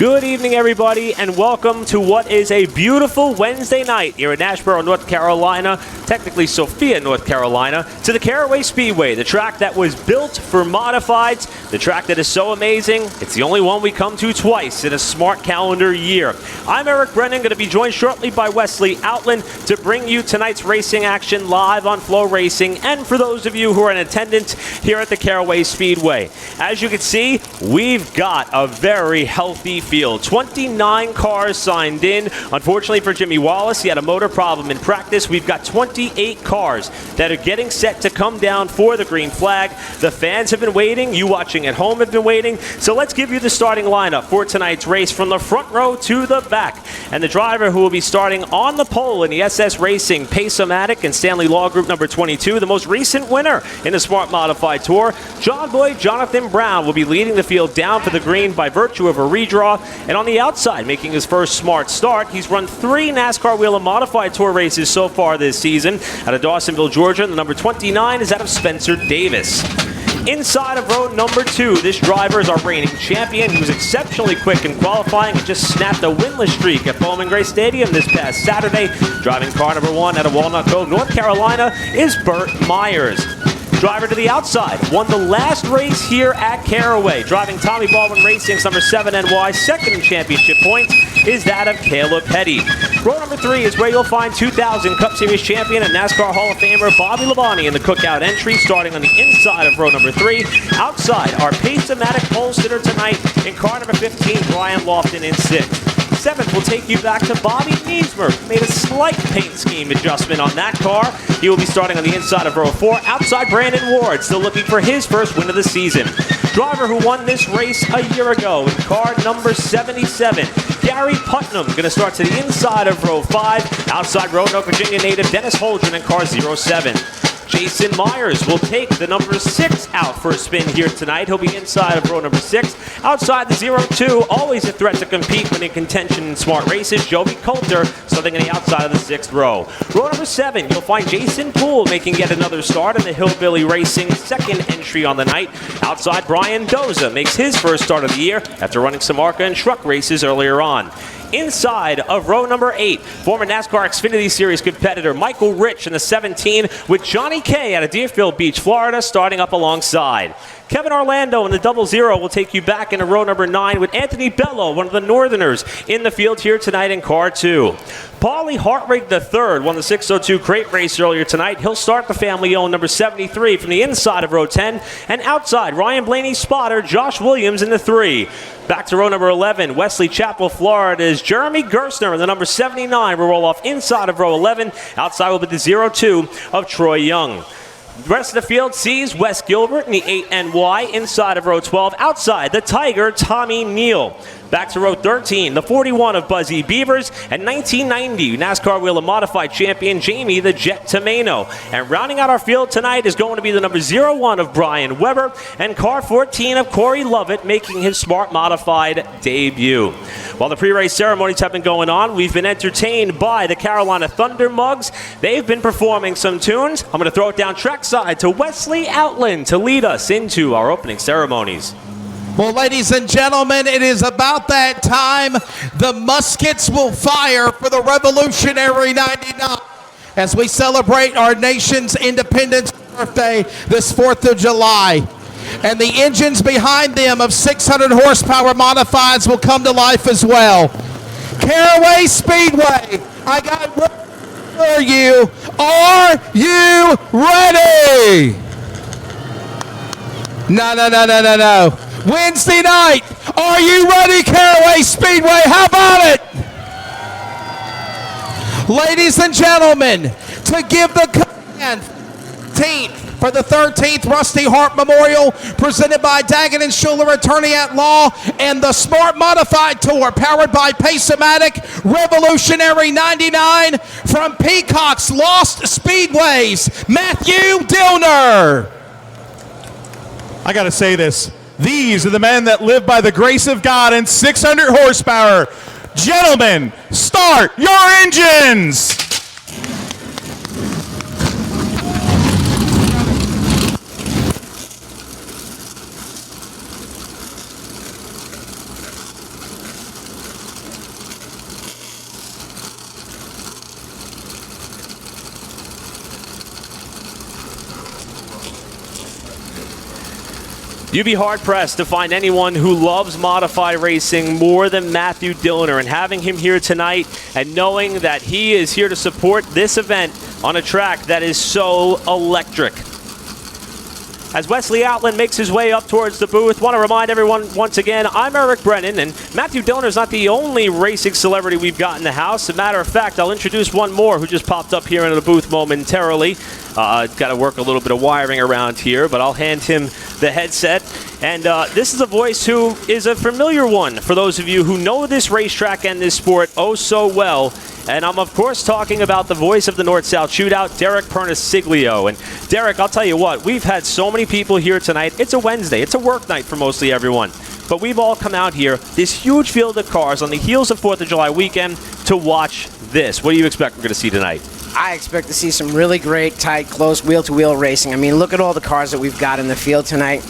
Good evening, everybody, and welcome to what is a beautiful Wednesday night here in Asheboro, North Carolina, technically Sophia, North Carolina, to the Caraway Speedway, the track that was built for modifieds, the track that is so amazing, it's the only one we come to twice in a smart calendar year. I'm Eric Brennan, going to be joined shortly by Wesley Outland to bring you tonight's racing action live on Flow Racing, and for those of you who are in attendance here at the Caraway Speedway. As you can see, we've got a very healthy field. 29 cars signed in. Unfortunately for Jimmy Wallace, he had a motor problem in practice. We've got 28 cars that are getting set to come down for the green flag. The fans have been waiting. You watching at home have been waiting. So let's give you the starting lineup for tonight's race from the front row to the back. And the driver who will be starting on the pole in the SS Racing Pace-O-Matic and Stanley Law Group number 22, the most recent winner in the Smart Modified Tour, John Boy Jonathan Brown will be leading the field down for the green by virtue of a redraw. And on the outside, making his first smart start, he's run 3 NASCAR Wheel and Modified Tour races so far this season. Out of Dawsonville, Georgia, the number 29 is out of Spencer Davis. Inside of row number 2, this driver is our reigning champion. He was exceptionally quick in qualifying and just snapped a winless streak at Bowman Gray Stadium this past Saturday. Driving car number 1 out of Walnut Grove, North Carolina, is Burt Myers. Driver to the outside, won the last race here at Caraway. Driving Tommy Baldwin Racing's number 7 NY, second in championship points, is that of Caleb Petty. Row number 3 is where you'll find 2000 Cup Series champion and NASCAR Hall of Famer Bobby Labonte in the cookout entry, starting on the inside of row number 3. Outside, our Pace-O-Matic pole sitter tonight in car number 15, Brian Lofton in 6th. 7th, we'll take you back to Bobby Niesmer. Made a slight paint scheme adjustment on that car. He will be starting on the inside of row 4. Outside, Brandon Ward, still looking for his first win of the season. Driver who won this race a year ago in car number 77. Gary Putnam going to start to the inside of row 5. Outside, Roanoke, Virginia native Dennis Holdren in car 07. Jason Myers will take the number 6 out for a spin here tonight. He'll be inside of row number 6. Outside the 02, always a threat to compete when in contention in smart races, Joby Coulter starting on the outside of the 6th row. Row number 7, you'll find Jason Poole making yet another start in the Hillbilly Racing second entry on the night. Outside, Brian Doza makes his first start of the year after running some ARCA and truck races earlier on. Inside of row number 8, former NASCAR Xfinity Series competitor Michael Rich in the 17 with Johnny K out of Deerfield Beach, Florida, starting up alongside. Kevin Orlando in the 00 will take you back into row number 9 with Anthony Bello, one of the Northerners, in the field here tonight in car 2. Paulie Hartwig III won the 602 crate race earlier tonight. He'll start the family-owned number 73 from the inside of row 10. And outside, Ryan Blaney's spotter, Josh Williams in the 3. Back to row number 11, Wesley Chapel, Florida, is Jeremy Gerstner in the number 79. Will roll off inside of row 11. Outside will be the 02 of Troy Young. The rest of the field sees Wes Gilbert in the 8NY inside of row 12. Outside, the Tiger, Tommy Neal. Back to row 13, the 41 of Buzzy Beavers, and 1990 NASCAR Wheel and Modified champion Jamie the Jet Tomeno. And rounding out our field tonight is going to be the number 01 of Brian Weber, and car 14 of Corey Lovett making his Smart Modified debut. While the pre-race ceremonies have been going on, we've been entertained by the Carolina Thunder Mugs. They've been performing some tunes. I'm going to throw it down trackside to Wesley Outland to lead us into our opening ceremonies. Well, ladies and gentlemen, it is about that time. The muskets will fire for the Revolutionary 99 as we celebrate our nation's independence birthday this 4th of July. And the engines behind them of 600 horsepower modifieds will come to life as well. Caraway Speedway, I got for you. Are you ready? No. Wednesday night, are you ready, Caraway Speedway? How about it? Ladies and gentlemen, to give the command for the 13th Rusty Hart Memorial, presented by Daggett and Schuler, attorney at law, and the Smart Modified Tour, powered by Pace-O-Matic, Revolutionary 99, from Peacock's Lost Speedways, Matthew Dillner. I got to say this. These are the men that live by the grace of God and 600 horsepower. Gentlemen, start your engines! You'd be hard-pressed to find anyone who loves modified racing more than Matthew Dillner, and having him here tonight and knowing that he is here to support this event on a track that is so electric. As Wesley Outland makes his way up towards the booth, want to remind everyone once again, I'm Eric Brennan, and Matthew Dillner is not the only racing celebrity we've got in the house. As a matter of fact, I'll introduce one more who just popped up here in the booth momentarily. Got to work a little bit of wiring around here, but I'll hand him the headset. And this is a voice who is a familiar one for those of you who know this racetrack and this sport oh so well. And I'm, of course, talking about the voice of the North-South Shootout, Derek Perniciglio. And Derek, I'll tell you what, we've had so many people here tonight. It's a Wednesday. It's a work night for mostly everyone. But we've all come out here, this huge field of cars on the heels of 4th of July weekend, to watch this. What do you expect we're going to see tonight? I expect to see some really great, tight, close wheel-to-wheel racing. I mean, look at all the cars that we've got in the field tonight.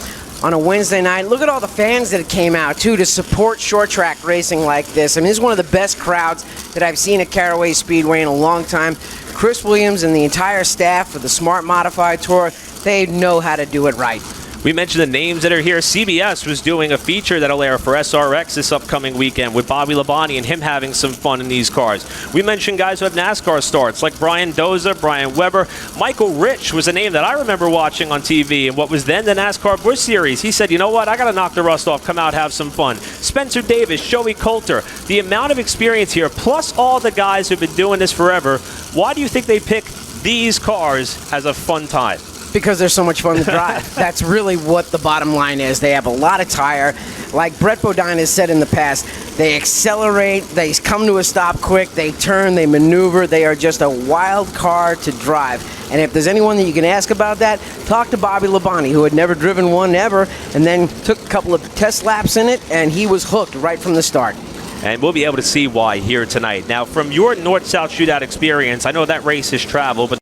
On a Wednesday night, look at all the fans that came out, too, to support short track racing like this. I mean, this is one of the best crowds that I've seen at Caraway Speedway in a long time. Chris Williams and the entire staff for the Smart Modified Tour, they know how to do it right. We mentioned the names that are here. CBS was doing a feature that'll air for SRX this upcoming weekend with Bobby Labonte and him having some fun in these cars. We mentioned guys who have NASCAR starts like Brian Doza, Brian Weber. Michael Rich was a name that I remember watching on TV and what was then the NASCAR Busch Series. He said, you know what, I got to knock the rust off, come out, have some fun. Spencer Davis, Joey Coulter, the amount of experience here, plus all the guys who've been doing this forever. Why do you think they pick these cars as a fun time? Because they're so much fun to drive. That's really what the bottom line is. They have a lot of tire. Like Brett Bodine has said in the past, they accelerate, they come to a stop quick, they turn, they maneuver. They are just a wild car to drive. And if there's anyone that you can ask about that, talk to Bobby Labonte, who had never driven one ever, and then took a couple of test laps in it, and he was hooked right from the start. And we'll be able to see why here tonight. Now, from your North-South Shootout experience, I know that race is travel, but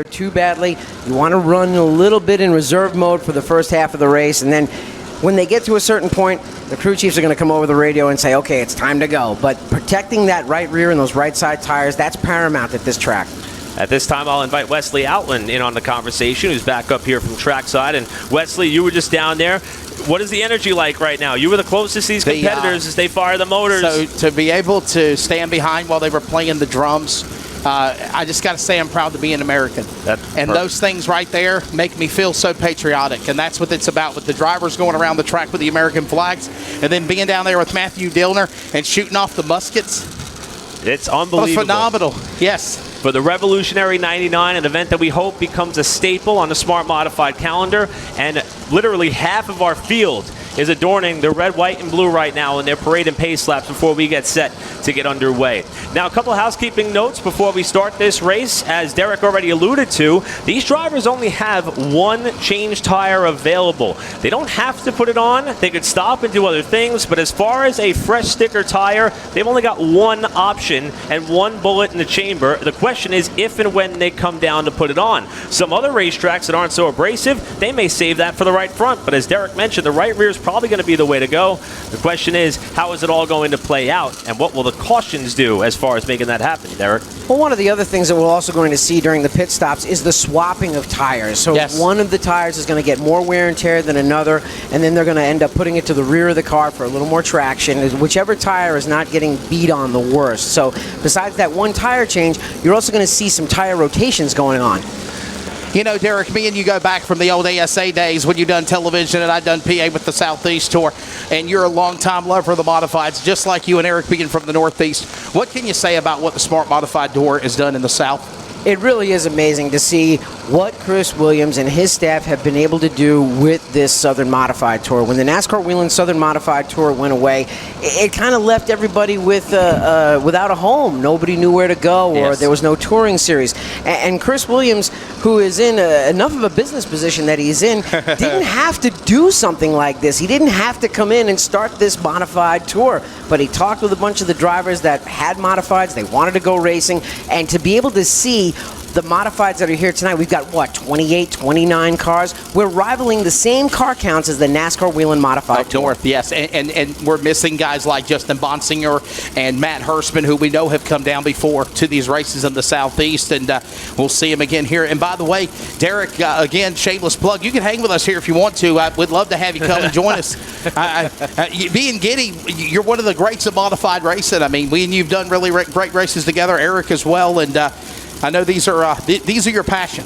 too badly. You want to run a little bit in reserve mode for the first half of the race, and then when they get to a certain point, the crew chiefs are going to come over the radio and say, okay, it's time to go. But protecting that right rear and those right side tires, that's paramount at this track. At this time, I'll invite Wesley Outland in on the conversation, who's back up here from trackside. And Wesley, you were just down there. What is the energy like right now? You were the closest to these competitors as they fire the motors. So to be able to stand behind while they were playing the drums, I just got to say I'm proud to be an American. And those things right there make me feel so patriotic. And that's what it's about, with the drivers going around the track with the American flags and then being down there with Matthew Dillner and shooting off the muskets. It's unbelievable. It was phenomenal. Yes. For the Revolutionary 99, an event that we hope becomes a staple on the Smart Modified calendar. And literally half of our field is adorning the red, white, and blue right now in their parade and pace laps before we get set to get underway. Now, a couple of housekeeping notes before we start this race. As Derek already alluded to, these drivers only have one change tire available. They don't have to put it on. They could stop and do other things, but as far as a fresh sticker tire, they've only got one option and one bullet in the chamber. The question is if and when they come down to put it on. Some other racetracks that aren't so abrasive, they may save that for the right front, but as Derek mentioned, the right rear is probably going to be the way to go. The question is, how is it all going to play out, and what will the cautions do as far as making that happen, Derek? Well, one of the other things that we're also going to see during the pit stops is the swapping of tires. So yes, one of the tires is going to get more wear and tear than another, and then they're going to end up putting it to the rear of the car for a little more traction. Whichever tire is not getting beat on the worst. So besides that one tire change, you're also going to see some tire rotations going on. You know, Derek, me and you go back from the old ASA days when you done television and I done PA with the Southeast Tour, and you're a longtime lover of the Modifieds, just like you and Eric being from the Northeast. What can you say about what the Smart Modified Tour has done in the South? It really is amazing to see what Chris Williams and his staff have been able to do with this Southern Modified Tour. When the NASCAR Whelen Southern Modified Tour went away, it kind of left everybody without a home. Nobody knew where to go, or there was no touring series. And Chris Williams, who is in enough of a business position that he's in, didn't have to do something like this. He didn't have to come in and start this modified tour. But he talked with a bunch of the drivers that had modifieds. They wanted to go racing. And to be able to see the modifieds that are here tonight, we've got, 28, 29 cars. We're rivaling the same car counts as the NASCAR Whelen Modified Tour. North, yes. And we're missing guys like Justin Bonsinger and Matt Hirschman, who we know have come down before to these races in the Southeast. And we'll see him again here. And by the way, Derek, again, shameless plug, you can hang with us here if you want to. We'd love to have you come and join us. Being Giddy, you're one of the greats of modified racing. I mean, we and you've done really great races together, Eric as well. And I know these are your passion.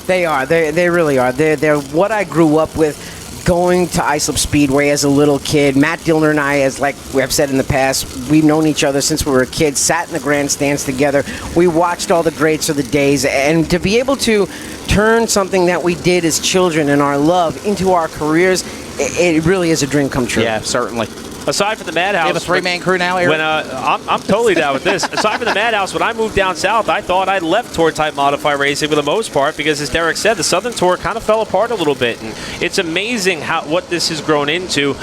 They are. They really are. They're what I grew up with, going to Islip Speedway as a little kid. Matt Dillner and I, as like we have said in the past, we've known each other since we were kids, sat in the grandstands together. We watched all the greats of the days. And to be able to turn something that we did as children and our love into our careers, it really is a dream come true. Yeah, certainly. Aside from the Madhouse, you have a three-man crew now, Eric? When I'm totally down with this. Aside from the Madhouse, when I moved down south, I thought I'd left tour-type modified racing for the most part because, as Derek said, the Southern Tour kind of fell apart a little bit, and it's amazing what this has grown into.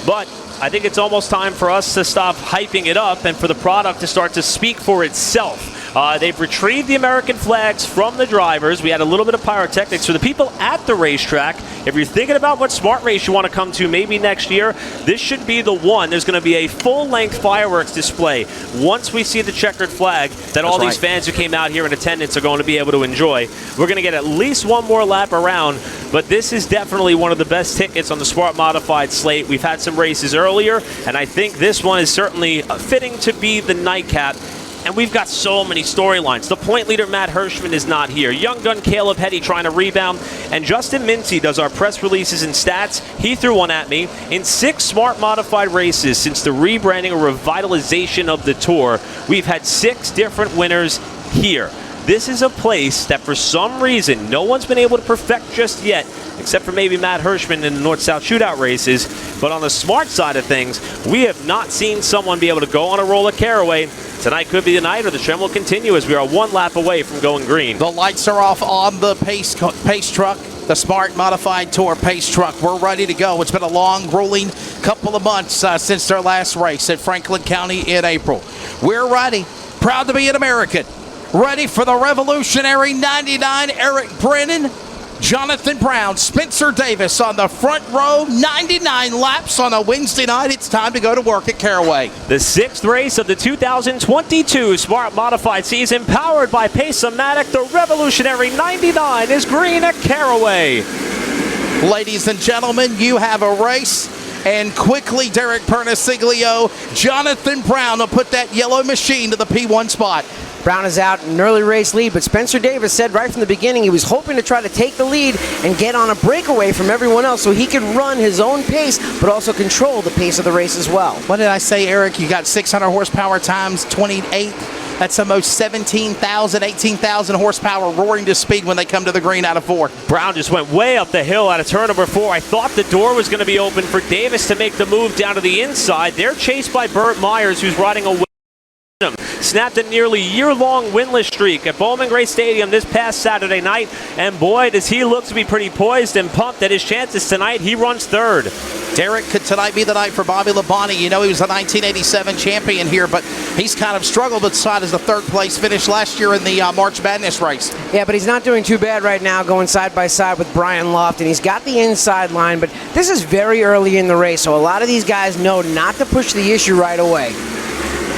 But I think it's almost time for us to stop hyping it up and for the product to start to speak for itself. They've retrieved the American flags from the drivers. We had a little bit of pyrotechnics for the people at the racetrack. If you're thinking about what smart race you want to come to maybe next year, this should be the one. There's going to be a full-length fireworks display once we see the checkered flag that all these fans who came out here in attendance are going to be able to enjoy. We're going to get at least one more lap around, but this is definitely one of the best tickets on the Smart Modified slate. We've had some races earlier, and I think this one is certainly fitting to be the nightcap. And we've got so many storylines. The point leader, Matt Hirschman, is not here. Young gun Caleb Hetty trying to rebound. And Justin Mincy does our press releases and stats. He threw one at me. In 6 smart modified races since the rebranding or revitalization of the tour, we've had 6 different winners here. This is a place that for some reason no one's been able to perfect just yet, except for maybe Matt Hirschman in the North-South shootout races. But on the smart side of things, we have not seen someone be able to go on a roll at Caraway. Tonight could be the night, or the trend will continue as we are 1 lap away from going green. The lights are off on the pace truck, the Smart Modified Tour pace truck. We're ready to go. It's been a long, grueling couple of months since their last race at Franklin County in April. We're ready, proud to be an American. Ready for the revolutionary 99, Eric Brennan, Jonathan Brown, Spencer Davis on the front row, 99 laps on a Wednesday night. It's time to go to work at Caraway. The 6th race of the 2022 Smart Modified season, powered by Pace-O-Matic. The revolutionary 99 is green at Caraway. Ladies and gentlemen, you have a race. And quickly, Derek Pernasiglio, Jonathan Brown will put that yellow machine to the P1 spot. Brown is out in an early race lead, but Spencer Davis said right from the beginning he was hoping to try to take the lead and get on a breakaway from everyone else so he could run his own pace, but also control the pace of the race as well. What did I say, Eric? You got 600 horsepower times 28. That's almost 17,000, 18,000 horsepower roaring to speed when they come to the green out of 4. Brown just went way up the hill out of turn number 4. I thought the door was going to be open for Davis to make the move down to the inside. They're chased by Burt Myers, who's riding away. Snapped a nearly year-long winless streak at Bowman Gray Stadium this past Saturday night, and boy, does he look to be pretty poised and pumped at his chances tonight. He runs 3rd. Derek, could tonight be the night for Bobby Labonte? You know he was a 1987 champion here, but he's kind of struggled beside as the 3rd place finish last year in the March Madness race. Yeah, but he's not doing too bad right now, going side by side with Brian Lofton. He's got the inside line, but this is very early in the race, so a lot of these guys know not to push the issue right away.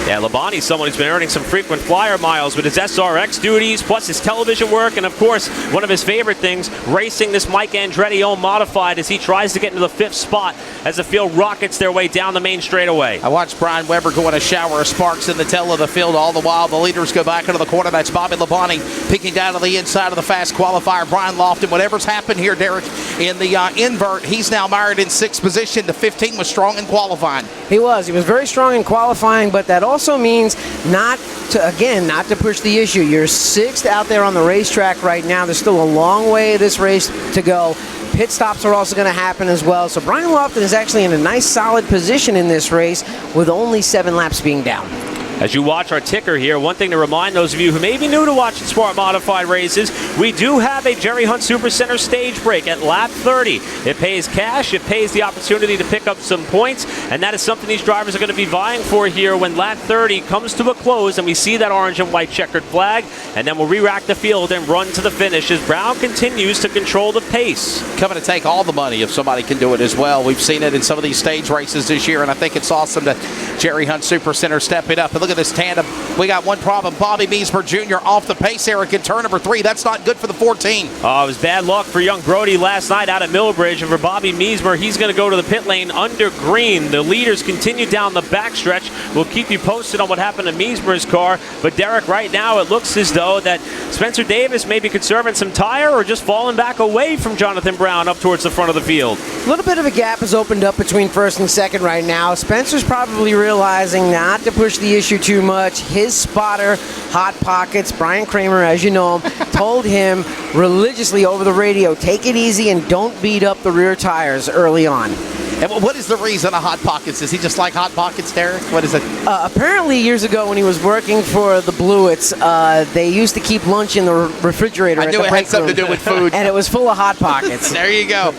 Yeah, Labonte's someone who's been earning some frequent flyer miles with his SRX duties, plus his television work, and of course, one of his favorite things, racing this Mike Andretti-owned modified as he tries to get into the 5th spot as the field rockets their way down the main straightaway. I watched Brian Weber go in a shower of sparks in the tail of the field. All the while, the leaders go back into the corner. That's Bobby Labonte picking down to the inside of the fast qualifier. Brian Lofton, whatever's happened here, Derek, in the invert, he's now mired in 6th position. The 15 was strong in qualifying. He was very strong in qualifying, but that also also means not to push the issue. You're 6th out there on the racetrack right now. There's still a long way of this race to go. Pit stops are also going to happen as well. So Brian Lofton is actually in a nice solid position in this race with only 7 laps being down. As you watch our ticker here, one thing to remind those of you who may be new to watching Smart Modified races, we do have a Jerry Hunt Supercenter stage break at lap 30. It pays cash, it pays the opportunity to pick up some points, and that is something these drivers are going to be vying for here when lap 30 comes to a close and we see that orange and white checkered flag, and then we'll re-rack the field and run to the finish as Brown continues to control the pace. Coming to take all the money if somebody can do it as well. We've seen it in some of these stage races this year, and I think it's awesome that Jerry Hunt Supercenter stepping up. And look at this tandem. We got one problem. Bobby Measmer Jr. off the pace, Eric, in turn number 3. That's not good for the 14. Oh, it was bad luck for young Brody last night out at Millbridge, and for Bobby Measmer, he's going to go to the pit lane under green. The leaders continue down the backstretch. We'll keep you posted on what happened to Measmer's car, but Derek, right now it looks as though that Spencer Davis may be conserving some tire or just falling back away from Jonathan Brown up towards the front of the field. A little bit of a gap has opened up between 1st and 2nd right now. Spencer's probably realizing not to push the issue too much. His spotter, Hot Pockets, Brian Kramer, as you know him, told him religiously over the radio, take it easy and don't beat up the rear tires early on. And what is the reason of Hot Pockets? Is he just like Hot Pockets, Derek? What is it? Apparently, years ago when he was working for the Blewitts, they used to keep lunch in the refrigerator. I knew it had something to do with food. And it was full of Hot Pockets. There you go.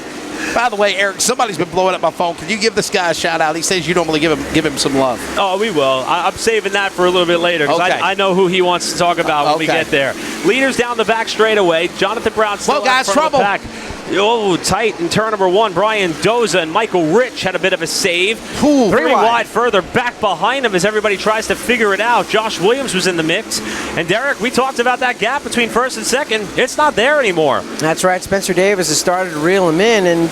By the way, Eric, somebody's been blowing up my phone. Can you give this guy a shout out? He says you normally give him some love. Oh, we will. I'm saving that for a little bit later because okay. I know who he wants to talk about when we get there. Leaders down the back straightaway. Jonathan Brown still guys, out front trouble. of the pack. Oh, tight in turn number 1. Brian Doza and Michael Rich had a bit of a save. Ooh, 3 wide further back behind him as everybody tries to figure it out. Josh Williams was in the mix. And Derek, we talked about that gap between 1st and 2nd. It's not there anymore. That's right. Spencer Davis has started to reel him in and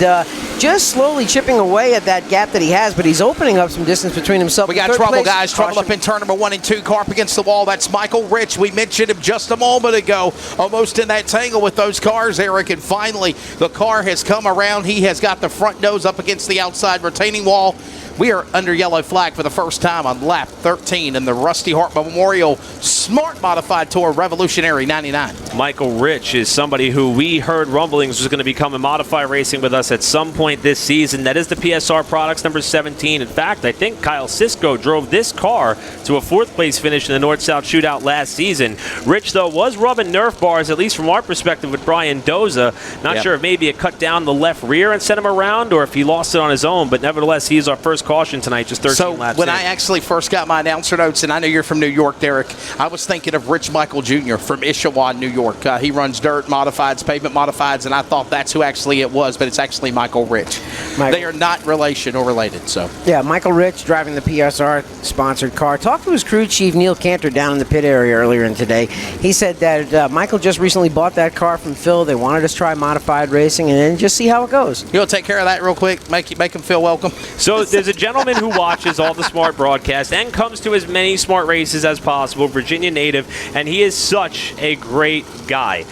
just slowly chipping away at that gap that he has, but he's opening up some distance between himself. We got trouble, guys. Trouble up in turn number 1 and 2. Car up against the wall. That's Michael Rich. We mentioned him just a moment ago. Almost in that tangle with those cars, Eric. And finally, the car has come around. He has got the front nose up against the outside retaining wall. We are under yellow flag for the first time on lap 13 in the Rusty Hartman Memorial Smart Modified Tour Revolutionary 99. Michael Rich is somebody who we heard rumblings was going to become a modified racing with us at some point this season. That is the PSR Products number 17. In fact, I think Kyle Sisko drove this car to a 4th place finish in the North-South Shootout last season. Rich, though, was rubbing Nerf bars, at least from our perspective, with Brian Doza. Not sure if maybe it cut down the left rear and sent him around or if he lost it on his own, but nevertheless, he's our first caution tonight, just 13 laps when in. I actually first got my announcer notes, and I know you're from New York, Derek, I was thinking of Rich Michael Jr. from Issaquah, New York. He runs dirt modifieds, pavement modifieds, and I thought that's who actually it was, but it's actually Michael Rich. They are not relation or related. So yeah, Michael Rich driving the PSR sponsored car. Talked to his crew chief Neil Cantor down in the pit area earlier in today. He said that Michael just recently bought that car from Phil. They wanted us to try modified racing and then just see how it goes. You want to take care of that real quick? Make him feel welcome. So there's a gentleman who watches all the Smart broadcasts and comes to as many Smart races as possible, Virginia native, and he is such a great guy.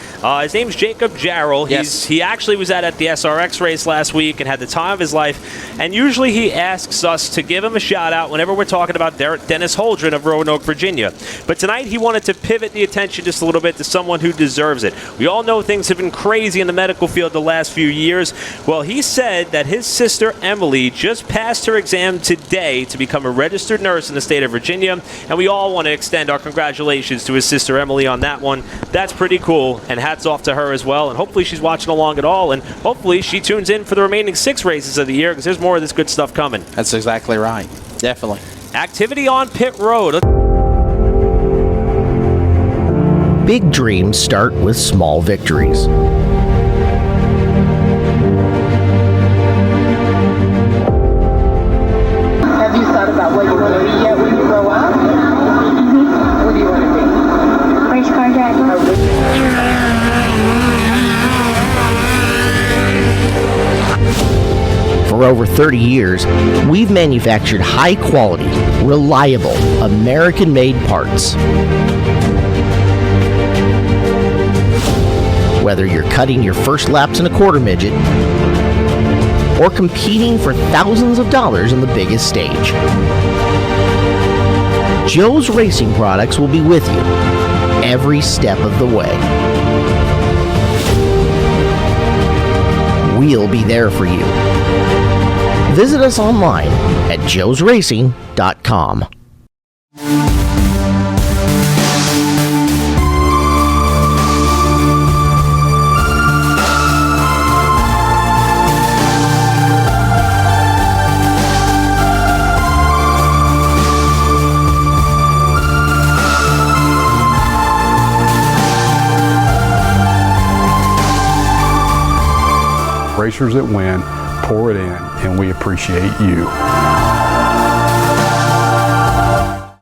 His name's Jacob Jarrell. Yes. He actually was at the SRX race last week and had the time of his life, and usually he asks us to give him a shout out whenever we're talking about Dennis Holdren of Roanoke, Virginia. But tonight he wanted to pivot the attention just a little bit to someone who deserves it. We all know things have been crazy in the medical field the last few years. Well, he said that his sister Emily just passed her exam today to become a registered nurse in the state of Virginia, and we all want to extend our congratulations to his sister Emily on that one. That's pretty cool, and hats off to her as well, and hopefully she's watching along at all, and hopefully she tunes in for the remaining 6 races of the year, because there's more of this good stuff coming. That's exactly right. Definitely. Activity on pit road. Big dreams start with small victories. Have you thought about what you want to be yet when you grow up? What do you want to be? Race car driver. For over 30 years, we've manufactured high-quality, reliable, American-made parts. Whether you're cutting your first laps in a quarter midget or competing for thousands of dollars on the biggest stage, Joe's Racing Products will be with you every step of the way. We'll be there for you. Visit us online at joesracing.com. Racers that win, pour it in, and we appreciate you.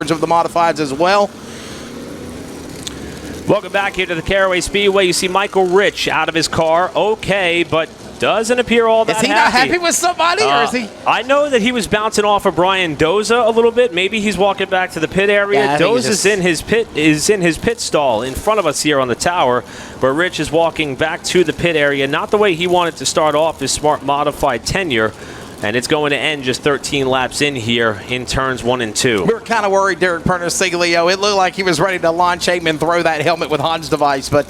Of the modifieds as well. Welcome back here to the Caraway Speedway. You see Michael Rich out of his car, okay, but doesn't appear all that happy. Is he not happy with somebody, or is he? I know that he was bouncing off of Brian Doza a little bit. Maybe he's walking back to the pit area. Yeah, Doza's in his pit stall in front of us here on the tower, but Rich is walking back to the pit area. Not the way he wanted to start off his smart modified tenure. And it's going to end just 13 laps in here in turns 1 and 2. We were kind of worried, Derek Pernissiglio. It looked like he was ready to launch aim and throw that helmet with Hans' device, but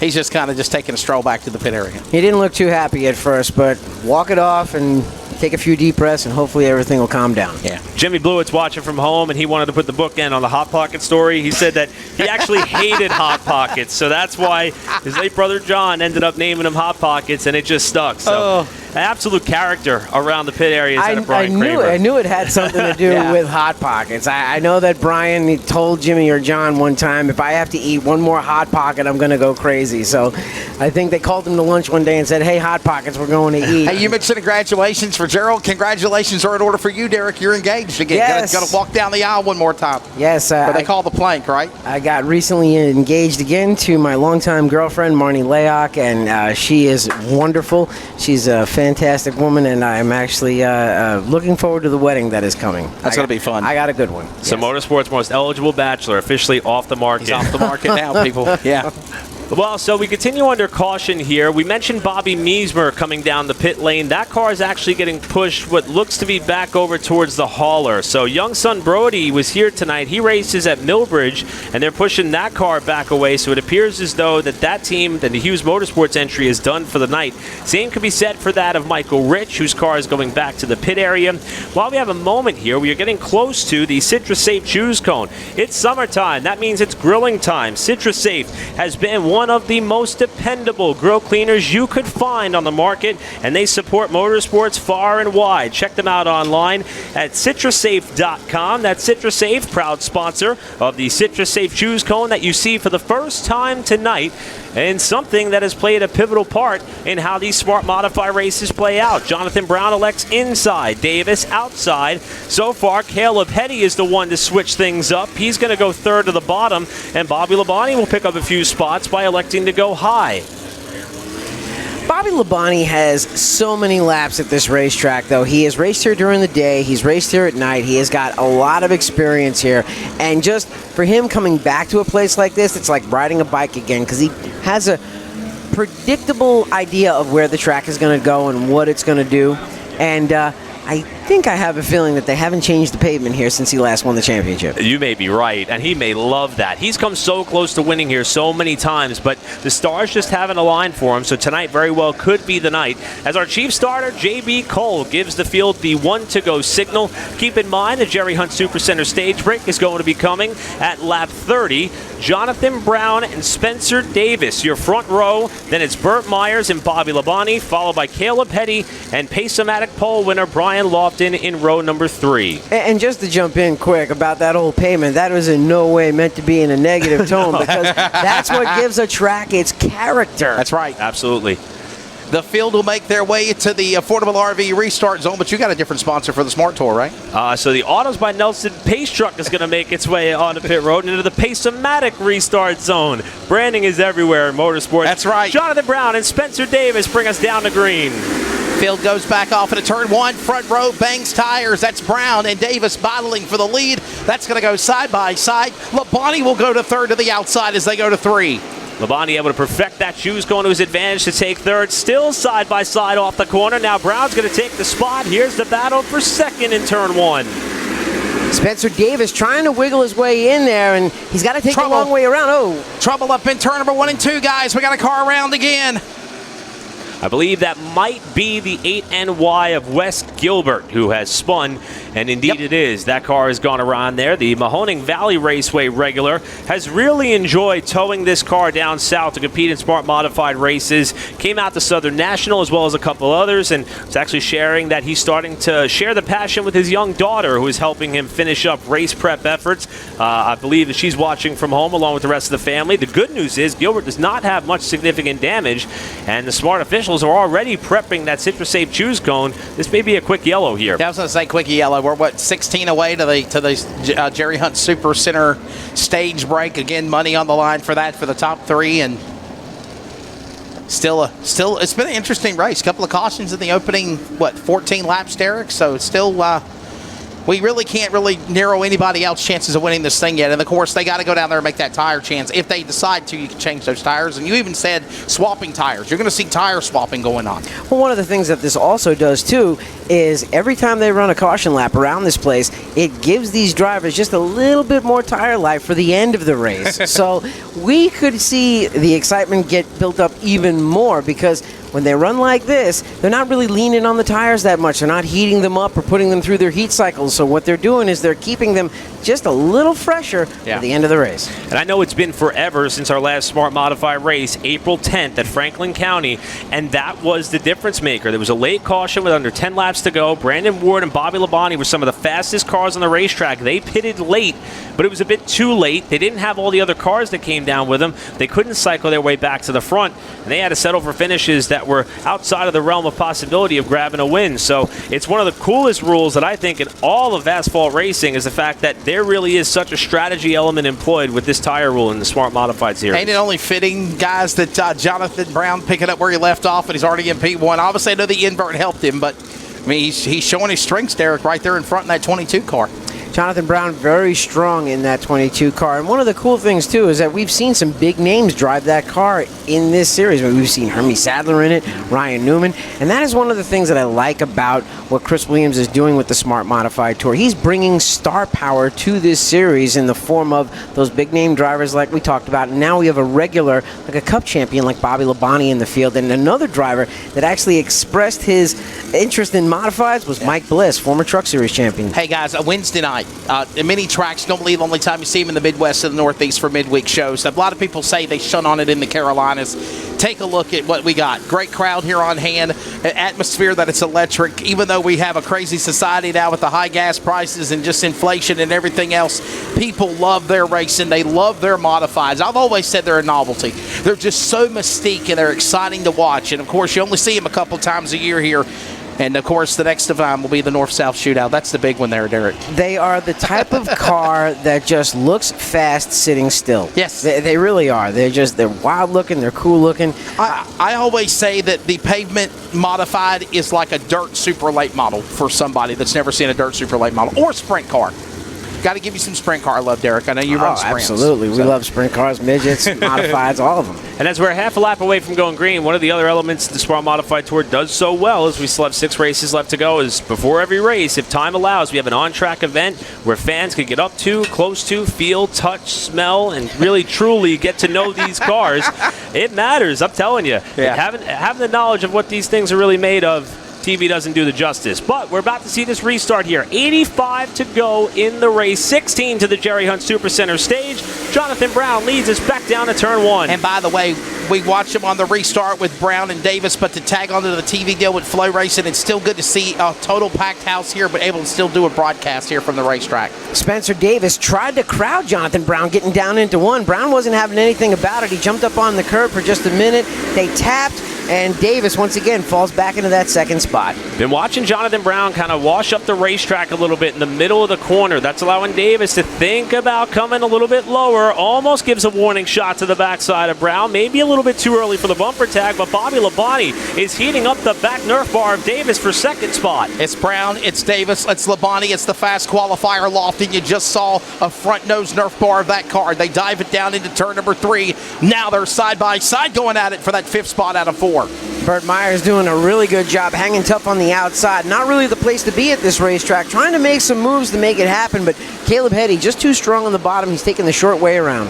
he's just kind of taking a stroll back to the pit area. He didn't look too happy at first, but walk it off and take a few deep breaths, and hopefully everything will calm down. Yeah. Jimmy Blewett's watching from home, and he wanted to put the bookend on the Hot Pocket story. He said that he actually hated Hot Pockets, so that's why his late brother John ended up naming him Hot Pockets, and it just stuck. So, an absolute character around the pit area is Brian Kramer. I knew it had something to do with Hot Pockets. I know that Brian told Jimmy or John one time, if I have to eat one more Hot Pocket, I'm going to go crazy. So I think they called him to lunch one day and said, hey, Hot Pockets, we're going to eat. Hey, you mentioned congratulations for Gerald. Congratulations are in order for you, Derek. You're engaged again. Yes. Going to walk down the aisle one more time. Yes. But they call the plank, right? I got recently engaged again to my longtime girlfriend, Marnie Layock, and she is wonderful. She's a fantastic woman, and I'm actually looking forward to the wedding that is coming. That's going to be fun. I got a good one. So Motorsport's most eligible bachelor officially off the market. He's off the market now, people. Yeah. Well, so we continue under caution here. We mentioned Bobby Meismer coming down the pit lane. That car is actually getting pushed what looks to be back over towards the hauler. So young son Brody was here tonight. He races at Millbridge, and they're pushing that car back away. So it appears as though that team, that the Hughes Motorsports entry, is done for the night. Same could be said for that of Michael Rich, whose car is going back to the pit area. While we have a moment here, we are getting close to the Citrus Safe Choose Cone. It's summertime. That means it's grilling time. Citrus Safe has been one of the most dependable grill cleaners you could find on the market, and they support motorsports far and wide. Check them out online at citrussafe.com. That's Citrus Safe, proud sponsor of the Citrus Safe Choose Cone that you see for the first time tonight, and something that has played a pivotal part in how these smart modify races play out. Jonathan Brown elects inside, Davis outside. So far, Caleb Hetty is the one to switch things up. He's going to go third to the bottom, and Bobby Labonte will pick up a few spots by electing to go high. Bobby Labonte has so many laps at this racetrack, though. He has raced here during the day. He's raced here at night. He has got a lot of experience here. And just for him coming back to a place like this, it's like riding a bike again, because he has a predictable idea of where the track is going to go and what it's going to do. And I think I have a feeling that they haven't changed the pavement here since he last won the championship. You may be right, and he may love that. He's come so close to winning here so many times, but the stars just haven't aligned for him, so tonight very well could be the night. As our chief starter, J.B. Cole, gives the field the one-to-go signal. Keep in mind the Jerry Hunt Supercenter stage break is going to be coming at lap 30. Jonathan Brown and Spencer Davis, your front row. Then it's Burt Myers and Bobby Labonte, followed by Caleb Hetty and Pace-O-Matic pole winner Brian Lofton in row number 3. And just to jump in quick about that whole pavement, that was in no way meant to be in a negative tone, because that's what gives a track its character. That's right. Absolutely. The field will make their way to the Affordable RV Restart Zone, but you got a different sponsor for the Smart Tour, right? So the Autos by Nelson Pace Truck is going to make its way onto pit road and into the Pace-O-Matic Restart Zone. Branding is everywhere in motorsports. That's right. Jonathan Brown and Spencer Davis bring us down to green. Field goes back off into turn 1. Front row bangs tires. That's Brown and Davis battling for the lead. That's going to go side by side. Labonte will go to third to the outside as they go to 3. Labonte able to perfect that choose, going to his advantage to take third. Still side by side off the corner. Now Brown's going to take the spot. Here's the battle for second in turn 1. Spencer Davis trying to wiggle his way in there, and he's got to take a long way around. Oh, trouble up in turn number 1 and 2, guys. We got a car around again. I believe that might be the 8NY of West Gilbert, who has spun, and indeed it is. That car has gone around there. The Mahoning Valley Raceway regular has really enjoyed towing this car down south to compete in smart modified races. Came out to Southern National as well as a couple others, and is actually sharing that he's starting to share the passion with his young daughter, who is helping him finish up race prep efforts. I believe that she's watching from home along with the rest of the family. The good news is Gilbert does not have much significant damage, and the smart officials are already prepping that Citrus Safe Choose cone. This may be a quick yellow here. Yeah, I was going to say quick yellow. We're, 16 away to the Jerry Hunt Super Center stage break. Again, money on the line for that for the top 3, and still, it's been an interesting race. A couple of cautions in the opening, 14 laps, Derek? So it's still, we really can't narrow anybody else's chances of winning this thing yet. And, of course, they got to go down there and make that tire chance. If they decide to, you can change those tires. And you even said swapping tires. You're going to see tire swapping going on. Well, one of the things that this also does, too, is every time they run a caution lap around this place, it gives these drivers just a little bit more tire life for the end of the race. So we could see the excitement get built up even more, because when they run like this, they're not really leaning on the tires that much. They're not heating them up or putting them through their heat cycles. So what they're doing is they're keeping them just a little fresher at the end of the race. And I know it's been forever since our last Smart Modified race, April 10th at Franklin County, and that was the difference maker. There was a late caution with under 10 laps to go. Brandon Ward and Bobby Labonte were some of the fastest cars on the racetrack. They pitted late, but it was a bit too late. They didn't have all the other cars that came down with them. They couldn't cycle their way back to the front, and they had to settle for finishes that were outside of the realm of possibility of grabbing a win. So it's one of the coolest rules that I think in all of asphalt racing is the fact that there really is such a strategy element employed with this tire rule in the Smart Modified series. Ain't it only fitting, guys, that Jonathan Brown picking up where he left off, and he's already in P1. Obviously, I know the invert helped him, but I mean, he's showing his strengths, Derek, right there in front in that 22 car. Jonathan Brown very strong in that 22 car. And one of the cool things, too, is that we've seen some big names drive that car in this series. We've seen Hermie Sadler in it, Ryan Newman. And that is one of the things that I like about what Chris Williams is doing with the Smart Modified Tour. He's bringing star power to this series in the form of those big name drivers like we talked about. And now we have a regular, like a Cup champion like Bobby Labonte in the field. And another driver that actually expressed his interest in modifieds was Mike Bliss, former Truck Series champion. Hey, guys, a Wednesday night. Many tracks, normally the only time you see them in the Midwest and the Northeast for midweek shows. A lot of people say they shun on it in the Carolinas. Take a look at what we got. Great crowd here on hand. An atmosphere that it's electric. Even though we have a crazy society now with the high gas prices and just inflation and everything else, people love their racing. They love their modifieds. I've always said they're a novelty. They're just so mystique and they're exciting to watch. And, of course, you only see them a couple times a year here. And, of course, the next time will be the North-South Shootout. That's the big one there, Derek. They are the type of car that just looks fast sitting still. Yes. They really are. They're wild-looking. They're cool-looking. I always say that the pavement modified is like a dirt super late model for somebody that's never seen a dirt super late model or sprint car. Got to give you some sprint car love, Derek. I know you run sprints. Absolutely. We love sprint cars, midgets, modifieds, all of them. And as we're half a lap away from going green, one of the other elements the Smart Modified Tour does so well is we still have 6 races left to go is before every race, if time allows, we have an on-track event where fans can get up to, close to, feel, touch, smell, and really truly get to know these cars. It matters, I'm telling you. Yeah. Having the knowledge of what these things are really made of, TV doesn't do the justice. But we're about to see this restart here. 85 to go in the race. 16 to the Jerry Hunt Supercenter stage. Jonathan Brown leads us back down to turn 1. And by the way, we watched him on the restart with Brown and Davis, but to tag onto the TV deal with Flow Racing, it's still good to see a total packed house here, but able to still do a broadcast here from the racetrack. Spencer Davis tried to crowd Jonathan Brown getting down into 1. Brown wasn't having anything about it. He jumped up on the curb for just a minute. They tapped, and Davis once again falls back into that second spot. Been watching Jonathan Brown kind of wash up the racetrack a little bit in the middle of the corner. That's allowing Davis to think about coming a little bit lower. Almost gives a warning shot to the backside of Brown. Maybe a little bit too early for the bumper tag, but Bobby Labonte is heating up the back Nerf bar of Davis for second spot. It's Brown, it's Davis, it's Labonte, it's the fast qualifier Lofting. You just saw a front nose Nerf bar of that car. They dive it down into turn number 3. Now they're side by side going at it for that 5th spot out of 4. Burt Myers doing a really good job hanging tough on the outside. Not really the place to be at this racetrack. Trying to make some moves to make it happen, but Caleb Heddy just too strong on the bottom. He's taking the short way around.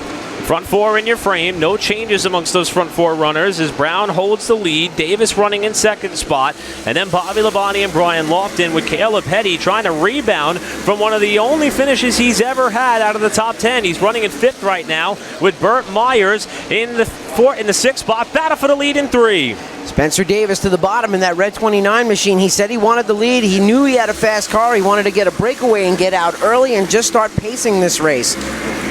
Front four in your frame. No changes amongst those front four runners as Brown holds the lead. Davis running in second spot. And then Bobby Labonte and Brian Lofton with Caleb Heddy trying to rebound from one of the only finishes he's ever had out of the top 10. He's running in fifth right now with Burt Myers in the sixth spot. Battle for the lead in 3. Spencer Davis to the bottom in that red 29 machine. He said he wanted the lead. He knew he had a fast car. He wanted to get a breakaway and get out early and just start pacing this race.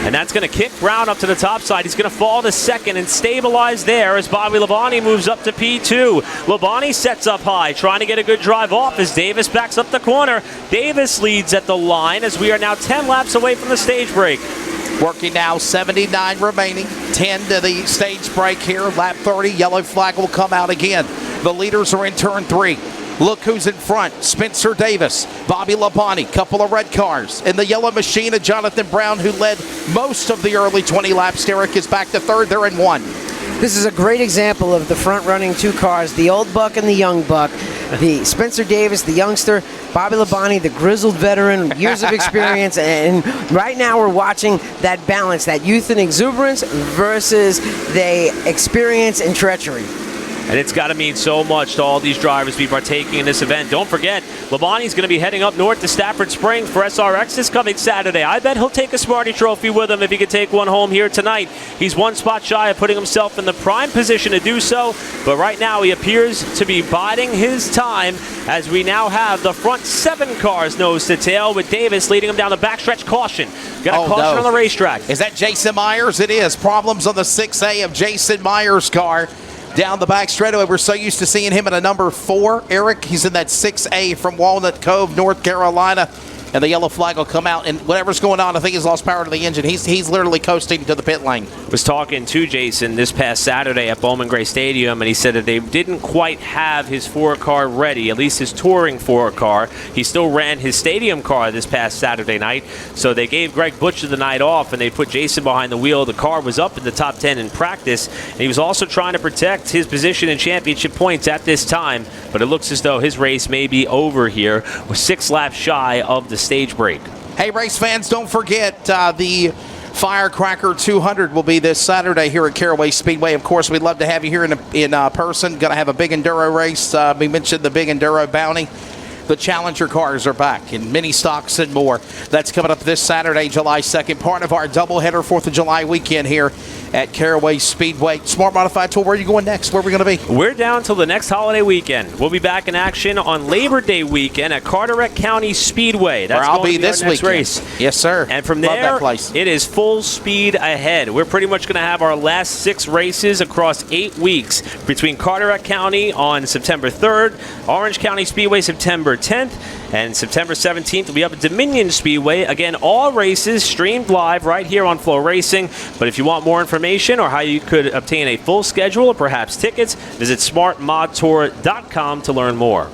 And that's going to kick Brown up to the top side. He's going to fall to second and stabilize there as Bobby Labonte moves up to P2. Labonte sets up high, trying to get a good drive off as Davis backs up the corner. Davis leads at the line as we are now 10 laps away from the stage break. Working now, 79 remaining. 10 to the stage break here. Lap 30, yellow flag will come out again. The leaders are in turn 3. Look who's in front. Spencer Davis, Bobby Labonte, couple of red cars. In the yellow machine of Jonathan Brown, who led most of the early 20 laps. Derek is back to third. They're in 1. This is a great example of the front-running 2 cars, the old buck and the young buck. The Spencer Davis, the youngster, Bobby Labonte, the grizzled veteran, years of experience, and right now we're watching that balance, that youth and exuberance versus the experience and treachery. And it's got to mean so much to all these drivers be partaking in this event. Don't forget, Labonte's going to be heading up north to Stafford Springs for SRX this coming Saturday. I bet he'll take a Smarty Trophy with him if he could take one home here tonight. He's one spot shy of putting himself in the prime position to do so, but right now he appears to be biding his time as we now have the front 7 cars nose to tail with Davis leading him down the backstretch. Caution. Got a caution on the racetrack. Is that Jason Myers? It is. Problems on the 6A of Jason Myers' car. Down the back straightaway, we're so used to seeing him in a number 4. Eric, he's in that 6A from Walnut Cove, North Carolina. And the yellow flag will come out, and whatever's going on, I think he's lost power to the engine. He's literally coasting to the pit lane. Was talking to Jason this past Saturday at Bowman Gray Stadium, and he said that they didn't quite have his 4-car ready, at least his touring 4-car. He still ran his stadium car this past Saturday night, so they gave Greg Butcher the night off, and they put Jason behind the wheel. The car was up in the top 10 in practice, and he was also trying to protect his position in championship points at this time, but it looks as though his race may be over here. We're 6 laps shy of the stage break. Hey, race fans, don't forget the Firecracker 200 will be this Saturday here at Caraway Speedway. Of course, we'd love to have you here in person. Going to have a big enduro race. We mentioned the big enduro bounty. The Challenger cars are back in mini stocks and more. That's coming up this Saturday, July 2nd. Part of our doubleheader 4th of July weekend here at Caraway Speedway. Smart Modified Tour, where are you going next? Where are we going to be? We're down till the next holiday weekend. We'll be back in action on Labor Day weekend at Carteret County Speedway. That's where I'll going be to be this our next weekend. Race. Yes, sir. And from Love there, that place. It is full speed ahead. We're pretty much going to have our last 6 races across 8 weeks between Carteret County on September 3rd, Orange County Speedway September 10th, and September 17th will be up at Dominion Speedway. Again, all races streamed live right here on Flow Racing. But if you want more information or how you could obtain a full schedule or perhaps tickets, visit smartmodtour.com to learn more.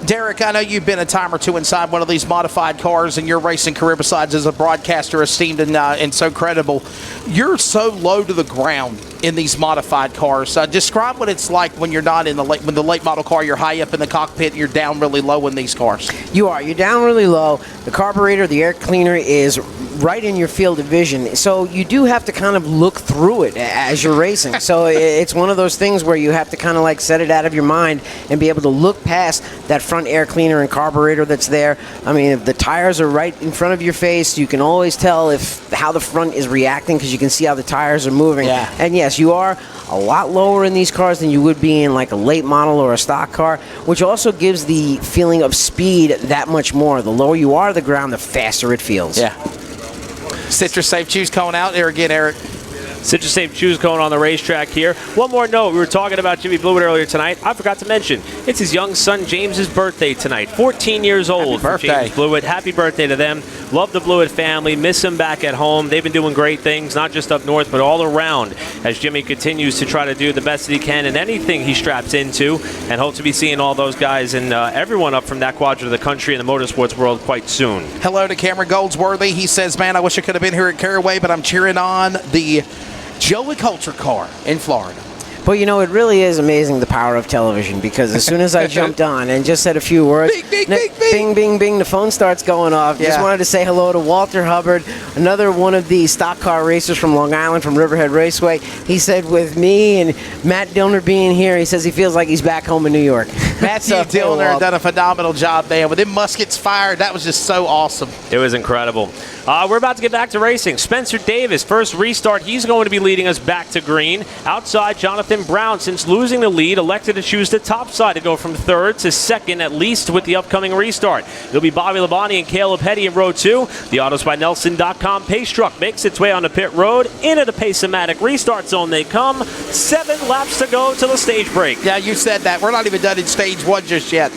Derek, I know you've been a time or two inside one of these modified cars in your racing career, besides as a broadcaster esteemed and so credible. You're so low to the ground in these modified cars. Describe what it's like when you're not in the late model car. You're high up in the cockpit. You're down really low in these cars. You're down really low. The carburetor, the air cleaner is right in your field of vision. So you do have to kind of look through it as you're racing. So it's one of those things where you have to kind of like set it out of your mind and be able to look past that front air cleaner and carburetor that's there. I mean, if the tires are right in front of your face, you can always tell how the front is reacting because you can see how the tires are moving. Yeah. And yes, you are a lot lower in these cars than you would be in like a late model or a stock car, which also gives the feeling of speed that much more. The lower you are to the ground, the faster it feels. Yeah. Citrus Safe Choose calling out there again, Eric. Citrus Safe Choose going on the racetrack here. One more note, we were talking about Jimmy Blewett earlier tonight. I forgot to mention, it's his young son James's birthday tonight. 14 years old for James Blewett. Happy birthday to them. Love the Blewett family. Miss him back at home. They've been doing great things, not just up north, but all around as Jimmy continues to try to do the best that he can in anything he straps into, and hope to be seeing all those guys and everyone up from that quadrant of the country in the motorsports world quite soon. Hello to Cameron Goldsworthy. He says, man, I wish I could have been here at Caraway, but I'm cheering on the Joey Coulter car in Florida. But you know, it really is amazing the power of television, because as soon as I jumped on and just said a few words, bing, bing, bing, the phone starts going off. Just wanted to say hello to Walter Hubbard, another one of the stock car racers from Long Island, from Riverhead Raceway. He said with me and Matt Dillner being here, he says he feels like he's back home in New York. Matthew Dillner done a phenomenal job, man. With them muskets fired, that was just so awesome. It was incredible. We're about to get back to racing. Spencer Davis, first restart. He's going to be leading us back to green. Outside, Jonathan Brown, since losing the lead, elected to choose the top side to go from third to second, at least with the upcoming restart. It'll be Bobby Labonte and Caleb Petty in row 2. The AutosByNelson.com pace truck makes its way onto pit road. Into the Pace-O-Matic restart zone they come. 7 laps to go to the stage break. Yeah, you said that. We're not even done in stage 1 just yet.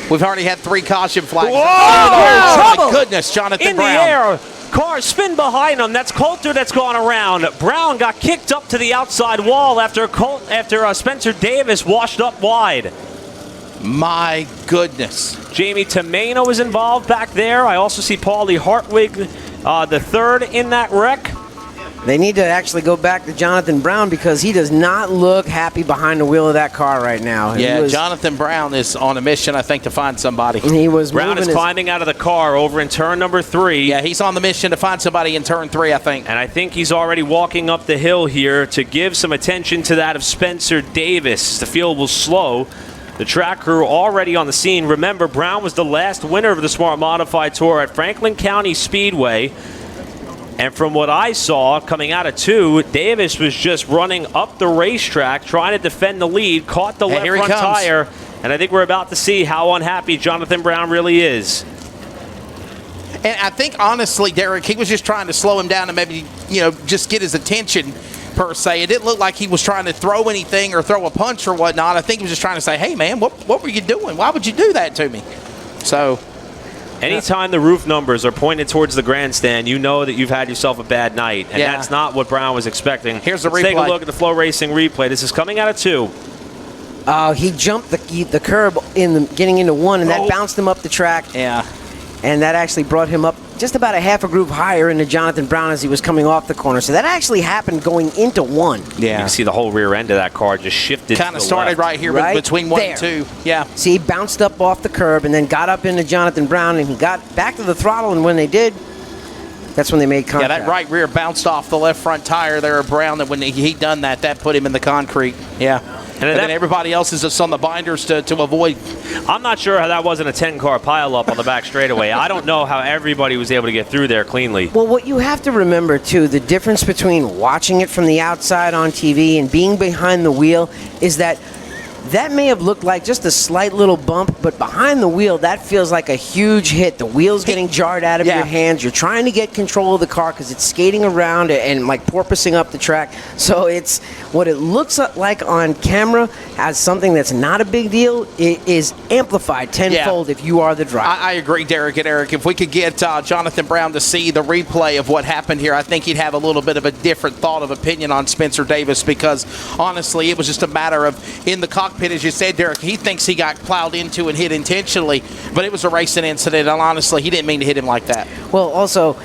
We've already had 3 caution flags. Whoa! Oh, my goodness, Jonathan Brown. In the air. Cars spin behind him. That's Coulter that's gone around. Brown got kicked up to the outside wall after Spencer Davis washed up wide. My goodness. Jamie Tomeno was involved back there. I also see Paulie Hartwig, the third in that wreck. They need to actually go back to Jonathan Brown, because he does not look happy behind the wheel of that car right now. Yeah, Jonathan Brown is on a mission, I think, to find somebody. Brown is climbing out of the car over in turn number 3. Yeah, he's on the mission to find somebody in turn 3, I think. And I think he's already walking up the hill here to give some attention to that of Spencer Davis. The field will slow. The track crew already on the scene. Remember, Brown was the last winner of the Smart Modified Tour at Franklin County Speedway. And from what I saw coming out of 2, Davis was just running up the racetrack, trying to defend the lead, caught the left front tire, and I think we're about to see how unhappy Jonathan Brown really is. And I think, honestly, Derek, he was just trying to slow him down and maybe, just get his attention, per se. It didn't look like he was trying to throw anything or throw a punch or whatnot. I think he was just trying to say, hey, man, what were you doing? Why would you do that to me? So... anytime the roof numbers are pointed towards the grandstand, you know that you've had yourself a bad night, and that's not what Brown was expecting. Here's the replay. Let's take a look at the Flow Racing replay. This is coming out of 2. He jumped the curb getting into 1, and that bounced him up the track. Yeah. And that actually brought him up just about a half a groove higher into Jonathan Brown as he was coming off the corner. So that actually happened going into 1. Yeah. You can see the whole rear end of that car just shifted. Kind of started left. right here between 1 and 2. Yeah. See, he bounced up off the curb and then got up into Jonathan Brown, and he got back to the throttle, and when they did, that's when they made contact. Yeah, that right rear bounced off the left front tire there of Brown, and when he done that put him in the concrete. Yeah. And then everybody else is just on the binders to avoid. I'm not sure how that wasn't a 10-car pileup on the back straightaway. I don't know how everybody was able to get through there cleanly. Well, what you have to remember, too, the difference between watching it from the outside on TV and being behind the wheel is that may have looked like just a slight little bump, but behind the wheel, that feels like a huge hit. The wheel's getting jarred out of your hands. You're trying to get control of the car because it's skating around and like porpoising up the track. So it's what it looks like on camera as something that's not a big deal. It is amplified tenfold if you are the driver. I agree, Derek and Eric. If we could get Jonathan Brown to see the replay of what happened here, I think he'd have a little bit of a different thought of opinion on Spencer Davis, because honestly, it was just a matter of in the cockpit, as you said, Derek, he thinks he got plowed into and hit intentionally, but it was a racing incident, and honestly, he didn't mean to hit him like that. Well, also,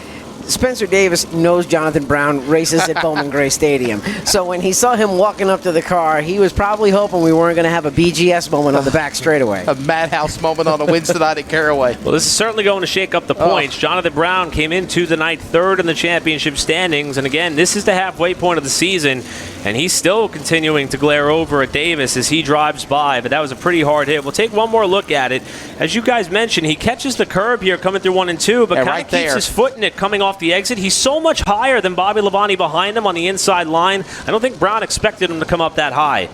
Spencer Davis knows Jonathan Brown races at Bowman Gray Stadium. So when he saw him walking up to the car, he was probably hoping we weren't going to have a BGS moment on the back straightaway. A madhouse moment on a Wednesday night at Caraway. Well, this is certainly going to shake up the points. Jonathan Brown came into the night 3rd in the championship standings. And again, this is the halfway point of the season. And he's still continuing to glare over at Davis as he drives by. But that was a pretty hard hit. We'll take one more look at it. As you guys mentioned, he catches the curb here coming through 1 and 2, but kind of keeps his foot in it coming off the exit. He's so much higher than Bobby Labonte behind him on the inside line. I don't think Brown expected him to come up that high.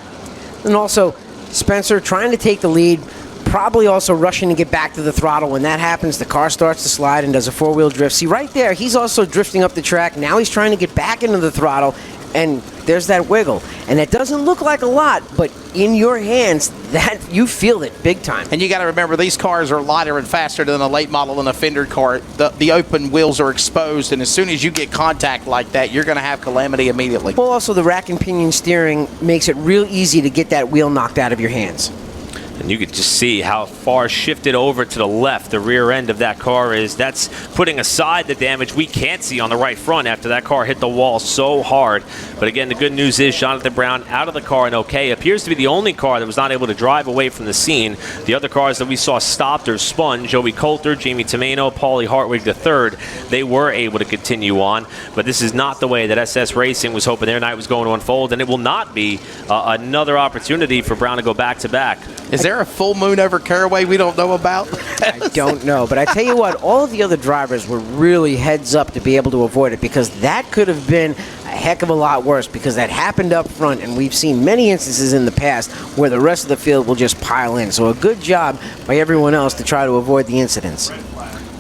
And also, Spencer trying to take the lead, probably also rushing to get back to the throttle. When that happens, the car starts to slide and does a 4-wheel drift. See, right there, he's also drifting up the track. Now he's trying to get back into the throttle, and there's that wiggle. And it doesn't look like a lot, but in your hands, that you feel it big time. And you got to remember, these cars are lighter and faster than a late model and a fender car. The open wheels are exposed, and as soon as you get contact like that, you're going to have calamity immediately. Well, also the rack and pinion steering makes it real easy to get that wheel knocked out of your hands. And you could just see how far shifted over to the left the rear end of that car is. That's putting aside the damage we can't see on the right front after that car hit the wall so hard. But again, the good news is Jonathan Brown out of the car and okay. Appears to be the only car that was not able to drive away from the scene. The other cars that we saw stopped or spun, Joey Coulter, Jamie Tomeno, Paulie Hartwig III, they were able to continue on. But this is not the way that SS Racing was hoping their night was going to unfold, and it will not be another opportunity for Brown to go back-to-back. Is there a full moon over Caraway we don't know about? I don't know, but I tell you what, all of the other drivers were really heads up to be able to avoid it, because that could have been a heck of a lot worse, because that happened up front, and we've seen many instances in the past where the rest of the field will just pile in. So a good job by everyone else to try to avoid the incidents.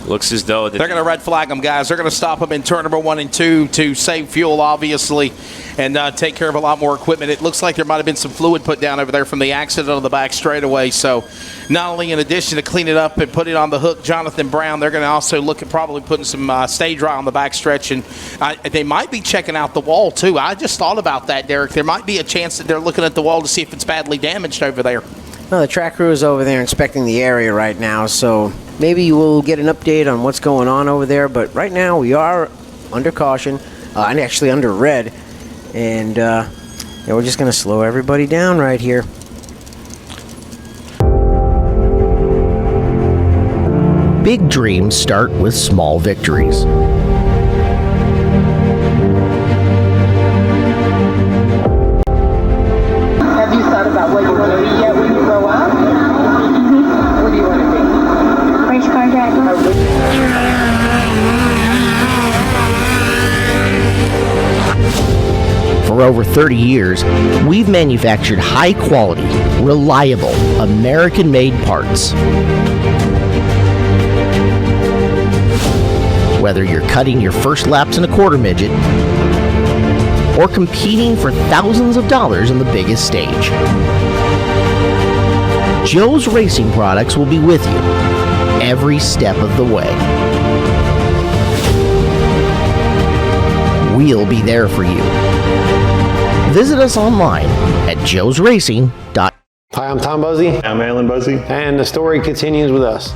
Looks as though they're going to red flag them, guys. They're going to stop them in turn number 1 and 2 to save fuel, obviously, and take care of a lot more equipment. It looks like there might have been some fluid put down over there from the accident on the back straightaway. So not only in addition to clean it up and put it on the hook, Jonathan Brown, they're going to also look at probably putting some stay dry on the back stretch. And they might be checking out the wall, too. I just thought about that, Derek. There might be a chance that they're looking at the wall to see if it's badly damaged over there. Well, the track crew is over there inspecting the area right now, so maybe you will get an update on what's going on over there. But right now we are under caution, and actually under red, and yeah, we're just going to slow everybody down right here. Big dreams start with small victories. Have you thought about what you want to be yet when you grow up? What do you want to be? Race car driver. For over 30 years, we've manufactured high-quality, reliable, American-made parts. Whether you're cutting your first laps in a quarter midget or competing for thousands of dollars on the biggest stage, Joe's Racing Products will be with you every step of the way. We'll be there for you. Visit us online at joesracing.com. Hi, I'm Tom Buzzy. I'm Alan Buzzy. And the story continues with us.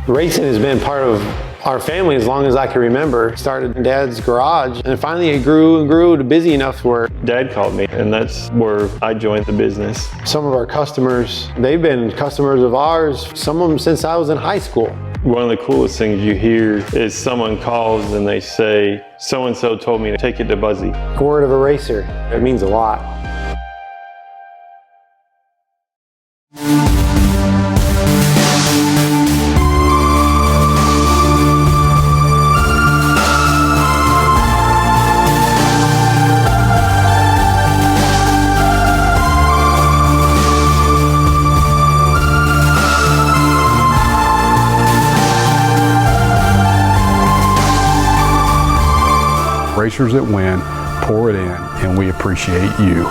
Racing has been part of our family as long as I can remember. It started in Dad's garage, and finally it grew and grew to busy enough where Dad called me, and that's where I joined the business. Some of our customers, they've been customers of ours, some of them since I was in high school. One of the coolest things you hear is someone calls and they say, so-and-so told me to take it to Buzzy. Word of a racer, it means a lot. Racers that win, pour it in, and we appreciate you.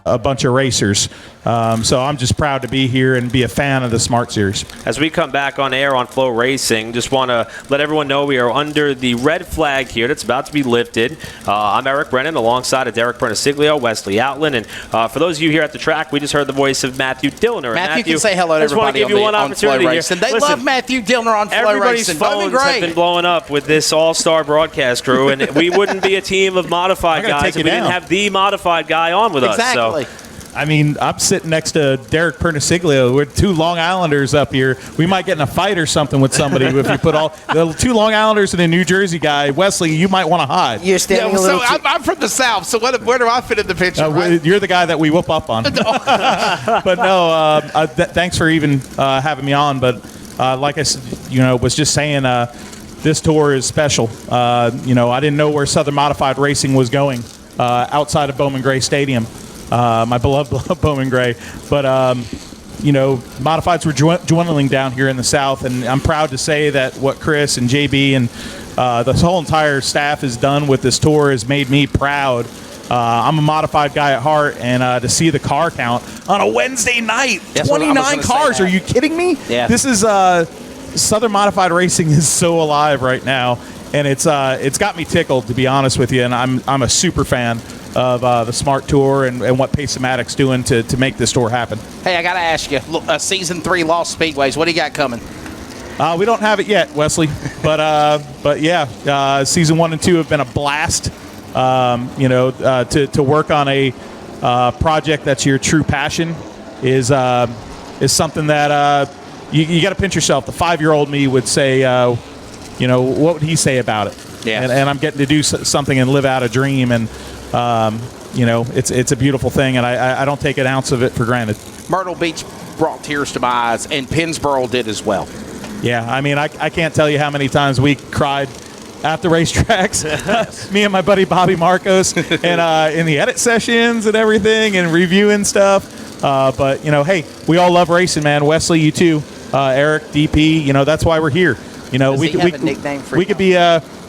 A bunch of racers. So I'm just proud to be here and be a fan of the Smart Series. As we come back on air on Flow Racing, just want to let everyone know we are under the red flag here that's about to be lifted. I'm Eric Brennan alongside of Derek Bernasiglio, Wesley Outland, and for those of you here at the track, we just heard the voice of Matthew Dillner. Matthew can say hello to everybody on Flow Racing. They love Matthew Dillner on Flow Racing. Everybody's phones have been blowing up with this all-star broadcast crew, and we wouldn't be a team of modified guys if we didn't have the modified guy on with us. Exactly. So. I mean, I'm sitting next to Derek Bernasiglio. We're two Long Islanders up here. We might get in a fight or something with somebody if you put all the two Long Islanders and a New Jersey guy. Wesley, you might want to hide. You're standing a little I'm from the South, so where do I fit in the picture? Right? You're the guy that we whoop up on. But no, thanks for even having me on. But like I was just saying, this tour is special. I didn't know where Southern Modified Racing was going outside of Bowman Gray Stadium. My beloved Bowman Gray. But, modifieds were dwindling down here in the South, and I'm proud to say that what Chris and JB and the whole entire staff has done with this tour has made me proud. I'm a modified guy at heart, and to see the car count on a Wednesday night, 29 cars. Are you kidding me? Yeah. This is Southern Modified Racing is so alive right now, and it's got me tickled, to be honest with you, and I'm a super fan. of the Smart Tour and what Pace-O-Matic's doing to make this tour happen. Hey, I got to ask you, Season 3 Lost Speedways, what do you got coming? We don't have it yet, Wesley, but yeah, Season 1 and 2 have been a blast. To work on a project that's your true passion is something that you got to pinch yourself. The 5-year-old me would say, what would he say about it? Yeah. And I'm getting to do something and live out a dream, and it's a beautiful thing, and I don't take an ounce of it for granted. Myrtle Beach brought tears to my eyes, and Pennsboro did as well. Yeah, I mean, I can't tell you how many times we cried at the racetracks, me and my buddy Bobby Marcos, and in the edit sessions and everything, and reviewing stuff. But hey, we all love racing, man. Wesley, you too. Eric, DP, that's why we're here. We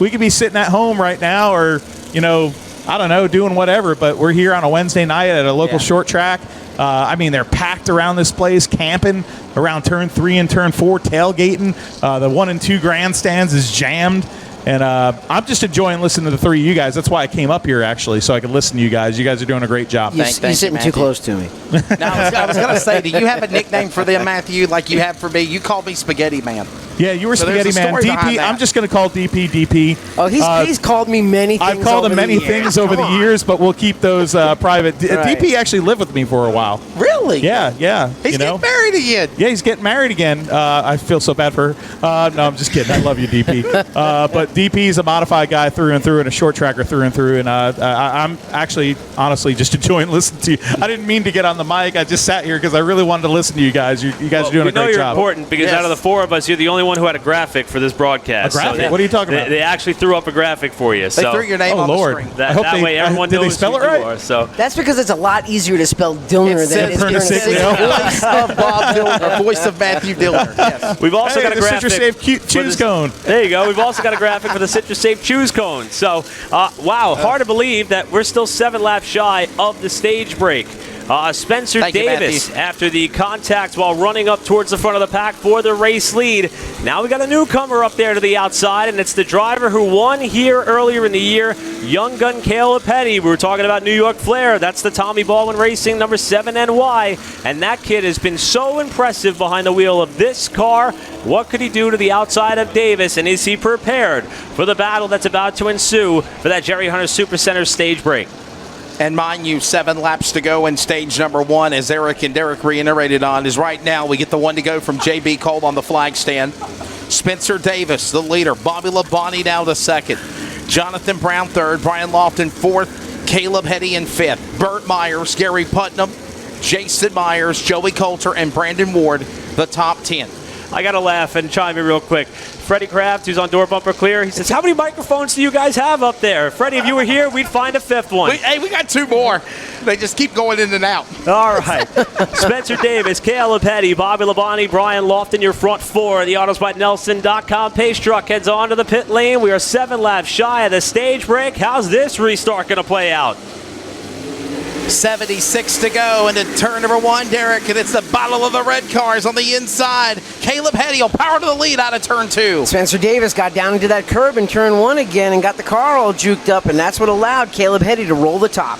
could be sitting at home right now, or I don't know, doing whatever. But we're here on a Wednesday night at a local short track. They're packed around this place, camping around turn 3 and turn 4, tailgating. The 1 and 2 grandstands is jammed. And I'm just enjoying listening to the three of you guys. That's why I came up here, actually, so I could listen to you guys. You guys are doing a great job. You're sitting too close to me. No, I was going to say, do you have a nickname for them, Matthew, like you have for me? You called me Spaghetti Man. Yeah, you were Spaghetti Man. DP, I'm just going to call DP DP. Oh, he's called me many things. I've called him many things over the years, but we'll keep those private. Right. DP actually lived with me for a while. Really? Yeah. He's getting married again. Yeah, he's getting married again. I feel so bad for her. No, I'm just kidding. I love you, DP. But DP's a modified guy through and through, and a short tracker through and through. And I'm actually, honestly, just enjoying listening to you. I didn't mean to get on the mic. I just sat here because I really wanted to listen to you guys. You guys are doing a great job. We know you're important because out of the four of us, you're the only one who had a graphic for this broadcast. A graphic? So What are you talking about? They actually threw up a graphic for you. They threw your name on the screen. That way everyone did knows they spell who it right? you are. So That's because it's a lot easier to spell Dillner than it is Voice of Bob Dillner, voice of Matthew Dillner. Yes. we've also got a the graphic. Citrus Safe Choose Cone. There you go. We've also got a graphic for the Citrus Safe Choose Cone. So, wow, hard to believe that we're still 7 laps shy of the stage break. Spencer Davis, after the contact while running up towards the front of the pack for the race lead. Now we got a newcomer up there to the outside, and it's the driver who won here earlier in the year, young gun Caleb Petty. We were talking about New York Flair. That's the Tommy Baldwin Racing number 7 NY, and that kid has been so impressive behind the wheel of this car. What could he do to the outside of Davis, and is he prepared for the battle that's about to ensue for that Jerry Hunter Supercenter stage break? And mind you, 7 laps to go in stage number 1, as Eric and Derek reiterated on, is right now we get the one to go from J.B. Cole on the flag stand. Spencer Davis, the leader. Bobby Labonte now the second. Jonathan Brown third. Brian Lofton fourth. Caleb Hetty in fifth. Burt Myers, Gary Putnam, Jason Myers, Joey Coulter, and Brandon Ward, the top 10. I got to laugh and chime in real quick. Freddie Kraft, who's on Door Bumper Clear, he says, how many microphones do you guys have up there? Freddie, if you were here, we'd find a 5th one. We got 2 more. They just keep going in and out. All right. Spencer Davis, Caleb Petty, Bobby Labonte, Brian Lofton, your front 4. The AutosByNelson.com pace truck heads on to the pit lane. We are 7 laps shy of the stage break. How's this restart going to play out? 76 to go into turn number 1, Derek, and it's the battle of the red cars on the inside. Caleb Hetty will power to the lead out of turn 2. Spencer Davis got down into that curb in turn 1 again and got the car all juked up, and that's what allowed Caleb Hetty to roll the top.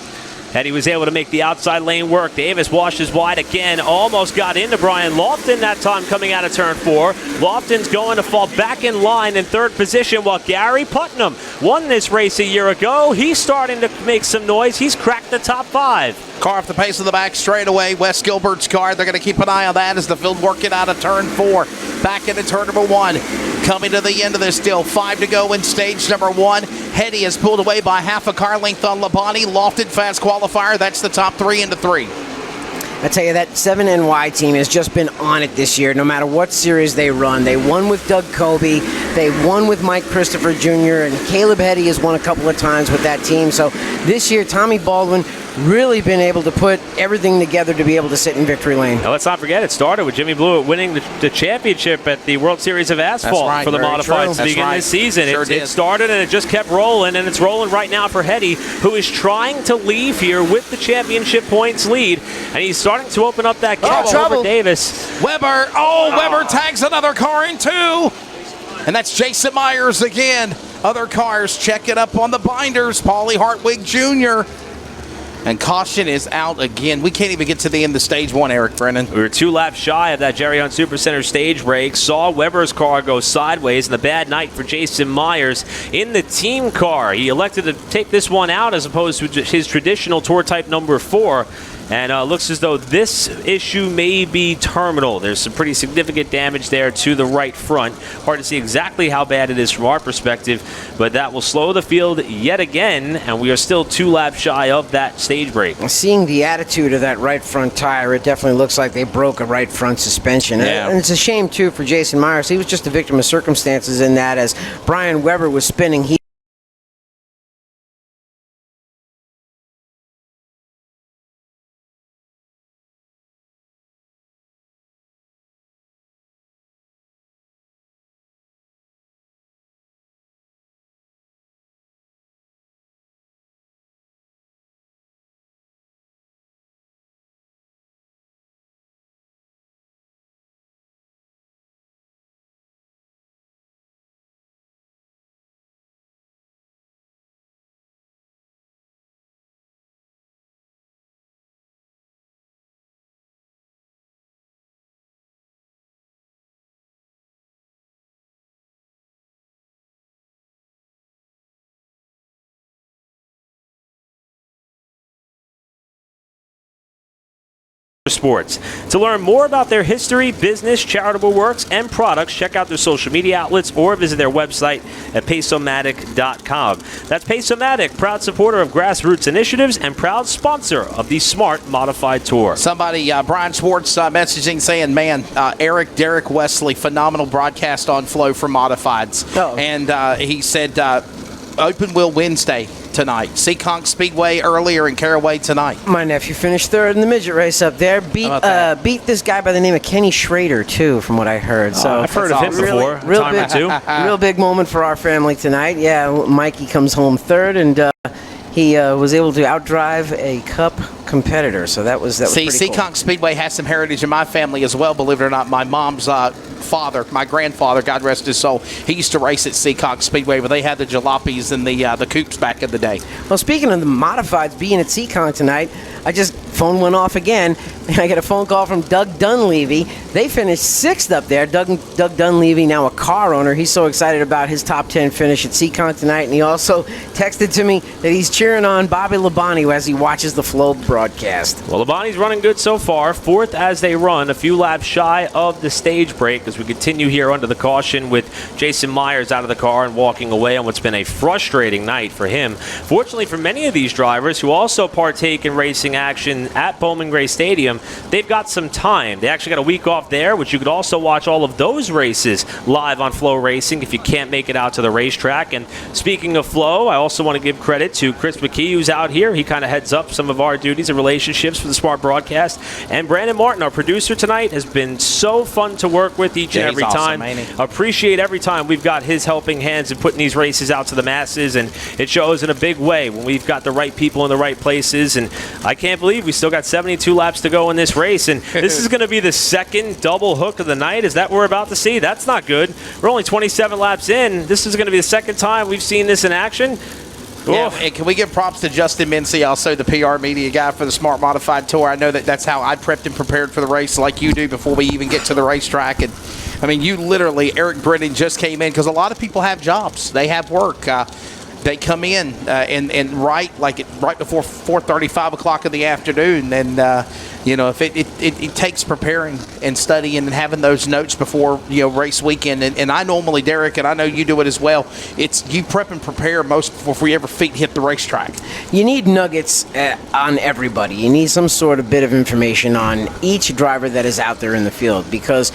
Hetty was able to make the outside lane work. Davis washes wide again, almost got into Brian Lofton that time coming out of turn 4. Lofton's going to fall back in line in 3rd position while Gary Putnam won this race a year ago. He's starting to make some noise. He's cracked the top 5. Car off the pace of the back straightaway. Wes Gilbert's car. They're going to keep an eye on that as the field working out of turn 4. Back into turn number 1. Coming to the end of this still. 5 to go in stage number 1. Hetty is pulled away by half a car length on Labonte. Lofton fast qualifier. That's the top 3 into 3. I tell you, that 7NY team has just been on it this year, no matter what series they run. They won with Doug Kobe. They won with Mike Christopher Jr., and Caleb Hetty has won a couple of times with that team. So this year, Tommy Baldwin really been able to put everything together to be able to sit in victory lane. Now, let's not forget, it started with Jimmy Blewett winning the championship at the World Series of Asphalt for the Modifieds to begin this season. It started and it just kept rolling, and it's rolling right now for Hetty, who is trying to leave here with the championship points lead, and he's starting to open up that gap over Davis. Weber, Weber tags another car in 2, and that's Jason Myers again. Other cars check it up on the binders. Paulie Hartwig Jr. And caution is out again. We can't even get to the end of stage 1, Eric Brennan. We were 2 laps shy of that Jerry Hunt Supercenter stage break. Saw Weber's car go sideways, and a bad night for Jason Myers in the team car. He elected to take this one out as opposed to his traditional tour type number 4. And looks as though this issue may be terminal. There's some pretty significant damage there to the right front. Hard to see exactly how bad it is from our perspective, but that will slow the field yet again, and we are still 2 laps shy of that stage break. Seeing the attitude of that right front tire, it definitely looks like they broke a right front suspension. Yeah. And it's a shame, too, for Jason Myers. He was just a victim of circumstances in that as Brian Weber was spinning, he Sports. To learn more about their history, business, charitable works, and products, check out their social media outlets or visit their website at Pace-O-Matic.com. That's Pace-O-Matic, proud supporter of grassroots initiatives and proud sponsor of the Smart Modified Tour. Somebody, Brian Schwartz, messaging saying, man, Eric, Derek Wesley, phenomenal broadcast on Flow for Modifieds. Oh. And he said, Open Wheel Wednesday tonight. Seekonk Speedway earlier in Caraway tonight. My nephew finished 3rd in the midget race up there. Beat this guy by the name of Kenny Schrader, too, from what I heard. So I've heard of him before, real time big, or two. Real big moment for our family tonight. Yeah, Mikey comes home 3rd, and he was able to outdrive a Cup competitor. So that was pretty cool. Seekonk Speedway has some heritage in my family as well, believe it or not. My mom's father, my grandfather, God rest his soul, he used to race at Seekonk Speedway where they had the jalopies and the coupes back in the day. Well, speaking of the modifieds being at Seekonk tonight, phone went off again. I get a phone call from Doug Dunleavy. They finished 6th up there. Doug Dunleavy, now a car owner. He's so excited about his top 10 finish at Seekonk tonight, and he also texted to me that he's cheering on Bobby Labonte as he watches the Flow broadcast. Well, Labonte's running good so far. 4th as they run, a few laps shy of the stage break as we continue here under the caution with Jason Myers out of the car and walking away on what's been a frustrating night for him. Fortunately for many of these drivers who also partake in racing action at Bowman Gray Stadium, they've got some time. They actually got a week off there, which you could also watch all of those races live on Flow Racing if you can't make it out to the racetrack. And speaking of Flow, I also want to give credit to Chris McKee, who's out here. He kind of heads up some of our duties and relationships for the Smart Broadcast. And Brandon Martin, our producer tonight, has been so fun to work with each and every time. Appreciate every time we've got his helping hands in putting these races out to the masses, and it shows in a big way when we've got the right people in the right places. And I can't believe we still got 72 laps to go in this race, and this is going to be the second double hook of the night. Is that what we're about to see? That's not good. We're only 27 laps in. This is going to be the second time we've seen this in action. Yeah, and can we give props to Justin Mincy, also the PR media guy for the Smart Modified Tour? I know that's how I prepped and prepared for the race like you do before we even get to the racetrack. And I mean, you literally, Eric Brennan just came in because a lot of people have jobs. They have work. They come in and right before 4:30, 5 o'clock in the afternoon. And, if it takes preparing and studying and having those notes before, race weekend. And I normally, Derek, and I know you do it as well, it's you prep and prepare most before your feet hit the racetrack. You need nuggets on everybody. You need some sort of bit of information on each driver that is out there in the field, because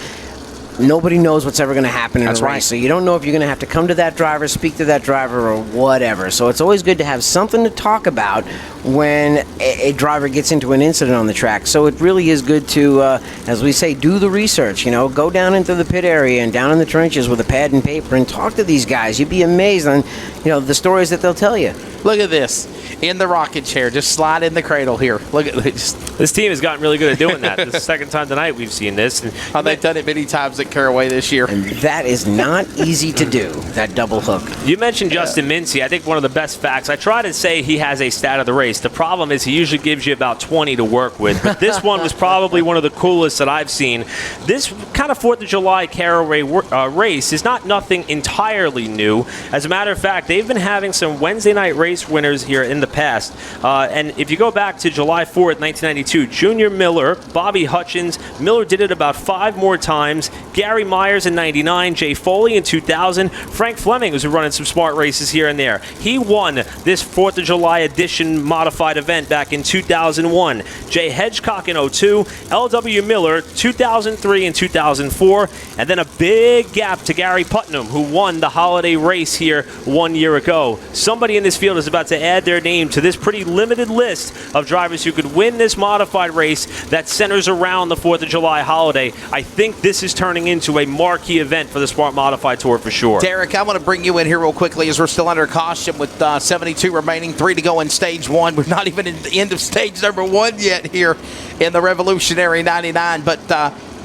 nobody knows what's ever going to happen in a race. Right. So you don't know if you're going to have to come to that driver, speak to that driver, or whatever. So it's always good to have something to talk about when a driver gets into an incident on the track. So it really is good to, as we say, do the research. Go down into the pit area and down in the trenches with a pad and paper and talk to these guys. You'd be amazed on, the stories that they'll tell you. Look at this. in the rocking chair. Just slide in the cradle here. Look at this. This team has gotten really good at doing that. This is the second time tonight we've seen this. And they've done it many times at Caraway this year. And that is not easy to do, that double hook. You mentioned Justin Mincy. I think one of the best facts, I try to say he has a stat of the race. The problem is he usually gives you about 20 to work with. But this one was probably one of the coolest that I've seen. This kind of 4th of July Caraway race is not nothing entirely new. As a matter of fact, they've been having some Wednesday night race winners here in the past. And if you go back to July 4th, 1992, Junior Miller, Bobby Hutchins, Miller did it about 5 more times. Gary Myers in 99, Jay Foley in 2000, Frank Fleming was running some smart races here and there. He won this 4th of July edition modified event back in 2001. Jay Hedgecock in 02, L.W. Miller 2003 and 2004, and then a big gap to Gary Putnam, who won the holiday race here 1 year ago. Somebody in this field is about to add their name to this pretty limited list of drivers who could win this modified race that centers around the 4th of July holiday. I think this is turning into a marquee event for the Smart Modified Tour for sure. Derek, I want to bring you in here real quickly as we're still under caution with 72 remaining, 3 to go in stage 1. We're not even in the end of stage number 1 yet here in the Revolutionary 99, but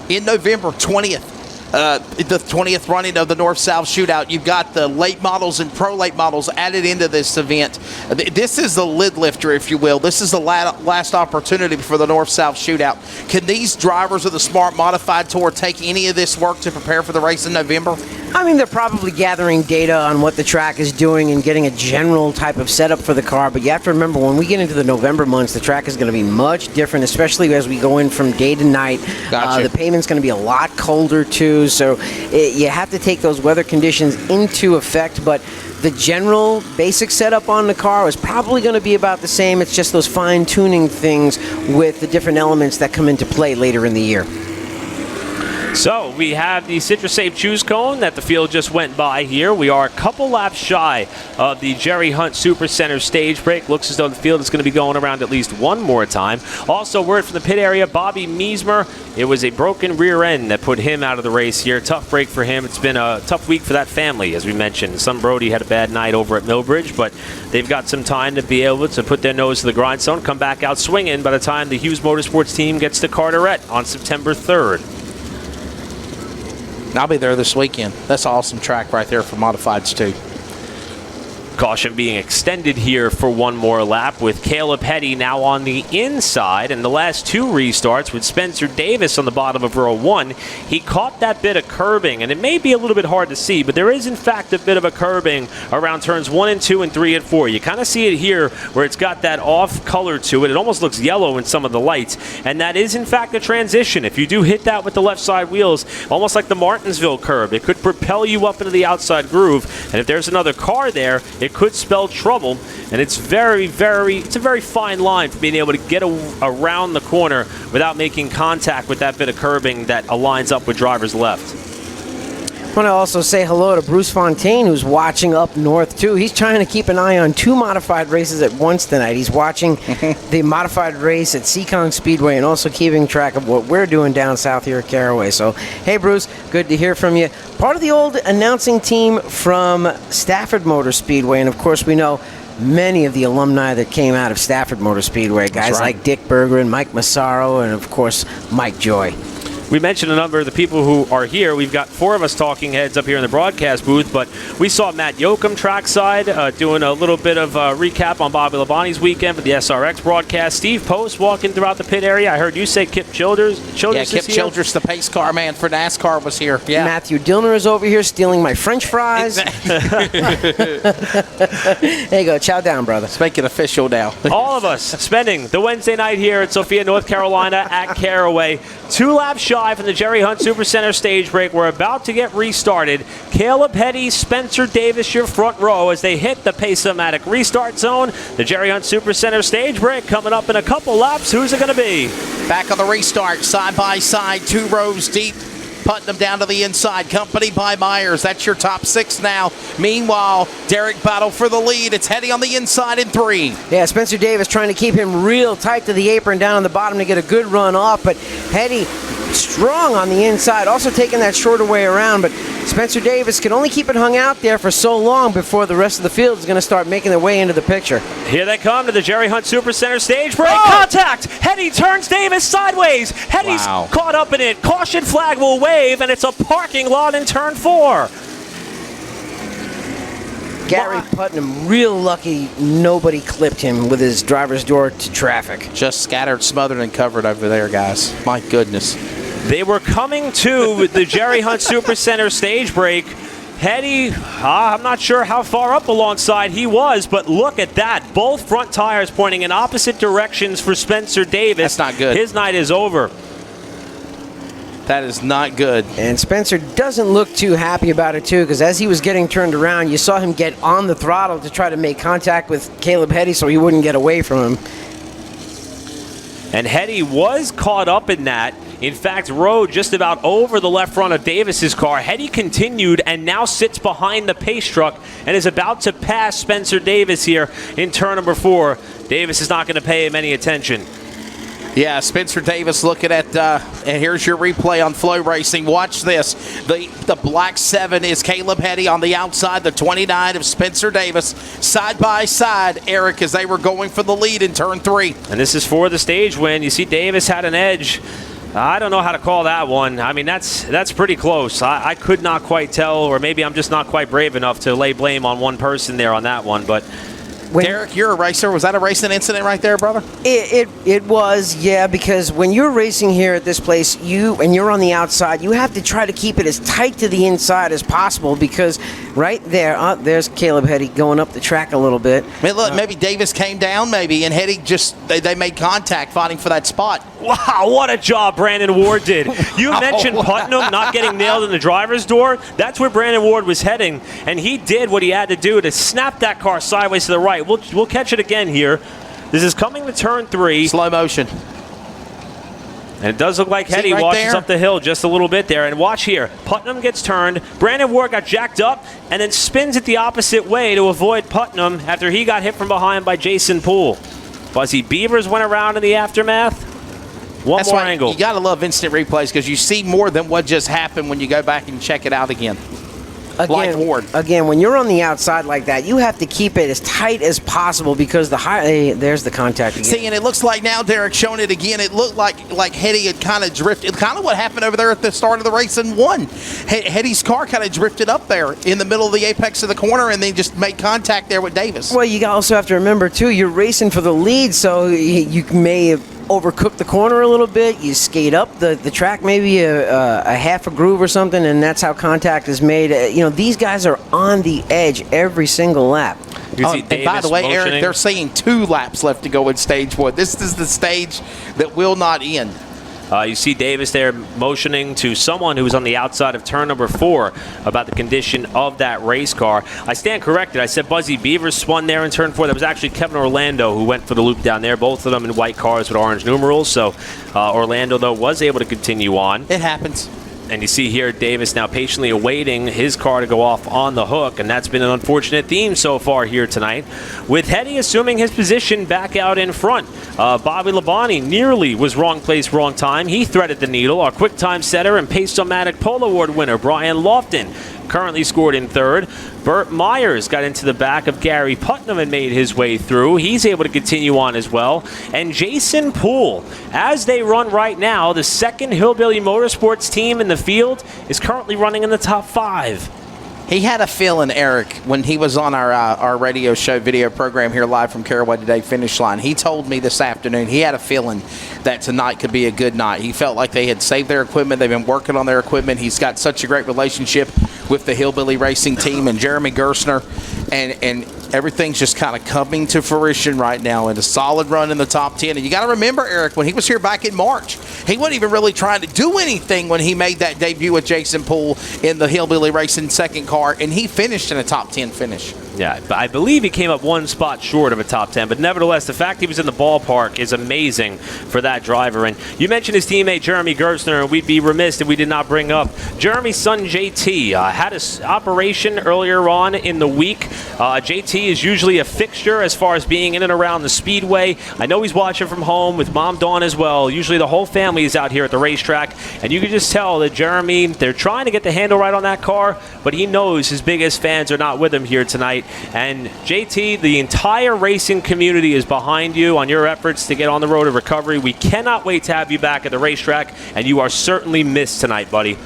in November 20th, the 20th running of the North-South Shootout, you've got the late models and pro late models added into this event. This is the lid lifter, if you will. This is the last opportunity for the North-South Shootout. Can these drivers of the Smart Modified Tour take any of this work to prepare for the race in November? I mean, they're probably gathering data on what the track is doing and getting a general type of setup for the car. But you have to remember, when we get into the November months, the track is going to be much different, especially as we go in from day to night. Gotcha. The pavement's going to be a lot colder, too. So you have to take those weather conditions into effect. But the general basic setup on the car is probably going to be about the same. It's just those fine-tuning things with the different elements that come into play later in the year. So we have the Citrus Safe Choose Cone that the field just went by here. We are a couple laps shy of the Jerry Hunt Supercenter stage break. Looks as though the field is going to be going around at least one more time. Also, word from the pit area, Bobby Meismer. It was a broken rear end that put him out of the race here. Tough break for him. It's been a tough week for that family, as we mentioned. Son Brody had a bad night over at Millbridge, but they've got some time to be able to put their nose to the grindstone, come back out swinging by the time the Hughes Motorsports team gets to Carteret on September 3rd. I'll be there this weekend. That's an awesome track right there for Modifieds, too. Caution being extended here for one more lap with Caleb Hetty now on the inside. And the last 2 restarts with Spencer Davis on the bottom of row 1. He caught that bit of curbing, and it may be a little bit hard to see, but there is in fact a bit of a curbing around turns 1 and 2 and 3 and 4. You kind of see it here where it's got that off color to it. It almost looks yellow in some of the lights, and that is in fact a transition. If you do hit that with the left side wheels, almost like the Martinsville curb, it could propel you up into the outside groove, and if there's another car there, it could spell trouble, and it's it's a very fine line for being able to get around the corner without making contact with that bit of curbing that aligns up with driver's left. I want to also say hello to Bruce Fontaine, who's watching up north, too. He's trying to keep an eye on 2 modified races at once tonight. He's watching the modified race at Seacon Speedway and also keeping track of what we're doing down south here at Caraway. So, hey, Bruce, good to hear from you. Part of the old announcing team from Stafford Motor Speedway, and, of course, we know many of the alumni that came out of Stafford Motor Speedway, guys like Dick Berger and Mike Massaro and, of course, Mike Joy. We mentioned a number of the people who are here. We've got 4 of us talking heads up here in the broadcast booth, but we saw Matt Yoakum trackside doing a little bit of recap on Bobby Labonte's weekend for the SRX broadcast. Steve Post walking throughout the pit area. I heard you say Kip Childers. Kip Childers, the pace car man for NASCAR, was here. Yeah. Matthew Dillner is over here stealing my French fries. There you go. Chow down, brother. Let's make it official now. All of us spending the Wednesday night here at Sophia, North Carolina at Caraway. 2 laps shy from the Jerry Hunt Supercenter stage break. We're about to get restarted. Caleb Hetty, Spencer Davis, your front row as they hit the Pace-O-Matic restart zone. The Jerry Hunt Supercenter stage break coming up in a couple laps. Who's it going to be? Back on the restart, side by side, 2 rows deep. Putnam down to the inside, accompanied by Myers. That's your top 6 now. Meanwhile, Derek battle for the lead. It's Hetty on the inside in 3. Yeah, Spencer Davis trying to keep him real tight to the apron down on the bottom to get a good run off, but Hetty strong on the inside, also taking that shorter way around, but Spencer Davis can only keep it hung out there for so long before the rest of the field is going to start making their way into the picture. Here they come to the Jerry Hunt Supercenter stage break. Contact! Hetty turns Davis sideways. Hetty's caught up in it. Caution flag will wave, and it's a parking lot in turn 4. Gary Putnam, real lucky nobody clipped him with his driver's door to traffic. Just scattered, smothered, and covered over there, guys. My goodness. They were coming to the Jerry Hunt Supercenter stage break. Hetty, I'm not sure how far up alongside he was, but look at that. Both front tires pointing in opposite directions for Spencer Davis. That's not good. His night is over. That is not good. And Spencer doesn't look too happy about it, too, because as he was getting turned around, you saw him get on the throttle to try to make contact with Caleb Hetty so he wouldn't get away from him. And Hetty was caught up in that. In fact, rode just about over the left front of Davis's car. Hetty continued and now sits behind the pace truck and is about to pass Spencer Davis here in turn number 4. Davis is not going to pay him any attention. Yeah, Spencer Davis looking at, and here's your replay on Flow Racing. Watch this. The black 7 is Caleb Hetty on the outside, the 29 of Spencer Davis. Side by side, Eric, as they were going for the lead in turn 3. And this is for the stage win. You see Davis had an edge. I don't know how to call that one. I mean, that's pretty close. I could not quite tell, or maybe I'm just not quite brave enough to lay blame on one person there on that one, but... Derek, you're a racer. Was that a racing incident right there, brother? It was, yeah, because when you're racing here at this place, you're on the outside, you have to try to keep it as tight to the inside as possible because right there, there's Caleb Hetty going up the track a little bit. I mean, look, maybe Davis came down, maybe, and Hetty just, they made contact fighting for that spot. Wow, what a job Brandon Ward did. You mentioned Putnam not getting nailed in the driver's door. That's where Brandon Ward was heading, and he did what he had to do to snap that car sideways to the right. We'll catch it again here. This is coming to turn 3. Slow motion. And it does look like Hetty right watches there? up the hill just a little bit there. And watch here. Putnam gets turned. Brandon Ward got jacked up and then spins it the opposite way to avoid Putnam after he got hit from behind by Jason Poole. Buzzy Beavers went around in the aftermath. That's more angle. You got to love instant replays because you see more than what just happened when you go back and check it out again. Like Ward. Again, when you're on the outside like that, you have to keep it as tight as possible because there's the contact again. See, and it looks like now, Derek, showing it again, it looked like Hetty had kind of drifted. Kind of what happened over there at the start of the race in 1. Hetty's car kind of drifted up there in the middle of the apex of the corner and then just made contact there with Davis. Well, you also have to remember, too, you're racing for the lead, so you may have overcooked the corner a little bit. You skate up the track, maybe a half a groove or something, and that's how contact is made. These guys are on the edge every single lap. And by the way, Eric, they're saying 2 laps left to go in stage 1. This is the stage that will not end. You see Davis there motioning to someone who was on the outside of turn number 4 about the condition of that race car. I stand corrected. I said Buzzy Beavers spun there in turn 4. That was actually Kevin Orlando who went for the loop down there, both of them in white cars with orange numerals. So Orlando, though, was able to continue on. It happens. And you see here Davis now patiently awaiting his car to go off on the hook, and that's been an unfortunate theme so far here tonight, with Hetty assuming his position back out in front. Bobby Labonte nearly was wrong place, wrong time. He threaded the needle. Our quick time setter and Pace-O-Matic Pole Award winner, Brian Lofton, currently scored in 3rd. Burt Myers got into the back of Gary Putnam and made his way through. He's able to continue on as well. And Jason Poole, as they run right now, the 2nd Hillbilly Motorsports team in the field is currently running in the top 5. He had a feeling, Eric, when he was on our radio show video program here live from Caraway Today Finish Line. He told me this afternoon he had a feeling that tonight could be a good night. He felt like they had saved their equipment. They've been working on their equipment. He's got such a great relationship with the Hillbilly Racing team and Jeremy Gersner, and everything's just kind of coming to fruition right now in a solid run in the top 10. And you got to remember, Eric, when he was here back in March, he wasn't even really trying to do anything when he made that debut with Jason Poole in the Hillbilly Racing 2nd car, and he finished in a top 10 finish. Yeah, but I believe he came up one spot short of a top 10, but nevertheless, the fact he was in the ballpark is amazing for that driver. And you mentioned his teammate Jeremy Gerstner, and we'd be remiss if we did not bring up Jeremy's son JT. Had an operation earlier on in the week. JT is usually a fixture as far as being in and around the Speedway. I know he's watching from home with Mom Dawn as well. Usually the whole family is out here at the racetrack, and you can just tell that Jeremy, they're trying to get the handle right on that car, but he knows his biggest fans are not with him here tonight. And JT, the entire racing community is behind you on your efforts to get on the road to recovery. We cannot wait to have you back at the racetrack, and you are certainly missed tonight, buddy.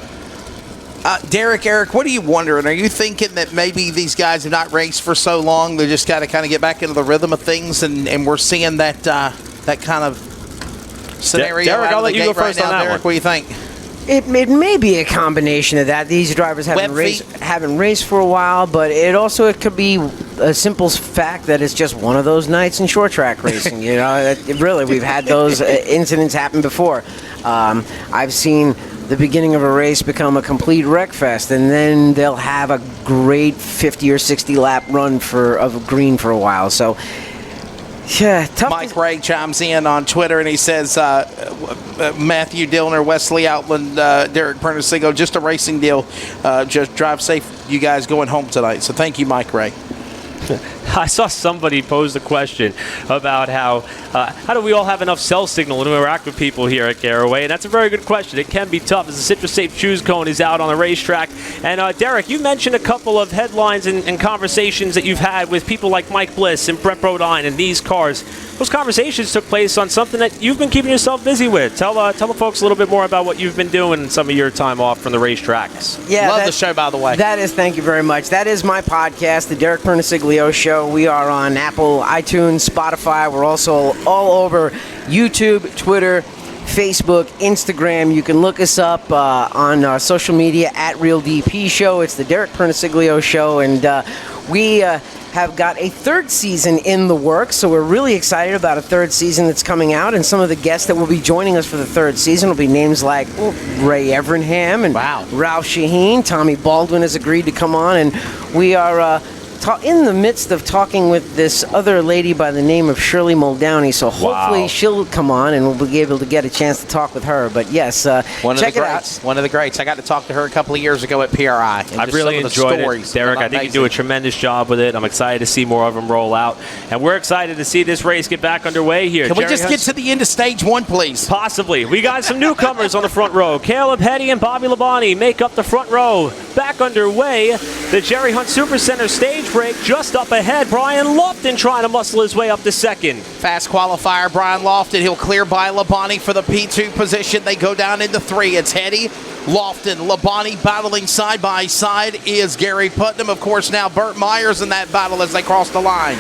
Derek, Eric, what are you wondering? Are you thinking that maybe these guys have not raced for so long, they just got to kind of get back into the rhythm of things, and we're seeing that kind of scenario? Derek, I'll let you go right first now. on that Derek, one. What do you think? It may be a combination of that. These drivers haven't raced for a while, but it could be a simple fact that it's just one of those nights in short track racing. You know, really, we've had those incidents happen before. I've seen the beginning of a race become a complete wreck fest, and then they'll have a great 50 or 60 lap run of green for a while. So. Yeah, tough. Mike Ray chimes in on Twitter, and he says, Matthew Dillner, Wesley Outland, Derek Pernicigo, just a racing deal. Just drive safe, you guys going home tonight. So thank you, Mike Ray. I saw somebody pose the question about how do we all have enough cell signal to interact with people here at Caraway? And that's a very good question. It can be tough as the Citrus Safe Choose Cone is out on the racetrack. And Derek, you mentioned a couple of headlines and conversations that you've had with people like Mike Bliss and Brett Brodine and these cars. Those conversations took place on something that you've been keeping yourself busy with. Tell the folks a little bit more about what you've been doing in some of your time off from the racetracks. Yeah, love the show, by the way. Thank you very much. That is my podcast, The Derek Perniciglio Show. We are on Apple, iTunes, Spotify. We're also all over YouTube, Twitter, Facebook, Instagram. You can look us up on our social media at Real DP Show. It's The Derek Perniciglio Show, and we have got a third season in the works, so we're really excited about a third season that's coming out, and some of the guests that will be joining us for the third season will be names like Ray Evernham and Ralph Shaheen. Tommy Baldwin has agreed to come on, and we are in the midst of talking with this other lady by the name of Shirley Muldowney, so hopefully she'll come on and we'll be able to get a chance to talk with her. But yes, check it out. One of the greats. I got to talk to her a couple of years ago at PRI. I've really enjoyed it, Derek. I think you do a tremendous job with it. I'm excited to see more of them roll out, and we're excited to see this race get back underway here. Can we just get to the end of stage one, please? Possibly. We got some newcomers on the front row. Caleb Hetty and Bobby Labonte make up the front row. Back underway, the Jerry Hunt Supercenter stage break just up ahead. Brian Lofton trying to muscle his way up to second. Fast qualifier, Brian Lofton. He'll clear by Labonte for the P2 position. They go down into 3. It's Hetty, Lofton, Labonte battling side by side is Gary Putnam. Of course, now Burt Myers in that battle as they cross the line.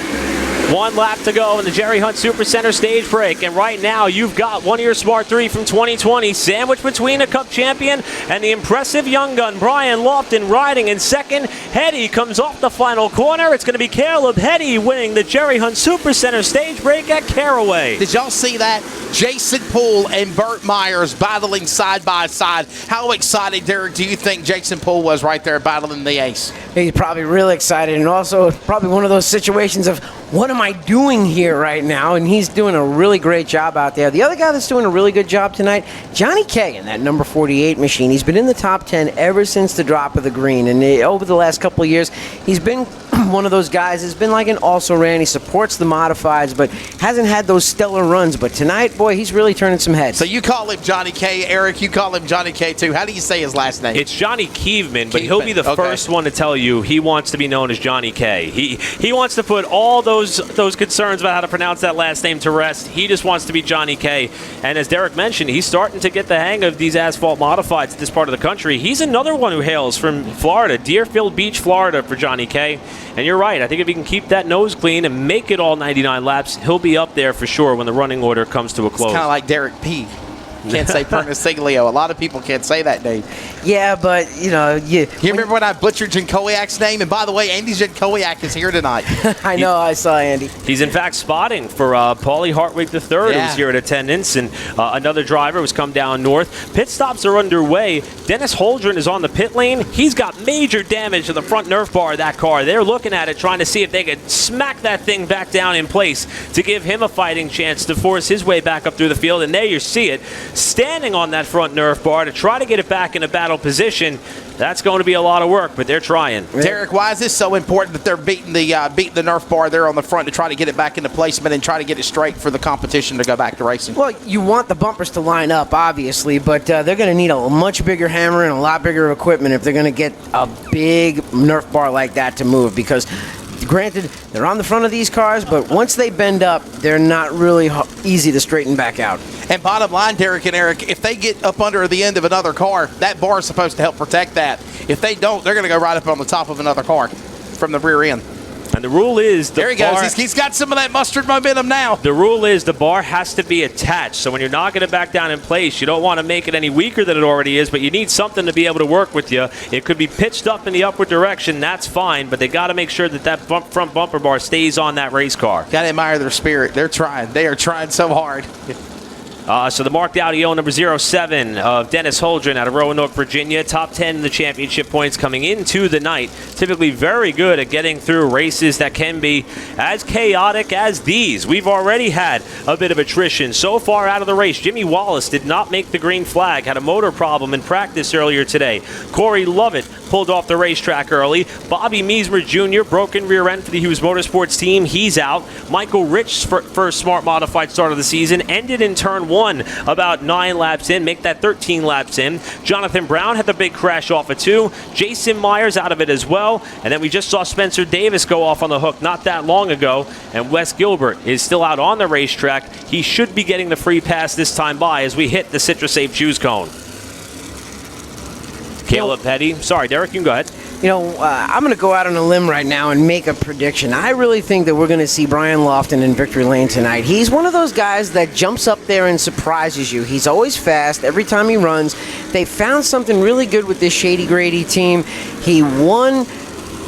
1 lap to go in the Jerry Hunt Supercenter stage break, and right now you've got one of your Smart 3 from 2020 sandwiched between a Cup champion and the impressive young gun Brian Lofton riding in second. Hetty comes off the final corner. It's going to be Caleb Hetty winning the Jerry Hunt Supercenter stage break at Caraway. Did y'all see that? Jason Poole and Burt Myers battling side by side. How excited, Derek, do you think Jason Poole was right there battling the ace? He's probably really excited, and also probably one of those situations of, what am I doing here right now? And he's doing a really great job out there. The other guy that's doing a really good job tonight, Johnny K in that number 48 machine. He's been in the top 10 ever since the drop of the green, and over the last couple of years, he's been one of those guys that's been like an also-ran. He supports the modifieds, but hasn't had those stellar runs. But tonight, boy, he's really turning some heads. So you call him Johnny K. Eric, you call him Johnny K too. How do you say his last name? It's Johnny Kievman, but he'll be the first one to tell you he wants to be known as Johnny K. He wants to put all those concerns about how to pronounce that last name to rest. He just wants to be Johnny K. And as Derek mentioned, he's starting to get the hang of these asphalt modifieds in this part of the country. He's another one who hails from Florida, Deerfield Beach, Florida, for Johnny K. And you're right. I think if he can keep that nose clean and make it all 99 laps, he'll be up there for sure when the running order comes to a close. It's kind of like Derek P. Can't say Perniciglio. A lot of people can't say that name. Yeah, but, you remember when I butchered Jankowiak's name? And by the way, Andy Jankowiak is here tonight. I know, I saw Andy. He's in fact spotting for Paulie Hartwig III, who's here in attendance, and another driver who's come down north. Pit stops are underway. Dennis Holdren is on the pit lane. He's got major damage to the front nerf bar of that car. They're looking at it, trying to see if they could smack that thing back down in place to give him a fighting chance to force his way back up through the field. And there you see it, standing on that front nerf bar to try to get it back in a battle position. That's going to be a lot of work, but they're trying. Derek, why is this so important that they're beating the nerf bar there on the front to try to get it back into placement and try to get it straight for the competition to go back to racing? Well, you want the bumpers to line up, obviously, but they're going to need a much bigger hammer and a lot bigger equipment if they're going to get a big nerf bar like that to move, because granted, they're on the front of these cars, but once they bend up, they're not really easy to straighten back out. And bottom line, Derek and Eric, if they get up under the end of another car, that bar is supposed to help protect that. If they don't, they're going to go right up on the top of another car from the rear end. And the rule is there he goes. He's got some of that mustard momentum now. The rule is the bar has to be attached. So when you're knocking it back down in place, you don't want to make it any weaker than it already is, but you need something to be able to work with you. It could be pitched up in the upward direction. That's fine, but they got to make sure that front bumper bar stays on that race car. Got to admire their spirit. They're trying. They are trying so hard. So the marked Audi number 07 of Dennis Holdren out of Roanoke, Virginia. Top 10 in the championship points coming into the night. Typically very good at getting through races that can be as chaotic as these. We've already had a bit of attrition so far out of the race. Jimmy Wallace did not make the green flag. Had a motor problem in practice earlier today. Corey Lovett pulled off the racetrack early. Bobby Meismer Jr., broken rear end for the Hughes Motorsports team. He's out. Michael Rich's first smart modified start of the season ended in turn 1 about 9 laps in, make that 13 laps in. Jonathan Brown had the big crash off of 2. Jason Myers out of it as well. And then we just saw Spencer Davis go off on the hook not that long ago. And Wes Gilbert is still out on the racetrack. He should be getting the free pass this time by as we hit the CitraSafe Choose Cone. Caleb Petty. Sorry, Derek, you can go ahead. I'm going to go out on a limb right now and make a prediction. I really think that we're going to see Brian Lofton in victory lane tonight. He's one of those guys that jumps up there and surprises you. He's always fast every time he runs. They found something really good with this Shady Grady team. He won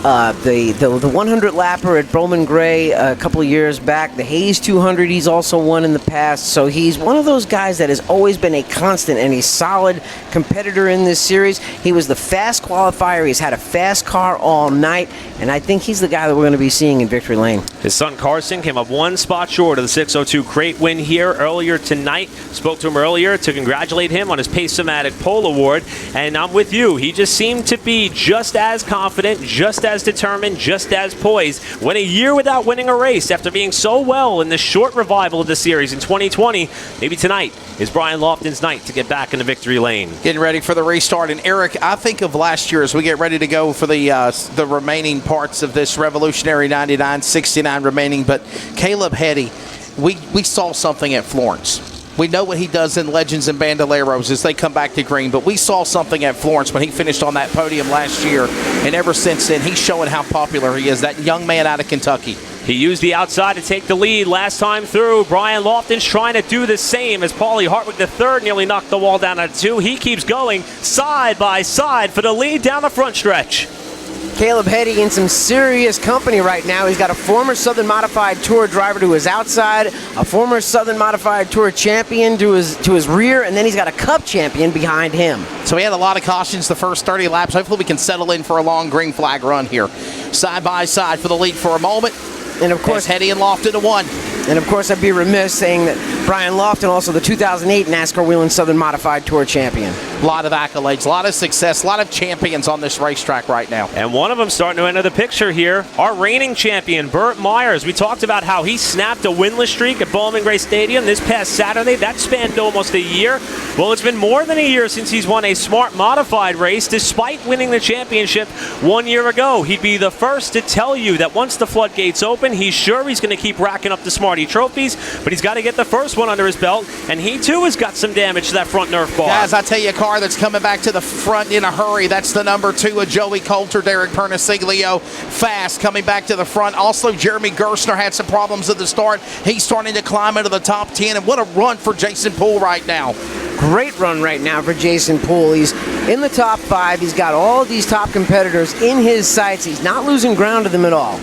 the 100 lapper at Bowman Gray a couple of years back. The Hayes 200 he's also won in the past. So he's one of those guys that has always been a constant and a solid competitor in this series. He was the fast qualifier. He's had a fast car all night, and I think he's the guy that we're going to be seeing in victory lane. His son Carson came up 1 spot short of the 602 crate win here earlier tonight. Spoke to him earlier to congratulate him on his Pace-O-Matic Pole Award, and I'm with you. He just seemed to be just as confident, just as determined, just as poised. Went a year without winning a race after being so well in the short revival of the series in 2020. Maybe tonight is Brian Lofton's night to get back in the victory lane. Getting ready for the restart. And Eric, I think of last year as we get ready to go for the remaining parts of this Revolutionary 99, 69 remaining. But Caleb Hetty, we saw something at Florence. We know what he does in Legends and Bandoleros as they come back to green, but we saw something at Florence when he finished on that podium last year, and ever since then, he's showing how popular he is, that young man out of Kentucky. He used the outside to take the lead last time through. Brian Lofton's trying to do the same as Paulie Hartwig III nearly knocked the wall down at 2. He keeps going side by side for the lead down the front stretch. Caleb Hetty in some serious company right now. He's got a former Southern Modified Tour driver to his outside, a former Southern Modified Tour champion to his rear, and then he's got a Cup champion behind him. So he had a lot of cautions the first 30 laps. Hopefully we can settle in for a long green flag run here. Side by side for the lead for a moment. And of course, Hetty and Lofton to 1. And of course, I'd be remiss saying that Brian Lofton, also the 2008 NASCAR Whelen Southern Modified Tour champion. A lot of accolades, a lot of success, a lot of champions on this racetrack right now. And one of them starting to enter the picture here, our reigning champion, Burt Myers. We talked about how he snapped a winless streak at Bowman Gray Stadium this past Saturday. That spanned almost a year. Well, it's been more than a year since he's won a smart modified race, despite winning the championship 1 year ago. He'd be the first to tell you that once the floodgates open, he's sure he's going to keep racking up the Smarty trophies, but he's got to get the first one under his belt, and he too has got some damage to that front nerf bar. Guys, I tell you, a car that's coming back to the front in a hurry. That's the number 2 of Joey Coulter, Derek Perniciglio, fast coming back to the front. Also, Jeremy Gerstner had some problems at the start. He's starting to climb into the top 10, and what a run for Jason Poole right now. Great run right now for Jason Poole. He's in the top 5. He's got all of these top competitors in his sights. He's not losing ground to them at all.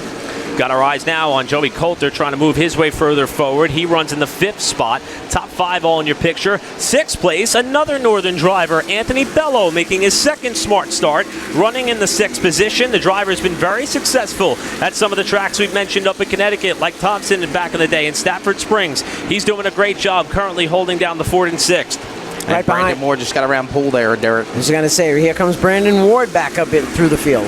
Got our eyes now on Joey Coulter trying to move his way further forward. He runs in the 5th spot. Top 5 all in your picture. 6th place, another Northern driver, Anthony Bello, making his 2nd smart start, running in the 6th position. The driver's been very successful at some of the tracks we've mentioned up in Connecticut, like Thompson and back in the day in Stafford Springs. He's doing a great job currently holding down the 4th and 6th. Right Brandon behind. Moore just got around Poole there, Derek. I was going to say, here comes Brandon Ward back up through the field.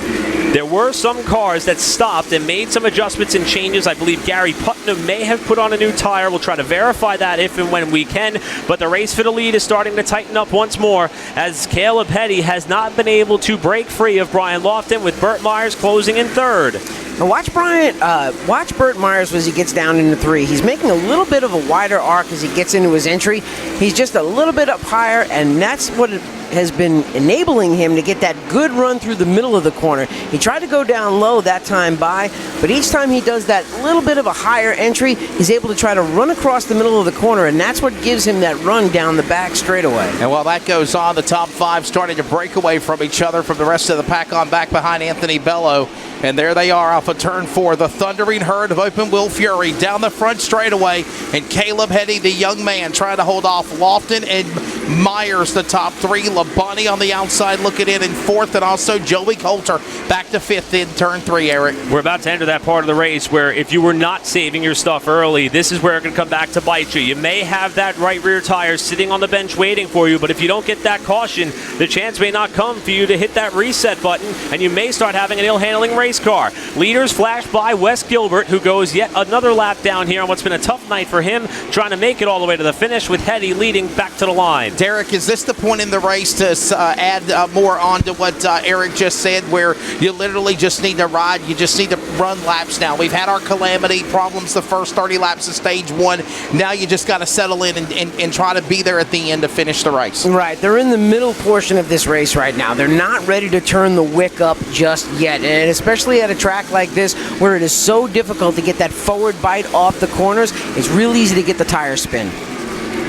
There were some cars that stopped and made some adjustments and changes. I believe Gary Putnam may have put on a new tire. We'll try to verify that if and when we can. But the race for the lead is starting to tighten up once more as Caleb Petty has not been able to break free of Brian Lofton, with Burt Myers closing in 3rd. Now watch Burt Myers as he gets down into 3. He's making a little bit of a wider arc as he gets into his entry. He's just a little bit up higher, and that's what has been enabling him to get that good run through the middle of the corner. He tried to go down low that time by, but each time he does that little bit of a higher entry, he's able to try to run across the middle of the corner, and that's what gives him that run down the back straightaway. And while that goes on, the top 5 starting to break away from each other from the rest of the pack on back behind Anthony Bello. And there they are off of turn 4, the thundering herd of Open Wheel Fury down the front straightaway. And Caleb Hetty, the young man, trying to hold off Lofton and Myers, the top 3. Labonte on the outside looking in 4th, and also Joey Coulter back to 5th in turn 3, Eric. We're about to enter that part of the race where if you were not saving your stuff early, this is where it can come back to bite you. You may have that right rear tire sitting on the bench waiting for you, but if you don't get that caution, the chance may not come for you to hit that reset button, and you may start having an ill-handling race car. Leaders flash by Wes Gilbert, who goes yet another lap down here on what's been a tough night for him, trying to make it all the way to the finish, with Hetty leading back to the line. Derek, is this the point in the race to add more on to what Eric just said, where you literally just need to ride, you just need to run laps now? We've had our calamity problems the first 30 laps of stage 1. Now you just got to settle in and try to be there at the end to finish the race. Right, they're in the middle portion of this race right now. They're not ready to turn the wick up just yet, and especially at a track like this where it is so difficult to get that forward bite off the corners, it's real easy to get the tire spin.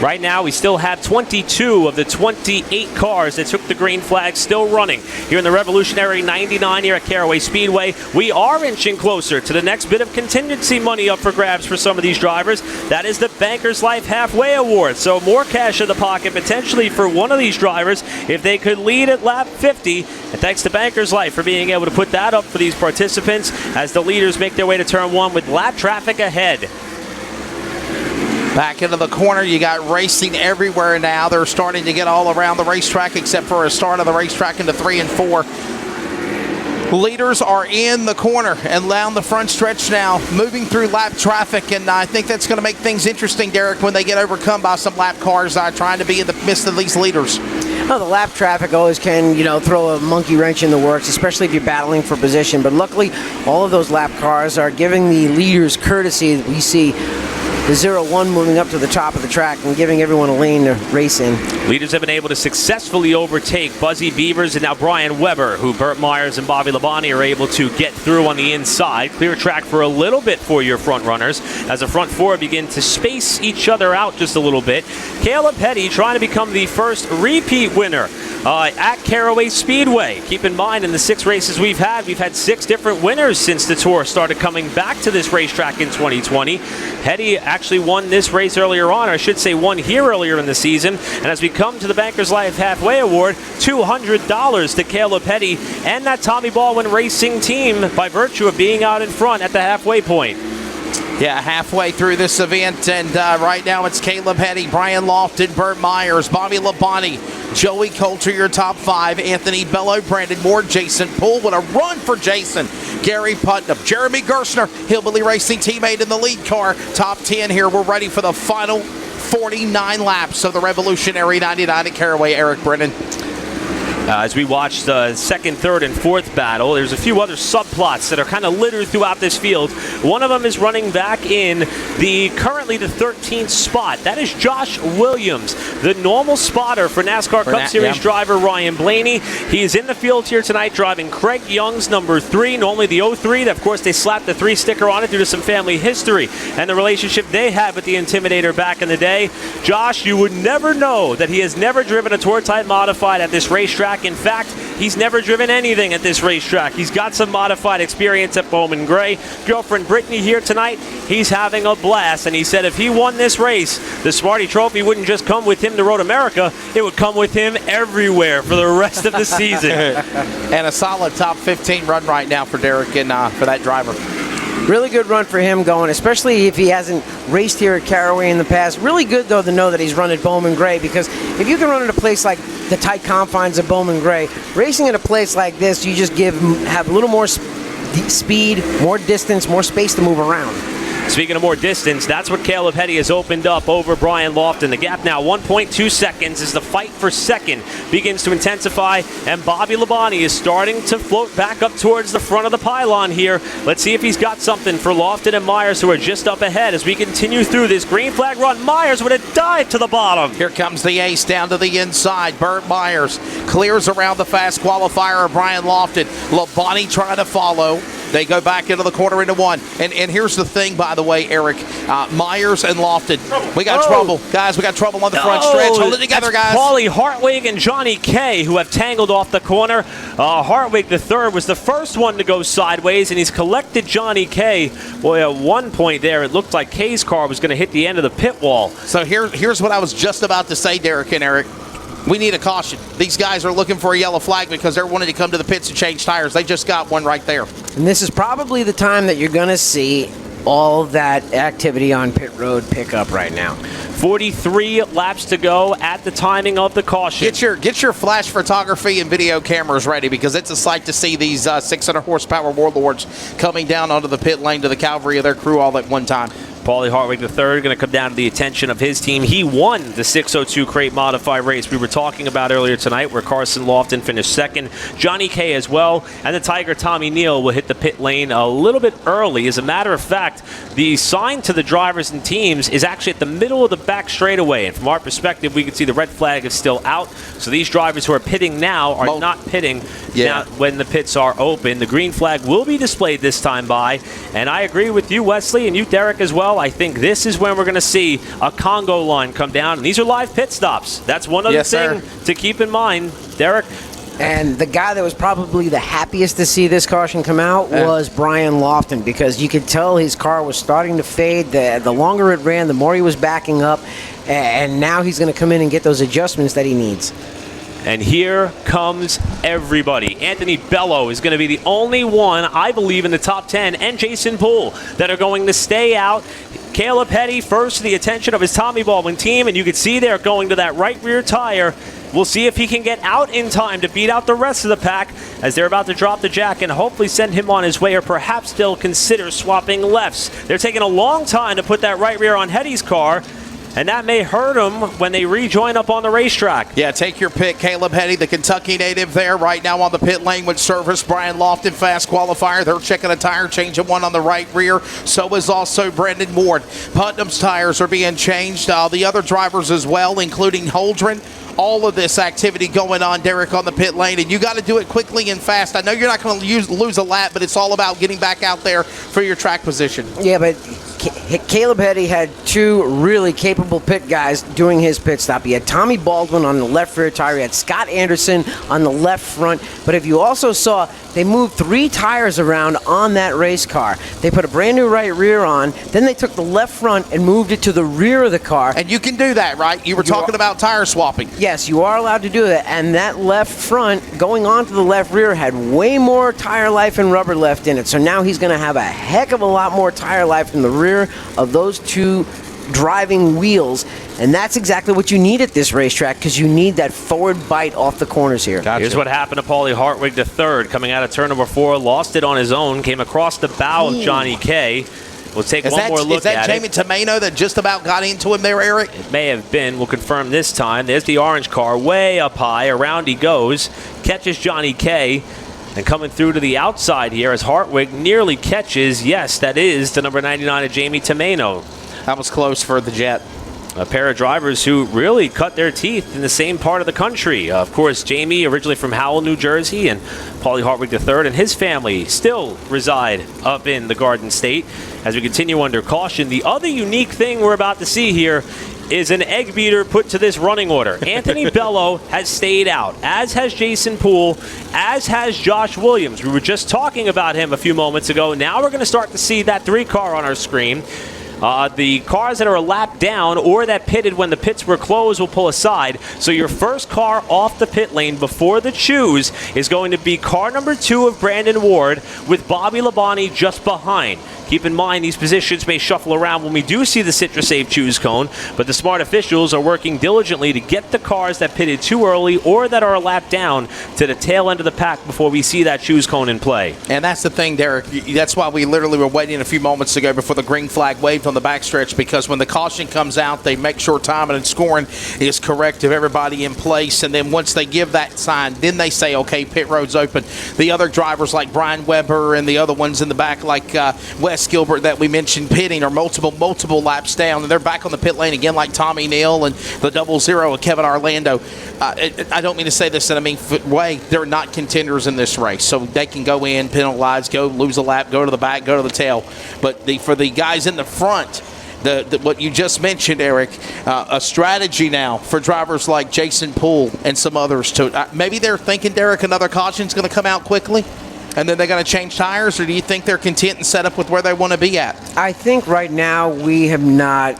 Right now, we still have 22 of the 28 cars that took the green flag still running here in the Revolutionary 99 here at Caraway Speedway. We are inching closer to the next bit of contingency money up for grabs for some of these drivers. That is the Bankers Life Halfway Award. So more cash in the pocket potentially for one of these drivers if they could lead at lap 50. And thanks to Bankers Life for being able to put that up for these participants as the leaders make their way to turn 1 with lap traffic ahead. Back into the corner, you got racing everywhere now. They're starting to get all around the racetrack except for a start of the racetrack into 3 and 4. Leaders are in the corner and down the front stretch now, moving through lap traffic, and I think that's going to make things interesting, Derek, when they get overcome by some lap cars trying to be in the midst of these leaders. Well, the lap traffic always can, throw a monkey wrench in the works, especially if you're battling for position. But luckily, all of those lap cars are giving the leaders courtesy. We see the 0-1 moving up to the top of the track and giving everyone a lane to race in. Leaders have been able to successfully overtake Buzzy Beavers and now Brian Weber, who Burt Myers and Bobby Labonte are able to get through on the inside. Clear track for a little bit for your front runners as the front 4 begin to space each other out just a little bit. Caleb Petty trying to become the first repeat winner at Caraway Speedway. Keep in mind, in the 6 races we've had 6 different winners since the tour started coming back to this racetrack in 2020. Petty actually won this race earlier on, or I should say won here earlier in the season. And as we come to the Bankers Life Halfway Award, $200 to Caleb Petty and that Tommy Baldwin Racing team by virtue of being out in front at the halfway point. Yeah, halfway through this event, and right now it's Caleb Hetty, Brian Lofton, Burt Myers, Bobby Labonte, Joey Coulter, your top 5, Anthony Bello, Brandon Moore, Jason Poole. What a run for Jason. Gary Putnam, Jeremy Gerstner, Hillbilly Racing teammate in the lead car. Top 10 here. We're ready for the final 49 laps of the Revolutionary 99 at Caraway. Eric Brennan. As we watch the second, third, and fourth battle, there's a few other subplots that are kind of littered throughout this field. One of them is running back in currently the 13th spot. That is Josh Williams, the normal spotter for NASCAR Cup Series driver Ryan Blaney. He is in the field here tonight driving Craig Young's number 3, normally the 03. Of course, they slapped the 3 sticker on it due to some family history and the relationship they had with the Intimidator back in the day. Josh, you would never know that he has never driven a Tour Type Modified at this racetrack. In fact, he's never driven anything at this racetrack. He's got some modified experience at Bowman Gray. Girlfriend Brittany here tonight, he's having a blast, and he said if he won this race, the Smarty Trophy wouldn't just come with him to Road America, it would come with him everywhere for the rest of the season. And a solid top 15 run right now for Derek and for that driver. Really good run for him going, especially if he hasn't raced here at Caraway in the past. Really good, though, to know that he's run at Bowman Gray, because if you can run at a place like the tight confines of Bowman Gray, racing at a place like this, you just have a little more speed, more distance, more space to move around. Speaking of more distance, that's what Caleb Hetty has opened up over Brian Lofton. The gap now 1.2 seconds as the fight for second begins to intensify, and Bobby Labonte is starting to float back up towards the front of the pylon here. Let's see if he's got something for Lofton and Myers, who are just up ahead as we continue through this green flag run. Myers with a dive to the bottom. Here comes the ace down to the inside. Burt Myers clears around the fast qualifier of Brian Lofton. Labonte trying to follow. They go back into the quarter into one. And here's the thing, by the way, Eric. Myers and Lofton. We got trouble. Guys, we got trouble on the front stretch. Hold it together, guys. Paulie Hartwig and Johnny Kay, who have tangled off the corner. Hartwig, the third, was the first one to go sideways, and he's collected Johnny Kay. Boy, at one point there, it looked like Kay's car was going to hit the end of the pit wall. So here's what I was just about to say, Derek and Eric. We need a caution. These guys are looking for a yellow flag because they're wanting to come to the pits and change tires. They just got one right there. And this is probably the time that you're going to see all that activity on pit road pick up right now. 43 laps to go at the timing of the caution. Get your flash photography and video cameras ready, because it's a sight to see these 600 horsepower warlords coming down onto the pit lane to the cavalry of their crew all at one time. Paulie Hartwig III going to come down to the attention of his team. He won the 602 crate modified race we were talking about earlier tonight, where Carson Lofton finished second. Johnny Kay as well, and the Tiger Tommy Neal will hit the pit lane a little bit early. As a matter of fact, the sign to the drivers and teams is actually at the middle of the back straightaway, and from our perspective, we can see the red flag is still out. So these drivers who are pitting now are not pitting now when the pits are open. The green flag will be displayed this time by, and I agree with you, Wesley, and you, Derek, as well. I think this is when we're going to see a Congo line come down, and these are live pit stops. That's one other thing to keep in mind, Derek. And the guy that was probably the happiest to see this caution come out was Brian Lofton, because you could tell his car was starting to fade. The longer it ran, the more he was backing up, and now he's going to come in and get those adjustments that he needs. And here comes everybody. Anthony Bello is going to be the only one, I believe, in the top 10, and Jason Poole, that are going to stay out. Caleb Hetty first to the attention of his Tommy Baldwin team, and you can see they're going to that right rear tire. We'll see if he can get out in time to beat out the rest of the pack as they're about to drop the jack and hopefully send him on his way, or perhaps they'll consider swapping lefts. They're taking a long time to put that right rear on Hetty's car, and that may hurt them when they rejoin up on the racetrack. Yeah, take your pick. Caleb Hetty, the Kentucky native, there right now on the pit lane with service. Brian Lofton, fast qualifier. They're checking a tire, changing one on the right rear. So is also Brendan Ward. Putnam's tires are being changed. The other drivers as well, including Holdren. All of this activity going on, Derek, on the pit lane, and you got to do it quickly and fast. I know you're not going to lose a lap, but it's all about getting back out there for your track position. Yeah, but Caleb Hetty had two really capable pit guys doing his pit stop. He had Tommy Baldwin on the left rear tire. He had Scott Anderson on the left front. But if you also saw, they moved 3 tires around on that race car. They put a brand new right rear on. Then they took the left front and moved it to the rear of the car. And you can do that, right? You were talking about tire swapping. Yes, you are allowed to do that. And that left front going on to the left rear had way more tire life and rubber left in it. So now he's going to have a heck of a lot more tire life in the rear of those two driving wheels, and that's exactly what you need at this racetrack, because you need that forward bite off the corners here. Gotcha. Here's what happened to Paulie Hartwig III coming out of turn number 4, lost it on his own, came across the bow of Johnny Kay. We'll take one more look at it. Is that Jamie Tomeno that just about got into him there, Eric? It may have been. We'll confirm this time. There's the orange car way up high. Around he goes. Catches Johnny K. And coming through to the outside here as Hartwig nearly catches. Yes, that is the number 99 of Jamie Tomeno. That was close for the Jet. A pair of drivers who really cut their teeth in the same part of the country. Of course, Jamie, originally from Howell, New Jersey, and Paulie Hartwig III and his family still reside up in the Garden State. As we continue under caution, the other unique thing we're about to see here is an egg beater put to this running order. Anthony Bello has stayed out, as has Jason Poole, as has Josh Williams. We were just talking about him a few moments ago. Now we're going to start to see that 3-car on our screen. The cars that are a lap down or that pitted when the pits were closed will pull aside. So your first car off the pit lane before the choose is going to be car number 2 of Brandon Ward with Bobby Labonte just behind. Keep in mind, these positions may shuffle around when we do see the Citra Save choose cone, but the smart officials are working diligently to get the cars that pitted too early or that are a lap down to the tail end of the pack before we see that choose cone in play. And that's the thing, Derek. That's why we literally were waiting a few moments ago before the green flag waved on the backstretch, because when the caution comes out, they make sure timing and scoring is correct of everybody in place. And then once they give that sign, then they say, okay, pit road's open. The other drivers like Brian Weber and the other ones in the back like Wes Gilbert that we mentioned pitting are multiple laps down, and they're back on the pit lane again like Tommy Neal and the 00 of Kevin Orlando. I don't mean to say this in a mean way. They're not contenders in this race, so they can go in, penalize, go lose a lap, go to the back, go to the tail. But for the guys in the front, what you just mentioned, Eric, a strategy now for drivers like Jason Poole and some others to maybe they're thinking, Derek, another caution's going to come out quickly, and then they're going to change tires, or do you think they're content and set up with where they want to be at? I think right now we have not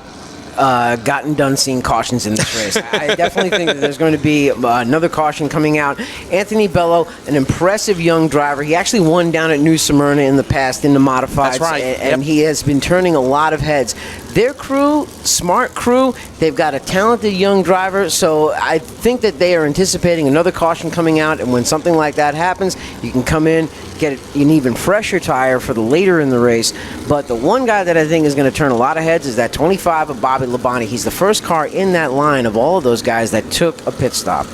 gotten done seeing cautions in this race. I definitely think that there's going to be another caution coming out. Anthony Bello, an impressive young driver. He actually won down at New Smyrna in the past in the modifieds. That's right. And he has been turning a lot of heads. Their crew, smart crew, they've got a talented young driver, so I think that they are anticipating another caution coming out, and when something like that happens, you can come in, get an even fresher tire for the later in the race. But the one guy that I think is going to turn a lot of heads is that 25 of Bobby Labonte. He's the first car in that line of all of those guys that took a pit stop.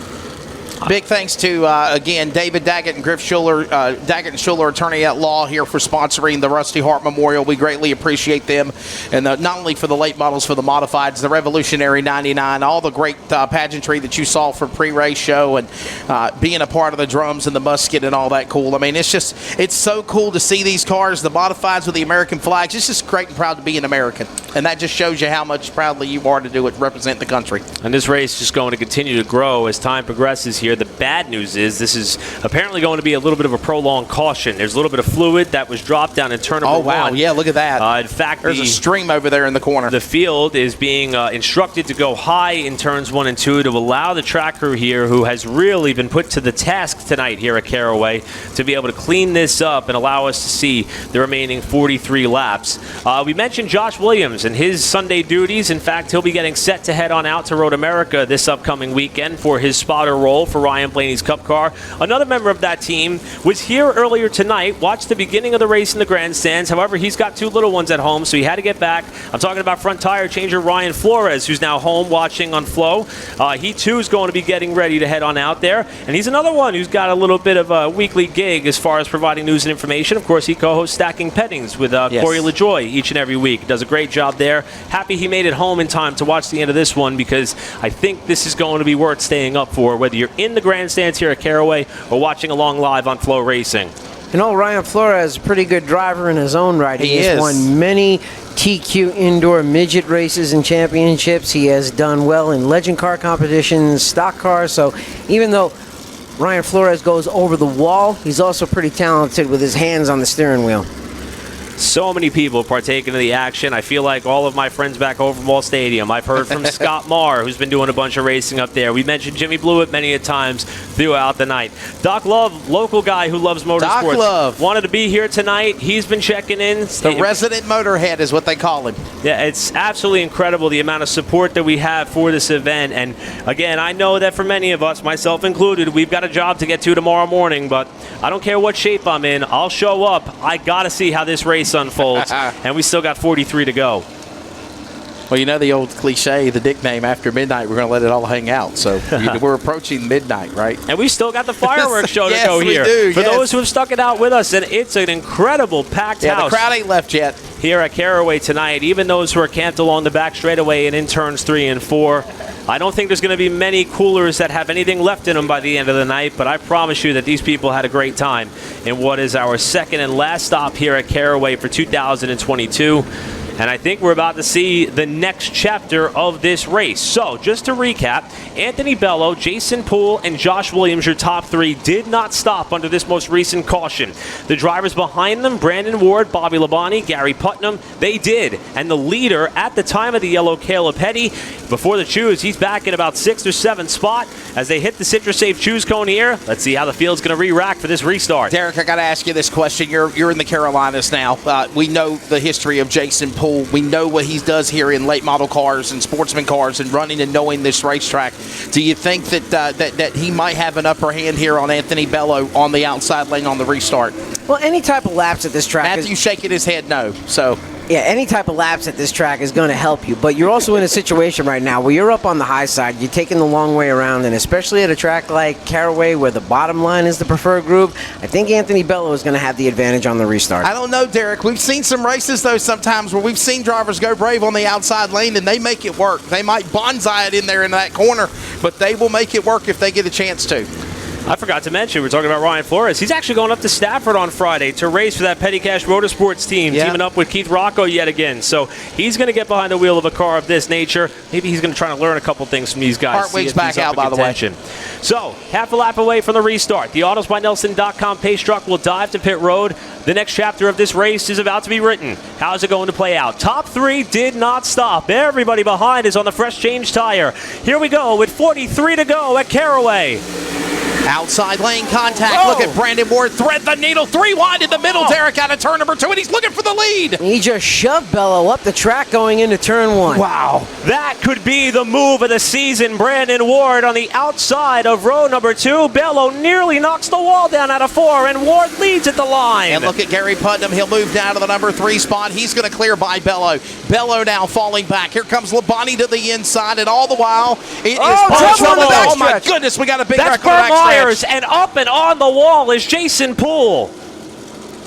Big thanks to, again, David Daggett and Griff Schuler, Daggett and Schuler, attorney at law, here for sponsoring the Rusty Hart Memorial. We greatly appreciate them, and not only for the late models, for the modifieds, the Revolutionary 99, all the great pageantry that you saw for pre-race show, and being a part of the drums and the musket and all that cool. I mean, it's so cool to see these cars, the modifieds with the American flags. It's just great and proud to be an American, and that just shows you how much proudly you are to do it, represent the country. And this race is just going to continue to grow as time progresses here. The bad news is this is apparently going to be a little bit of a prolonged caution. There's a little bit of fluid that was dropped down in turn number 1. Oh, wow. Yeah, look at that. In fact, there's a stream over there in the corner. The field is being instructed to go high in turns 1 and 2 to allow the track crew here, who has really been put to the task tonight here at Caraway, to be able to clean this up and allow us to see the remaining 43 laps. We mentioned Josh Williams and his Sunday duties. In fact, he'll be getting set to head on out to Road America this upcoming weekend for his spotter role for Ryan Blaney's Cup car. Another member of that team was here earlier tonight, watched the beginning of the race in the grandstands. However, he's got 2 little ones at home, so he had to get back. I'm talking about front tire changer Ryan Flores, who's now home watching on Flow. He too is going to be getting ready to head on out there, and he's another one who's got a little bit of a weekly gig as far as providing news and information. Of course, he co-hosts Stacking Pettings with Corey LaJoy each and every week. Does a great job there. Happy he made it home in time to watch the end of this one, because I think this is going to be worth staying up for, whether you're in the grandstands here at Caraway or watching along live on Flow Racing. You know, Ryan Flores is a pretty good driver in his own right. He has won many TQ indoor midget races and championships. He has done well in legend car competitions, stock cars. So even though Ryan Flores goes over the wall, he's also pretty talented with his hands on the steering wheel. So many people partaking in the action. I feel like all of my friends back over from Wall Stadium. I've heard from Scott Marr, who's been doing a bunch of racing up there. We mentioned Jimmy Blewett many a times throughout the night. Doc Love, local guy who loves motorsports. Doc Love wanted to be here tonight. He's been checking in. The resident motorhead is what they call him. Yeah, it's absolutely incredible the amount of support that we have for this event. And again, I know that for many of us, myself included, we've got a job to get to tomorrow morning, but I don't care what shape I'm in. I'll show up. I got to see how this race race unfolds, and we still got 43 to go. Well, you know the old cliche, the nickname, after midnight, we're going to let it all hang out. So we're approaching midnight, right? And we still got the fireworks show Yes, to go we here. do, For yes. those who have stuck it out with us, and it's an incredible packed Yeah, house the crowd ain't left yet. here at Caraway tonight. Even those who are camped along the back straightaway and in turns 3 and 4. I don't think there's going to be many coolers that have anything left in them by the end of the night, but I promise you that these people had a great time in what is our second and last stop here at Caraway for 2022. And I think we're about to see the next chapter of this race. So, just to recap, Anthony Bello, Jason Poole, and Josh Williams, your top 3, did not stop under this most recent caution. The drivers behind them, Brandon Ward, Bobby Labonte, Gary Putnam, they did. And the leader at the time of the yellow, Caleb Petty, before the choose, he's back in about 6th or 7th spot as they hit the Citrus Safe choose cone here. Let's see how the field's going to re-rack for this restart. Derek, I got to ask you this question. You're in the Carolinas now. We know the history of Jason Poole. We know what he does here in late model cars and sportsman cars and running and knowing this racetrack. Do you think that he might have an upper hand here on Anthony Bello on the outside lane on the restart? Well, any type of laps at this track Matthew shaking his head no. So yeah, any type of laps at this track is going to help you. But you're also in a situation right now where you're up on the high side. You're taking the long way around, and especially at a track like Caraway where the bottom line is the preferred group, I think Anthony Bello is going to have the advantage on the restart. I don't know, Derek. We've seen some races, though, sometimes where we've seen drivers go brave on the outside lane, and they make it work. They might bonsai it in there in that corner, but they will make it work if they get a chance to. I forgot to mention, we're talking about Ryan Flores. He's actually going up to Stafford on Friday to race for that Petty Cash Motorsports team, teaming up with Keith Rocco yet again. So he's going to get behind the wheel of a car of this nature. Maybe he's going to try to learn a couple things from these guys. Hartwig's back out, by the way. So, half a lap away from the restart. The AutosByNelson.com pace truck will dive to pit road. The next chapter of this race is about to be written. How's it going to play out? Top 3 did not stop. Everybody behind is on the fresh change tire. Here we go with 43 to go at Caraway. Outside lane contact. Whoa. Look at Brandon Ward thread the needle. 3 wide in the middle. Derek out of turn number 2, and he's looking for the lead. He just shoved Bello up the track going into turn 1. Wow. That could be the move of the season. Brandon Ward on the outside of row number 2. Bello nearly knocks the wall down out of 4, and Ward leads at the line. And look at Gary Putnam. He'll move down to the number 3 spot. He's going to clear by Bello. Bello now falling back. Here comes Labonte to the inside, and all the while, it is trouble on the Oh, my backstretch. goodness, we got a big That's wreck on the Burt Myers, backstretch. and up and on the wall is Jason Poole.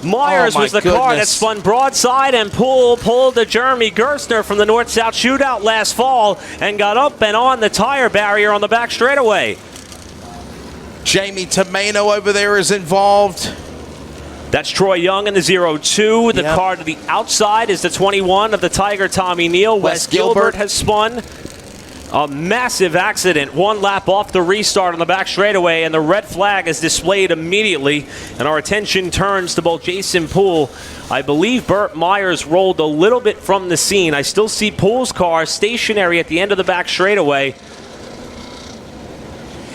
Myers Oh, my was the car that goodness. spun broadside, and Poole pulled a Jeremy Gerstner from the North-South shootout last fall and got up and on the tire barrier on the back straightaway. Jamie Tomeno over there is involved. That's Troy Young in the 02. The car to the outside is the 21 of the Tiger, Tommy Neal. Wes Gilbert has spun. A massive accident, 1 lap off the restart on the back straightaway, and the red flag is displayed immediately, and our attention turns to both Jason Poole. I believe Burt Myers rolled a little bit from the scene. I still see Poole's car stationary at the end of the back straightaway.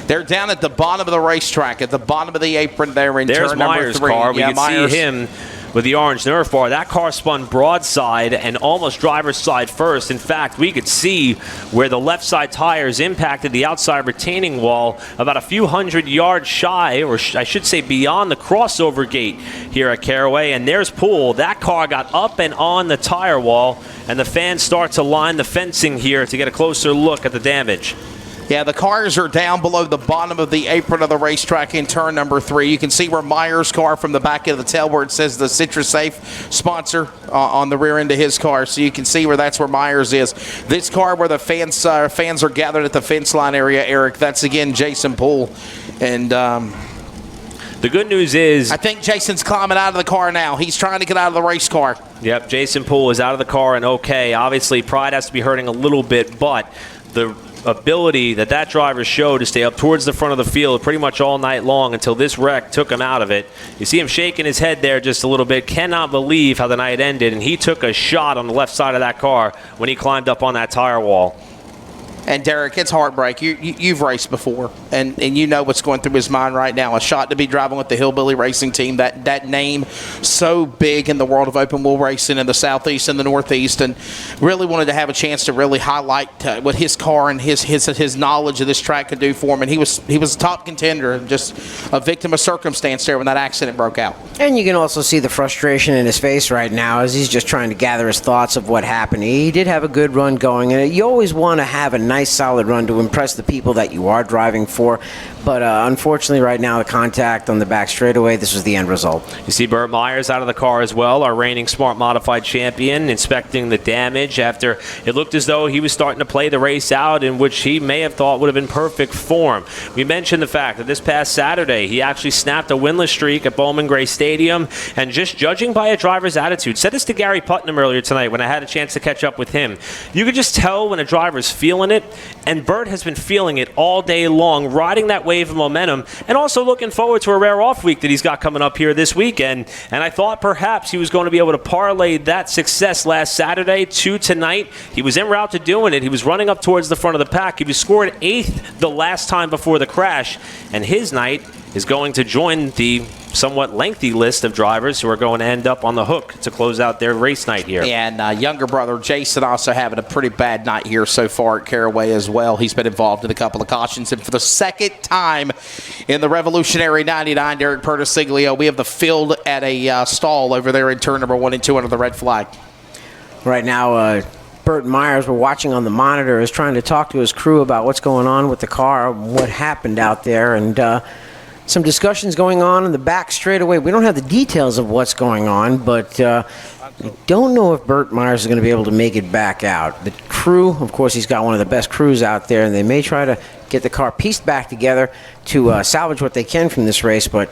They're down at the bottom of the racetrack, at the bottom of the apron there in There's turn number Myers' 3. car. We can Myers. see him with the orange Nerf bar. That car spun broadside and almost driver's side first. In fact, we could see where the left side tires impacted the outside retaining wall about a few hundred yards shy, or I should say beyond the crossover gate here at Caraway. And there's Poole. That car got up and on the tire wall, and the fans start to line the fencing here to get a closer look at the damage. Yeah, the cars are down below the bottom of the apron of the racetrack in turn number 3. You can see where Myers' car from the back of the tail where it says the Citrus Safe sponsor on the rear end of his car. So you can see where that's where Myers is. This car where the fans are gathered at the fence line area, Eric, that's again Jason Poole. And the good news is, I think Jason's climbing out of the car now. He's trying to get out of the race car. Yep, Jason Poole is out of the car and okay. Obviously, pride has to be hurting a little bit, but the ability that driver showed to stay up towards the front of the field pretty much all night long until this wreck took him out of it. You see him shaking his head there just a little bit. Cannot believe how the night ended, and he took a shot on the left side of that car when he climbed up on that tire wall. And Derek, it's heartbreak. You've raced before, and you know what's going through his mind right now. A shot to be driving with the Hillbilly Racing Team. That name so big in the world of open wheel racing in the Southeast and the Northeast, and really wanted to have a chance to really highlight what his car and his knowledge of this track could do for him. And he was a top contender, and just a victim of circumstance there when that accident broke out. And you can also see the frustration in his face right now as he's just trying to gather his thoughts of what happened. He did have a good run going, and you always want to have a nice solid run to impress the people that you are driving for. But unfortunately right now, the contact on the back straightaway, this was the end result. You see Burt Myers out of the car as well, our reigning Smart Modified champion, inspecting the damage after it looked as though he was starting to play the race out, in which he may have thought would have been perfect form. We mentioned the fact that this past Saturday he actually snapped a winless streak at Bowman Gray Stadium, and just judging by a driver's attitude, said this to Gary Putnam earlier tonight when I had a chance to catch up with him, you could just tell when a driver's feeling it, and Burt has been feeling it all day long, riding that wave of momentum, and also looking forward to a rare off week that he's got coming up here this weekend. And I thought perhaps he was going to be able to parlay that success last Saturday to tonight. He was en route to doing it. He was running up towards the front of the pack. He was scored 8th the last time before the crash, and his night is going to join the somewhat lengthy list of drivers who are going to end up on the hook to close out their race night here. And younger brother Jason also having a pretty bad night here so far at Caraway as well. He's been involved in a couple of cautions. And for the second time in the Revolutionary 99, Derek Pertisiglio, we have the field at a stall over there in turn number 1 and 2 under the red flag. Right now, Burt Myers, we're watching on the monitor, is trying to talk to his crew about what's going on with the car, what happened out there, and some discussions going on in the back straightaway. We don't have the details of what's going on, but I don't know if Burt Myers is going to be able to make it back out. The crew, of course, he's got one of the best crews out there, and they may try to get the car pieced back together to salvage what they can from this race, but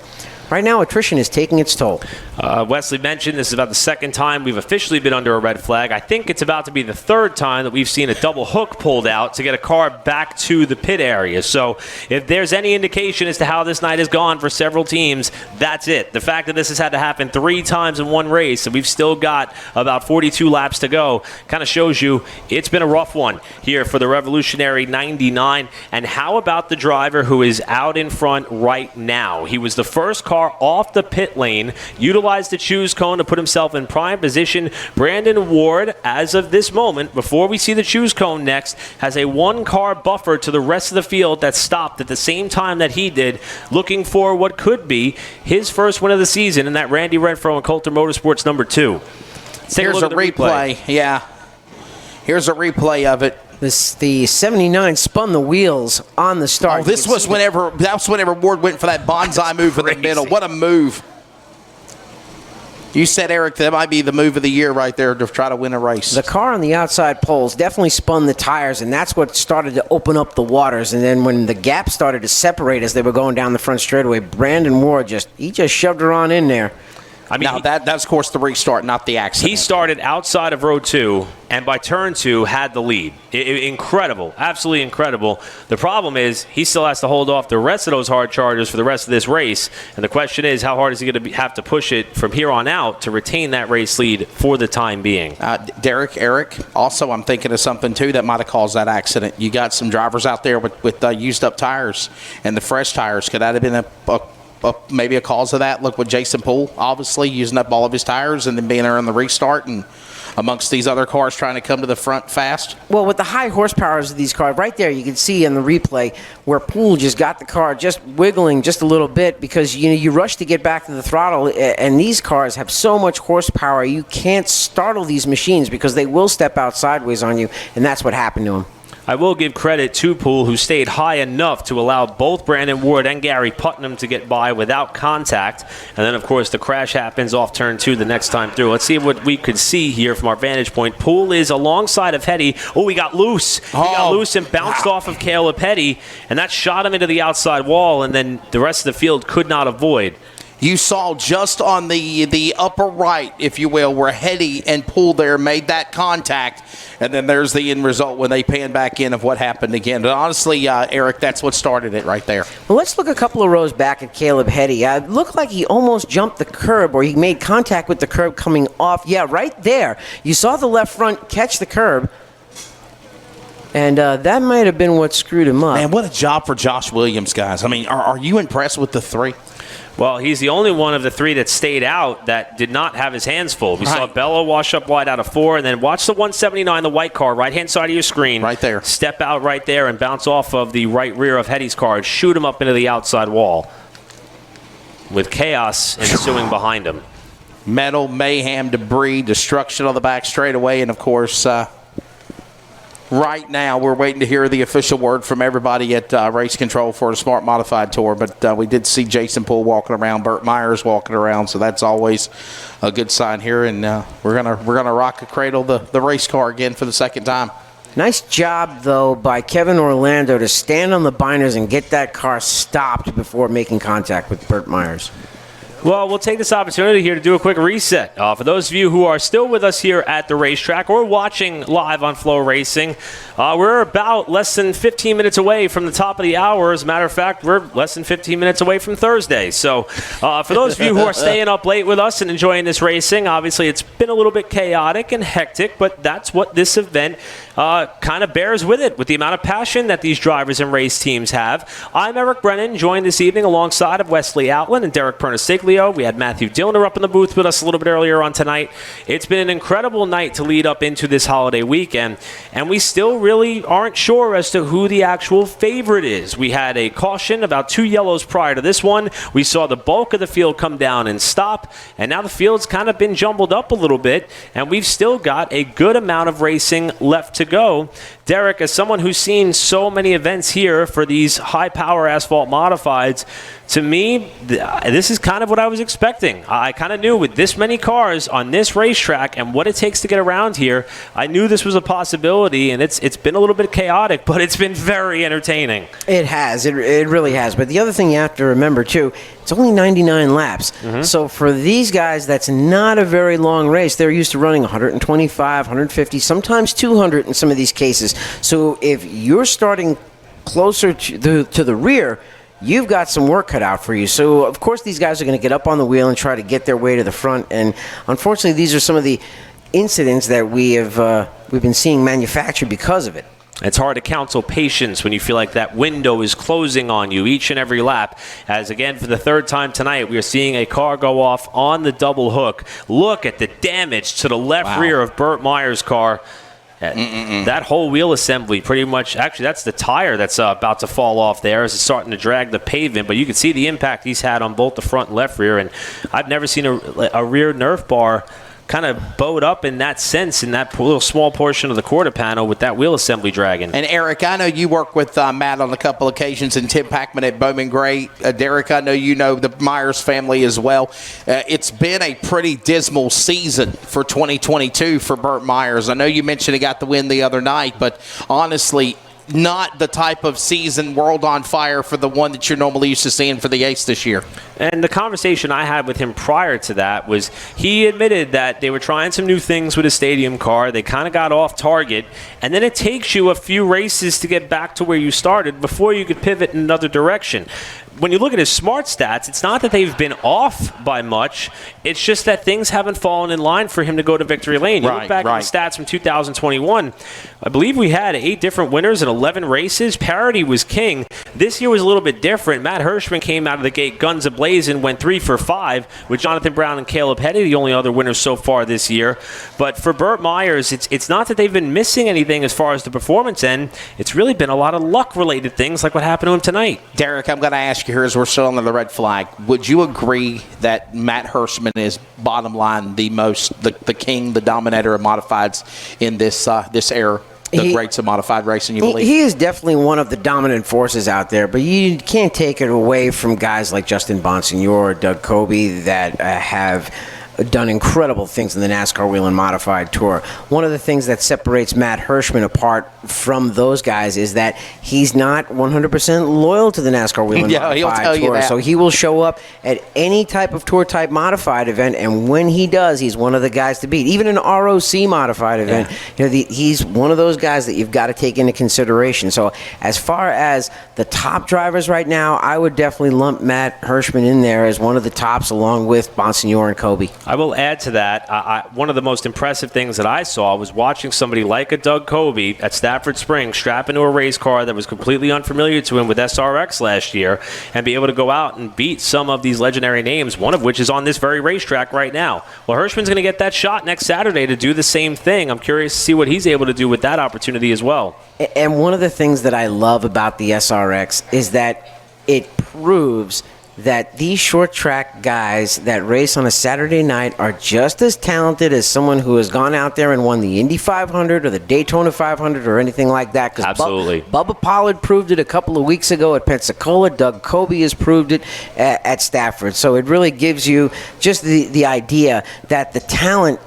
right now, attrition is taking its toll. Wesley mentioned this is about the second time we've officially been under a red flag. I think it's about to be the third time that we've seen a double hook pulled out to get a car back to the pit area. So if there's any indication as to how this night has gone for several teams, that's it. The fact that this has had to happen 3 times in one race and we've still got about 42 laps to go kind of shows you it's been a rough one here for the Revolutionary 99. And how about the driver who is out in front right now? He was the first car off the pit lane, utilized the choose cone to put himself in prime position. Brandon Ward, as of this moment, before we see the choose cone next, has a 1-car buffer to the rest of the field that stopped at the same time that he did, looking for what could be his first win of the season in that Randy Renfro and Coulter Motorsports number 2. Here's a replay. Yeah. Here's a replay of it. The 79 spun the wheels on the start. Oh, that was whenever Ward went for that bonsai move in the middle. What a move. You said, Eric, that might be the move of the year right there to try to win a race. The car on the outside poles definitely spun the tires, and that's what started to open up the waters. And then when the gap started to separate as they were going down the front straightaway, Brandon Ward just shoved her on in there. I mean, now, that's, of course, the restart, not the accident. He started outside of row 2, and by turn 2 had the lead. Incredible. Absolutely incredible. The problem is he still has to hold off the rest of those hard chargers for the rest of this race. And the question is, how hard is he going to have to push it from here on out to retain that race lead for the time being? Derek, Eric, also I'm thinking of something, too, that might have caused that accident. You got some drivers out there with used-up tires and the fresh tires. Could that have been maybe a cause of that? Look with Jason Poole, obviously, using up all of his tires and then being there on the restart and amongst these other cars trying to come to the front fast. Well, with the high horsepowers of these cars, right there you can see in the replay where Poole just got the car just wiggling just a little bit because you rush to get back to the throttle, and these cars have so much horsepower you can't startle these machines because they will step out sideways on you, and that's what happened to them. I will give credit to Poole, who stayed high enough to allow both Brandon Ward and Gary Putnam to get by without contact. And then, of course, the crash happens off turn 2 the next time through. Let's see what we could see here from our vantage point. Poole is alongside of Hetty. Oh, he got loose. He got loose and bounced off of Caleb Hetty, and that shot him into the outside wall, and then the rest of the field could not avoid. You saw just on the upper right, if you will, where Hetty and Poole there made that contact, and then there's the end result when they pan back in of what happened again. But honestly, Eric, that's what started it right there. Well, let's look a couple of rows back at Caleb Hetty. It looked like he almost jumped the curb, or he made contact with the curb coming off. Yeah, right there. You saw the left front catch the curb. And that might have been what screwed him up. Man, what a job for Josh Williams, guys. I mean, are you impressed with the 3? Well, he's the only one of the 3 that stayed out that did not have his hands full. We saw Bello wash up wide out of 4, and then watch the 179, the white car, right-hand side of your screen. Right there. Step out right there and bounce off of the right rear of Hetty's car and shoot him up into the outside wall with chaos ensuing behind him. Metal, mayhem, debris, destruction on the back straightaway, and, of course, right now, we're waiting to hear the official word from everybody at Race Control for a Smart Modified Tour. But we did see Jason Poole walking around, Burt Myers walking around, so that's always a good sign here. And we're gonna rock a cradle the race car again for the second time. Nice job, though, by Kevin Orlando to stand on the binders and get that car stopped before making contact with Burt Myers. Well, we'll take this opportunity here to do a quick reset. For those of you who are still with us here at the racetrack or watching live on Flow Racing, we're about less than 15 minutes away from the top of the hour. As a matter of fact, we're less than 15 minutes away from Thursday. So for those of you who are staying up late with us and enjoying this racing, obviously it's been a little bit chaotic and hectic, but that's what this event kind of bears with it, with the amount of passion that these drivers and race teams have. I'm Eric Brennan, joined this evening alongside of Wesley Outland and Derek Pernistiglio. We had Matthew Dillner up in the booth with us a little bit earlier on tonight. It's been an incredible night to lead up into this holiday weekend, and we still really aren't sure as to who the actual favorite is. We had a caution, about 2 yellows prior to this one. We saw the bulk of the field come down and stop, and now the field's kind of been jumbled up a little bit, and we've still got a good amount of racing left to go. Derek, as someone who's seen so many events here for these high-power asphalt modifieds, to me, this is kind of what I was expecting. I kind of knew with this many cars on this racetrack and what it takes to get around here, I knew this was a possibility, and it's been a little bit chaotic, but it's been very entertaining. It has. It really has. But the other thing you have to remember, too, it's only 99 laps. So for these guys, that's not a very long race. They're used to running 125, 150, sometimes 200 in some of these cases. So if you're starting closer to the rear, you've got some work cut out for you. So, of course, these guys are going to get up on the wheel and try to get their way to the front. And, unfortunately, these are some of the incidents that we've been seeing manufactured because of it. It's hard to counsel patience when you feel like that window is closing on you each and every lap. As, again, for the 3rd time tonight, we are seeing a car go off on the double hook. Look at the damage to the left rear of Burt Myers' car. That whole wheel assembly pretty much, actually that's the tire that's about to fall off there as it's starting to drag the pavement, but you can see the impact he's had on both the front and left rear, and I've never seen a rear Nerf bar kind of bowed up in that sense in that little small portion of the quarter panel with that wheel assembly dragging. And Eric, I know you work with Matt on a couple occasions and Tim Packman at Bowman Gray. Derek, I know you know the Myers family as well. It's been a pretty dismal season for 2022 for Burt Myers. I know you mentioned he got the win the other night, but honestly, not the type of season world on fire for the one that you're normally used to seeing for the Ace this year. And the conversation I had with him prior to that was he admitted that they were trying some new things with his stadium car. They kind of got off target, and then it takes you a few races to get back to where you started before you could pivot in another direction. When you look at his smart stats, it's not that they've been off by much. It's just that things haven't fallen in line for him to go to victory lane. You look back at the stats from 2021, I believe we had 8 different winners in 11 races. Parity was king. This year was a little bit different. Matt Hirschman came out of the gate guns a-blazing, went 3 for 5 with Jonathan Brown and Caleb Hetty, the only other winners so far this year. But for Burt Myers, it's not that they've been missing anything as far as the performance end. It's really been a lot of luck-related things like what happened to him tonight. Derek, I'm going to ask you here as we're still under the red flag. Would you agree that Matt Hirschman is bottom line the king, the dominator of modifieds in this era? The greats of modified racing, you believe? He is definitely one of the dominant forces out there, but you can't take it away from guys like Justin Bonsignor or Doug Kobe that have done incredible things in the NASCAR Wheel and Modified Tour. One of the things that separates Matt Hirschman apart from those guys is that he's not 100% loyal to the NASCAR Wheel and Modified Tour. So he will show up at any type of tour type modified event, and when he does, he's one of the guys to beat. Even an ROC modified event, he's one of those guys that you've got to take into consideration. So as far as the top drivers right now, I would definitely lump Matt Hirschman in there as one of the tops along with Bonsignor and Kobe. I will add to that. One of the most impressive things that I saw was watching somebody like a Doug Coby at Stafford Springs strap into a race car that was completely unfamiliar to him with SRX last year and be able to go out and beat some of these legendary names, one of which is on this very racetrack right now. Well, Hirschman's going to get that shot next Saturday to do the same thing. I'm curious to see what he's able to do with that opportunity as well. And one of the things that I love about the SRX is that it proves that these short track guys that race on a Saturday night are just as talented as someone who has gone out there and won the Indy 500 or the Daytona 500 or anything like that. Absolutely. Bubba Pollard proved it a couple of weeks ago at Pensacola. Doug Coby has proved it at Stafford. So it really gives you just the idea that the talent,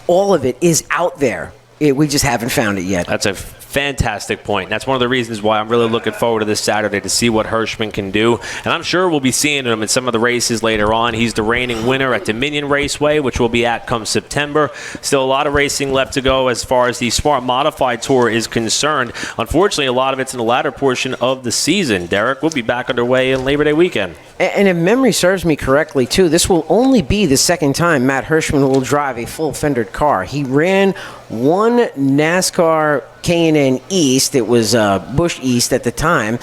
all of it, is out there. We just haven't found it yet. That's a fantastic point. That's one of the reasons why I'm really looking forward to this Saturday to see what Hirschman can do. And I'm sure we'll be seeing him in some of the races later on. He's the reigning winner at Dominion Raceway, which we'll be at come September. Still a lot of racing left to go as far as the Smart Modified Tour is concerned. Unfortunately, a lot of it's in the latter portion of the season. Derek, we'll be back underway in Labor Day weekend. And if memory serves me correctly, too, this will only be the second time Matt Hirschman will drive a full-fendered car. He ran one NASCAR K&N East. It was Busch East at the time,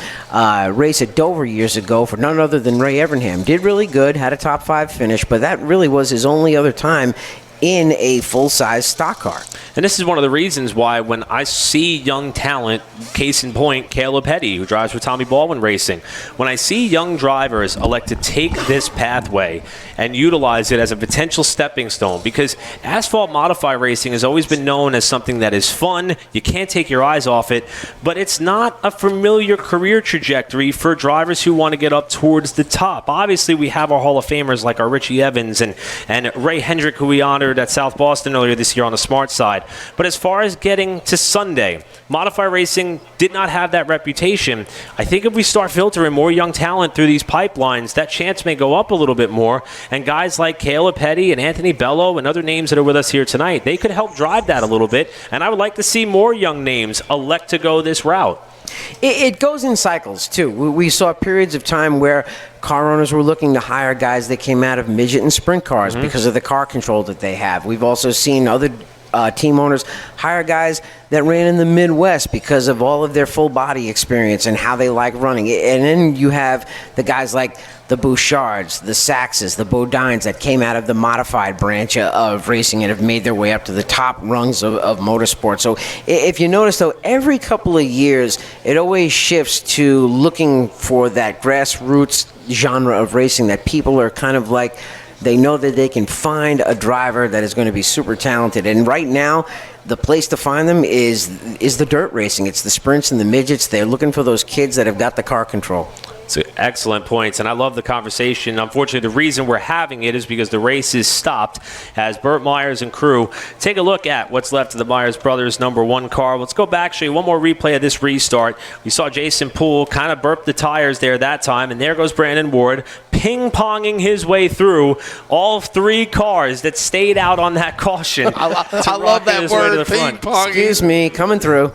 race at Dover years ago for none other than Ray Evernham. Did really good, had a top 5 finish, but that really was his only other time in a full-size stock car. And this is one of the reasons why when I see young talent, case in point, Caleb Petty, who drives for Tommy Baldwin Racing, when I see young drivers elect to take this pathway and utilize it as a potential stepping stone, because asphalt modified racing has always been known as something that is fun, you can't take your eyes off it, but it's not a familiar career trajectory for drivers who want to get up towards the top. Obviously, we have our Hall of Famers like our Richie Evans and Ray Hendrick, who we honored at South Boston earlier this year on the smart side. But as far as getting to Sunday, modified racing did not have that reputation. I think if we start filtering more young talent through these pipelines, that chance may go up a little bit more. And guys like Caleb Petty and Anthony Bello and other names that are with us here tonight, they could help drive that a little bit. And I would like to see more young names elect to go this route. It goes in cycles, too. We saw periods of time where car owners were looking to hire guys that came out of midget and sprint cars because of the car control that they have. We've also seen other team owners hire guys that ran in the Midwest because of all of their full body experience and how they like running. And then you have the guys like the Bouchards, the Saxes, the Bodines that came out of the modified branch of racing and have made their way up to the top rungs of motorsport. So if you notice, though, every couple of years, it always shifts to looking for that grassroots genre of racing that people are kind of like, they know that they can find a driver that is going to be super talented. And right now, the place to find them is the dirt racing. It's the sprints and the midgets. They're looking for those kids that have got the car control. It's excellent points, and I love the conversation. Unfortunately, the reason we're having it is because the race is stopped as Burt Myers and crew take a look at what's left of the Myers brothers' #1 car. Let's go back, show you one more replay of this restart. We saw Jason Poole kind of burp the tires there that time, and there goes Brandon Ward ping-ponging his way through all 3 cars that stayed out on that caution. I love that word, ping-ponging. Excuse me, coming through.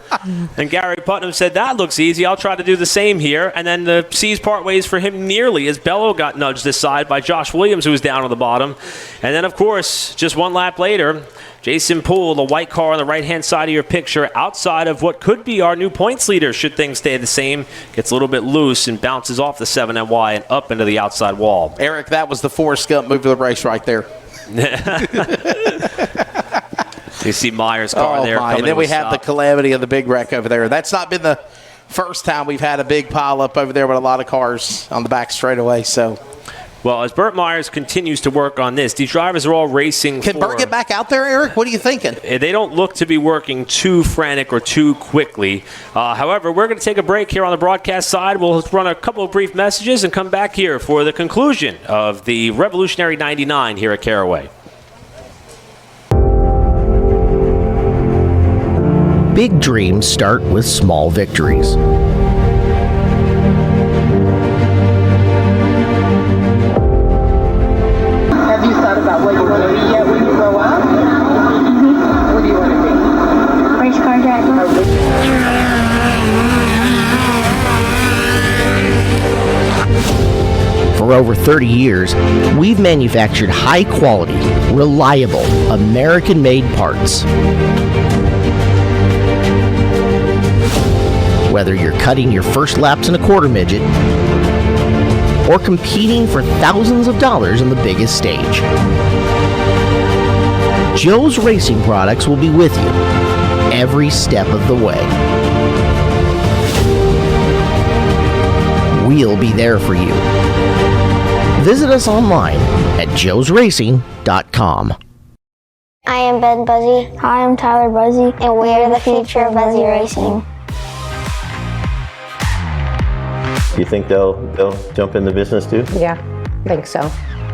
And Gary Putnam said, that looks easy. I'll try to do the same here. And then the C's part ways for him nearly as Bello got nudged aside by Josh Williams, who was down on the bottom. And then, of course, just one lap later, Jason Poole, the white car on the right-hand side of your picture, outside of what could be our new points leader, should things stay the same, gets a little bit loose and bounces off the 7NY and up into the outside wall. Eric, that was the Forrest Gump move of the race right there. You see Myers' car there. And then we have the calamity of the big wreck over there. That's not been the first time we've had a big pileup over there with a lot of cars on the back straightaway. So, well, as Burt Myers continues to work on this, these drivers are all racing. Can Burt get back out there, Eric? What are you thinking? They don't look to be working too frantic or too quickly. However, we're going to take a break here on the broadcast side. We'll run a couple of brief messages and come back here for the conclusion of the Revolutionary 99 here at Caraway. Big dreams start with small victories. Have you thought about what you want to be yet when you grow up? What do you want to be? Race car driver. For over 30 years, we've manufactured high-quality, reliable, American-made parts. Whether you're cutting your first laps in a quarter midget or competing for thousands of dollars on the biggest stage, Joe's Racing Products will be with you every step of the way. We'll be there for you. Visit us online at joesracing.com. I am Ben Buzzy. Hi, I'm Tyler Buzzy, and we are the future of Buzzy Racing. Do you think they'll jump in the business too? Yeah, I think so.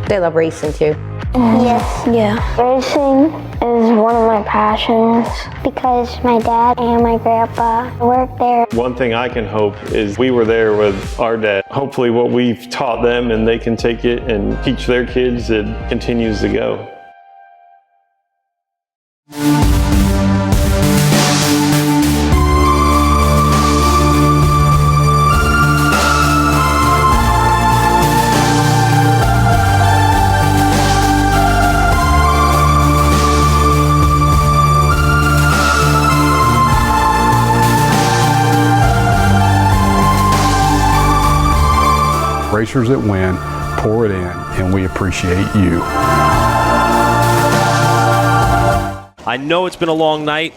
They love racing too. Yes. Yeah. Racing is one of my passions because my dad and my grandpa work there. One thing I can hope is we were there with our dad. Hopefully what we've taught them and they can take it and teach their kids, it continues to go. Racers that win, pour it in, and we appreciate you. I know it's been a long night,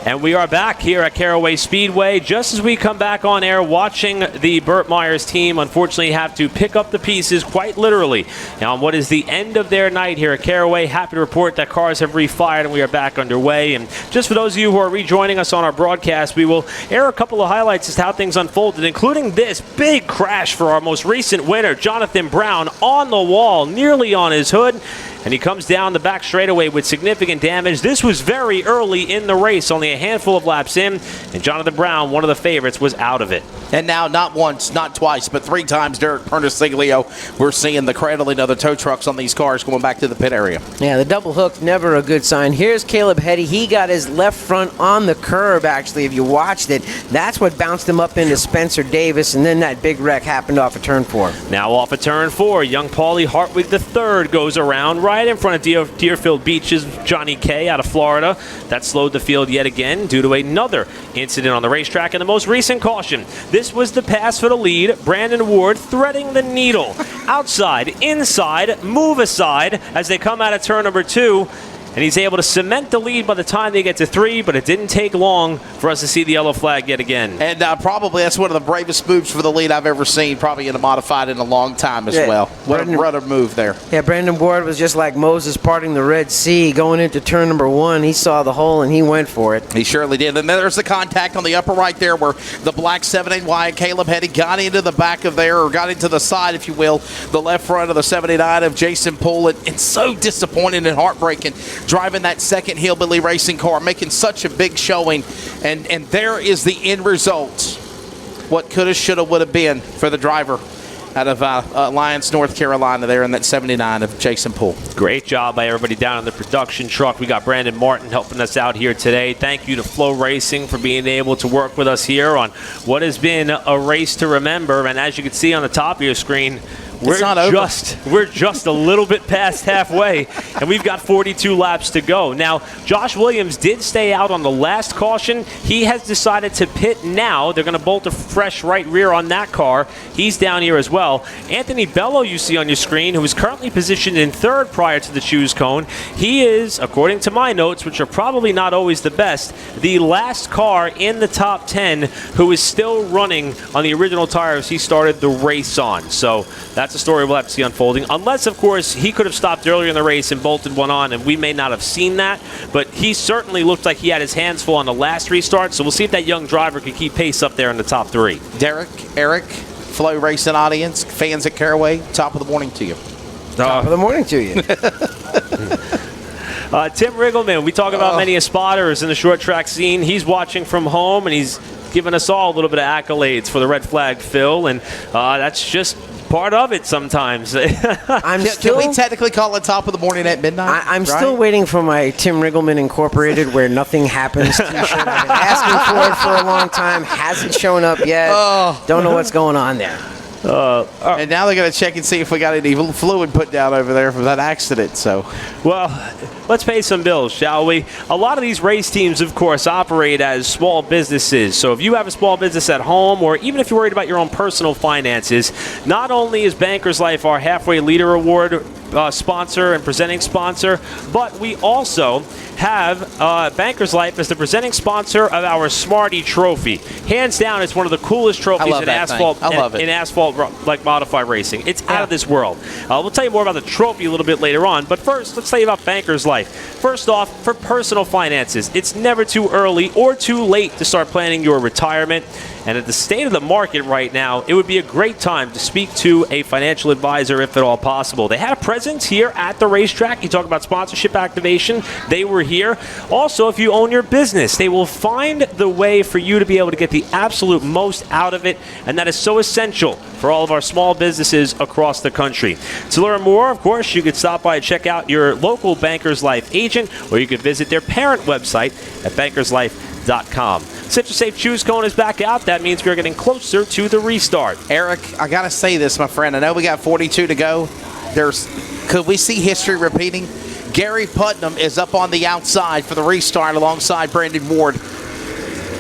and we are back here at Caraway Speedway. Just as we come back on air, watching the Burt Myers team unfortunately have to pick up the pieces quite literally now on what is the end of their night here at Caraway. Happy to report that cars have refired and we are back underway. And just for those of you who are rejoining us on our broadcast, we will air a couple of highlights as to how things unfolded, including this big crash for our most recent winner, Jonathan Brown, on the wall, nearly on his hood. And he comes down the back straightaway with significant damage. This was very early in the race, only a handful of laps in, and Jonathan Brown, one of the favorites, was out of it. And now, not once, not twice, but 3 times, Derek Pernissiglio, we're seeing the cradling of the tow trucks on these cars going back to the pit area. Yeah, the double hook, never a good sign. Here's Caleb Hetty. He got his left front on the curb, actually, if you watched it. That's what bounced him up into Spencer Davis, and then that big wreck happened off of turn 4. Now off of turn 4, young Paulie Hartwig III goes around right in front of Deerfield Beach's Johnny K out of Florida. That slowed the field yet again due to another incident on the racetrack. And the most recent caution, this was the pass for the lead. Brandon Ward threading the needle. Outside, inside, move aside as they come out of turn number 2. And he's able to cement the lead by the time they get to 3, but it didn't take long for us to see the yellow flag yet again. And probably that's one of the bravest moves for the lead I've ever seen, probably in a modified in a long time as well. What a rudder move there. Yeah, Brandon Ward was just like Moses parting the Red Sea. Going into turn number 1, he saw the hole and he went for it. He surely did. And then there's the contact on the upper right there where the black 7NY Caleb Hetty got into the back of there, or got into the side, if you will, the left front of the 79 of Jason Poole. And so disappointing and heartbreaking, driving that second Hillbilly Racing car, making such a big showing, and there is the end result. What coulda, shoulda, woulda been for the driver out of Alliance, North Carolina there in that 79 of Jason Poole. Great job by everybody down in the production truck. We got Brandon Martin helping us out here today. Thank you to Flow Racing for being able to work with us here on what has been a race to remember. And as you can see on the top of your screen, we're just a little bit past halfway, and we've got 42 laps to go. Now, Josh Williams did stay out on the last caution. He has decided to pit now. They're going to bolt a fresh right rear on that car. He's down here as well. Anthony Bello, you see on your screen, who is currently positioned in 3rd prior to the choose cone. He is, according to my notes, which are probably not always the best, the last car in the top 10 who is still running on the original tires he started the race on. So that's a story we'll have to see unfolding. Unless, of course, he could have stopped earlier in the race and bolted one on, and we may not have seen that. But he certainly looked like he had his hands full on the last restart. So we'll see if that young driver can keep pace up there in the top 3. Derek, Eric, Flow Racing audience, fans at Caraway, top of the morning to you. Top of the morning to you. Tim Riggleman, we talk about many spotters in the short track scene. He's watching from home, and he's giving us all a little bit of accolades for the red flag fill, and that's just part of it sometimes. Can we technically call it top of the morning at midnight? I'm still waiting for my Tim Riggleman Incorporated where nothing happens t-shirt. I've been asking for it for a long time. Hasn't shown up yet. Don't know what's going on there. And now they're going to check and see if we got any fluid put down over there from that accident. So, well, let's pay some bills, shall we? A lot of these race teams, of course, operate as small businesses. So if you have a small business at home, or even if you're worried about your own personal finances, not only is Bankers Life our Halfway Leader Award sponsor and presenting sponsor, but we also have Bankers Life as the presenting sponsor of our Smarty Trophy. Hands down, it's one of the coolest trophies in asphalt. I love it. In asphalt like modified racing. It's out of this world. We'll tell you more about the trophy a little bit later on, but first, let's tell you about Bankers Life. First off, for personal finances, it's never too early or too late to start planning your retirement. And at the state of the market right now, it would be a great time to speak to a financial advisor if at all possible. They had a presence here at the racetrack. You talk about sponsorship activation. They were here. Also, if you own your business, they will find the way for you to be able to get the absolute most out of it. And that is so essential for all of our small businesses across the country. To learn more, of course, you could stop by and check out your local Bankers Life agent, or you could visit their parent website at bankerslife.com. Citrus Safe Choose Cone is back out. That means we're getting closer to the restart. Eric, I got to say this, my friend. I know we got 42 to go. Could we see history repeating? Gary Putnam is up on the outside for the restart alongside Brandon Ward.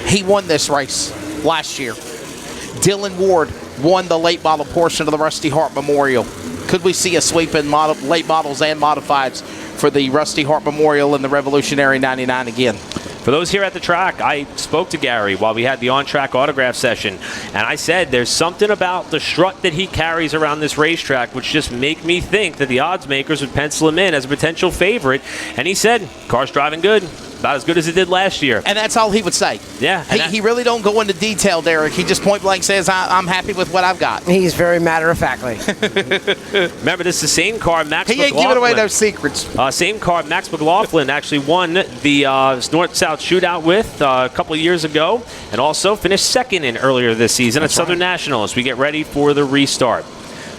He won this race last year. Dylan Ward won the late model portion of the Rusty Hart Memorial. Could we see a sweep in late models and modifieds for the Rusty Hart Memorial and the Revolutionary 99 again? For those here at the track, I spoke to Gary while we had the on-track autograph session, and I said there's something about the strut that he carries around this racetrack which just make me think that the odds makers would pencil him in as a potential favorite. And he said, car's driving good. About as good as it did last year. And that's all he would say. Yeah. He really don't go into detail, Derek. He just point blank says, I'm happy with what I've got. He's very matter-of-factly. Remember, this is the same car Max McLaughlin. He ain't giving away no secrets. Same car Max McLaughlin actually won the North-South Shootout with a couple of years ago, and also finished second in earlier this season at Southern National as we get ready for the restart.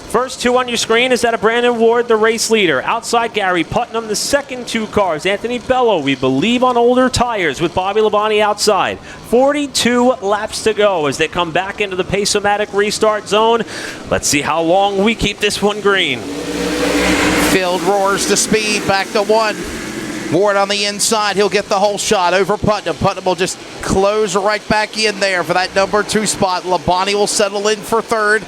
First two on your screen is that of Brandon Ward, the race leader. Outside Gary Putnam, the second two cars. Anthony Bello, we believe, on older tires with Bobby Labonte outside. 42 laps to go as they come back into the Pace-O-Matic restart zone. Let's see how long we keep this one green. Field roars to speed, back to one. Ward on the inside. He'll get the whole shot over Putnam. Putnam will just close right back in there for that number 2 spot. Labonte will settle in for third.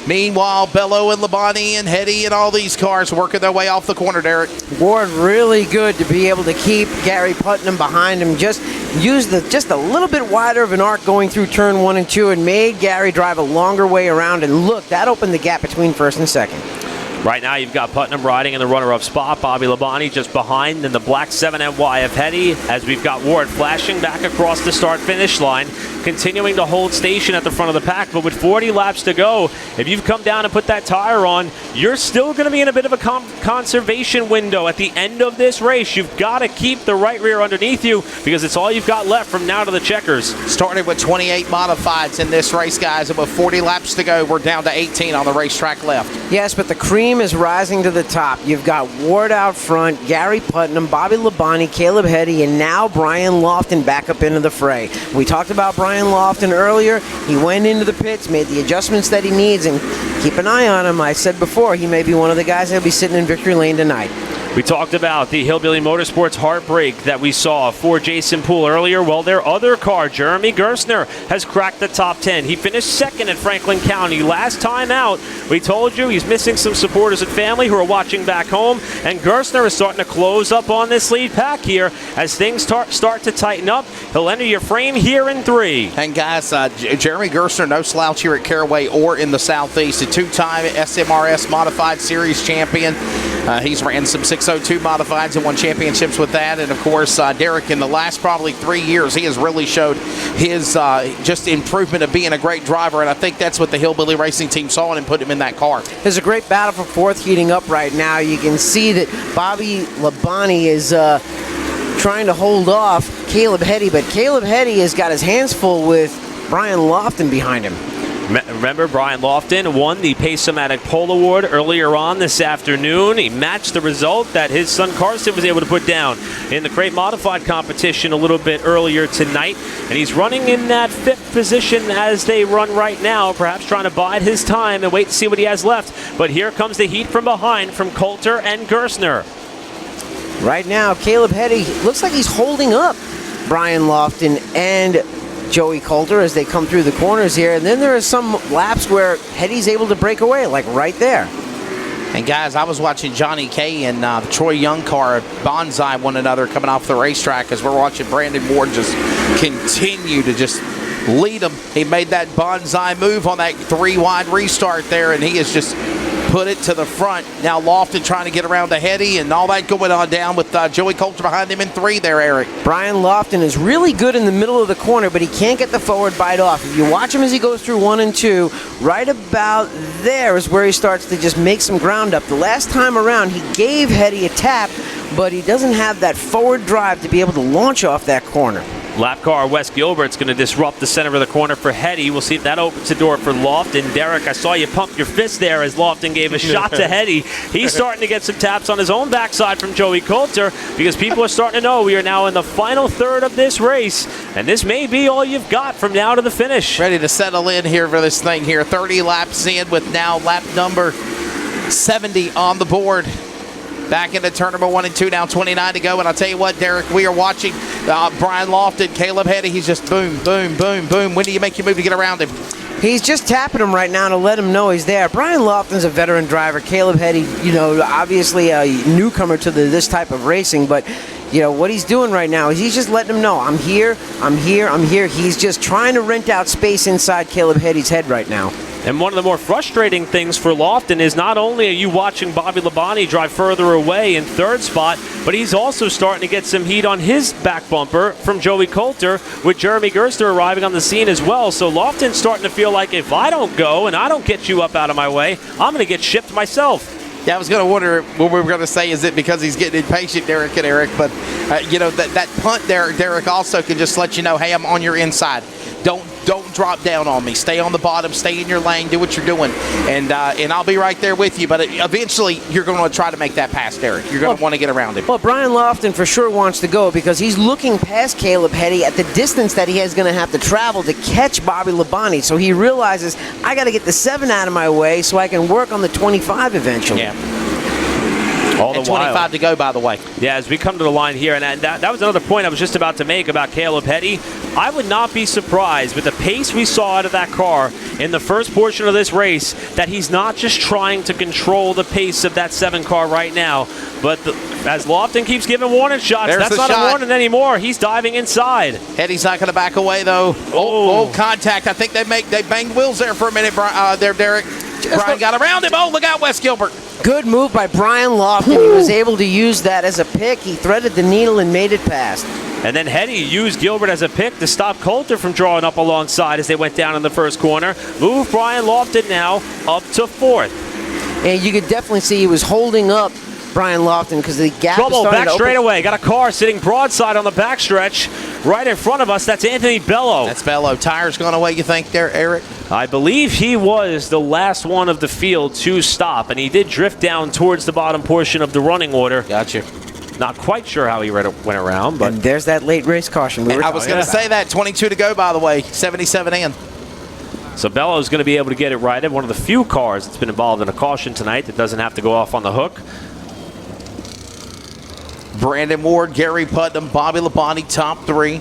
Meanwhile, Bello and Labonte and Hetty and all these cars working their way off the corner, Derek. Ward really good to be able to keep Gary Putnam behind him. Just used just a little bit wider of an arc going through turn 1 and 2 and made Gary drive a longer way around. And look, that opened the gap between first and second. Right now, you've got Putnam riding in the runner-up spot. Bobby Labonte just behind in the black 7NY of Hetty, as we've got Ward flashing back across the start-finish line, continuing to hold station at the front of the pack. But with 40 laps to go, if you've come down and put that tire on, you're still going to be in a bit of a conservation window at the end of this race. You've got to keep the right rear underneath you because it's all you've got left from now to the checkers. Started with 28 modifieds in this race, guys, and with 40 laps to go, we're down to 18 on the racetrack left. Yes, but the cream is rising to the top. You've got Ward out front, Gary Putnam, Bobby Labonte, Caleb Hetty, and now Brian Lofton back up into the fray. We talked about Brian Lofton earlier. He went into the pits, made the adjustments that he needs, and keep an eye on him. I said before, he may be one of the guys that'll be sitting in victory lane tonight. We talked about the Hillbilly Motorsports heartbreak that we saw for Jason Poole earlier. Well, their other car, Jeremy Gerstner, has cracked the top 10. He finished second at Franklin County. Last time out, we told you he's missing some supporters and family who are watching back home, and Gerstner is starting to close up on this lead pack here as things start to tighten up. He'll enter your frame here in 3. And guys, Jeremy Gerstner, no slouch here at Caraway or in the Southeast, a 2-time SMRS Modified Series champion. He's ran some 602 modifieds and won championships with that. And, of course, Derek, in the last probably 3 years, he has really showed his just improvement of being a great driver. And I think that's what the Hillbilly Racing team saw in and put him in that car. There's a great battle for fourth heating up right now. You can see that Bobby Labonte is trying to hold off Caleb Hetty, but Caleb Hetty has got his hands full with Brian Lofton behind him. Remember, Brian Lofton won the Pace-O-Matic Pole Award earlier on this afternoon. He matched the result that his son Carson was able to put down in the crate modified competition a little bit earlier tonight. And he's running in that 5th position as they run right now, perhaps trying to bide his time and wait to see what he has left. But here comes the heat from behind from Coulter and Gerstner. Right now, Caleb Heddy looks like he's holding up Brian Lofton and Joey Coulter as they come through the corners here. And then there are some laps where Heddy's able to break away, like right there. And guys, I was watching Johnny K and Troy Young car bonsai one another coming off the racetrack as we're watching Brandon Ward just continue to just lead him. He made that bonsai move on that 3-wide restart there, and he has just put it to the front. Now Lofton trying to get around to Heddy, and all that going on down with Joey Coulter behind him in 3 there, Eric. Brian Lofton is really good in the middle of the corner, but he can't get the forward bite off. If you watch him as he goes through 1 and 2, right about there is where he starts to just make some ground up. The last time around, he gave Heddy a tap, but he doesn't have that forward drive to be able to launch off that corner. Lap car Wes Gilbert's going to disrupt the center of the corner for Heddy. We'll see if that opens the door for Lofton. Derek, I saw you pump your fist there as Lofton gave a shot to Heddy. He's starting to get some taps on his own backside from Joey Coulter because people are starting to know we are now in the final third of this race, and this may be all you've got from now to the finish. Ready to settle in here for this thing here. 30 laps in with now lap number 70 on the board. Back into turn number 1 and 2, now 29 to go. And I'll tell you what, Derek, we are watching Brian Lofton, Caleb Heddy. He's just boom, boom, boom, boom. When do you make your move to get around him? He's just tapping him right now to let him know he's there. Brian Lofton's a veteran driver. Caleb Heddy, obviously a newcomer to this type of racing, but what he's doing right now is he's just letting him know, I'm here, I'm here, I'm here. He's just trying to rent out space inside Caleb Heddy's head right now. And one of the more frustrating things for Lofton is not only are you watching Bobby Labonte drive further away in 3rd spot, but he's also starting to get some heat on his back bumper from Joey Coulter, with Jeremy Gerster arriving on the scene as well. So Lofton's starting to feel like if I don't go and I don't get you up out of my way, I'm going to get shipped myself. Yeah, I was going to wonder what we were going to say. Is it because he's getting impatient, Derek and Eric? But, that punt there, Derek, also can just let you know, hey, I'm on your inside. Don't drop down on me. Stay on the bottom. Stay in your lane. Do what you're doing. And I'll be right there with you. But eventually, you're going to try to make that pass, Derek. You're going to want to get around him. Well, Brian Lofton for sure wants to go because he's looking past Caleb Heddy at the distance that he is going to have to travel to catch Bobby Labonte. So he realizes, I got to get the 7 out of my way so I can work on the 25 eventually. Yeah. All the 25 to go, by the way. Yeah, as we come to the line here, and that was another point I was just about to make about Caleb Heddy. I would not be surprised with the pace we saw out of that car in the first portion of this race that he's not just trying to control the pace of that 7 car right now, but as Lofton keeps giving warning shots, that's not a warning anymore. He's diving inside. Heddy's not going to back away, though. Old contact. I think they banged wheels there for a minute, there, Derek. Brian got around him. Oh, look out, Wes Gilbert. Good move by Brian Lofton. He was able to use that as a pick. He threaded the needle and made it past. And then Heddy used Gilbert as a pick to stop Coulter from drawing up alongside as they went down in the first corner. Move Brian Lofton now up to 4th. And you could definitely see he was holding up Brian Lofton because the gap Trouble is back straight away. Got a car sitting broadside on the backstretch right in front of us. That's Anthony Bello. That's Bello. Tires gone away, you think, there, Eric? I believe he was the last one of the field to stop, and he did drift down towards the bottom portion of the running order. Gotcha. Not quite sure how he went around, but and there's that late race caution. I was going to say that. 22 to go, by the way. 77 in. So Bello's going to be able to get it righted. One of the few cars that's been involved in a caution tonight that doesn't have to go off on the hook. Brandon Ward, Gary Putnam, Bobby Labonte, top 3.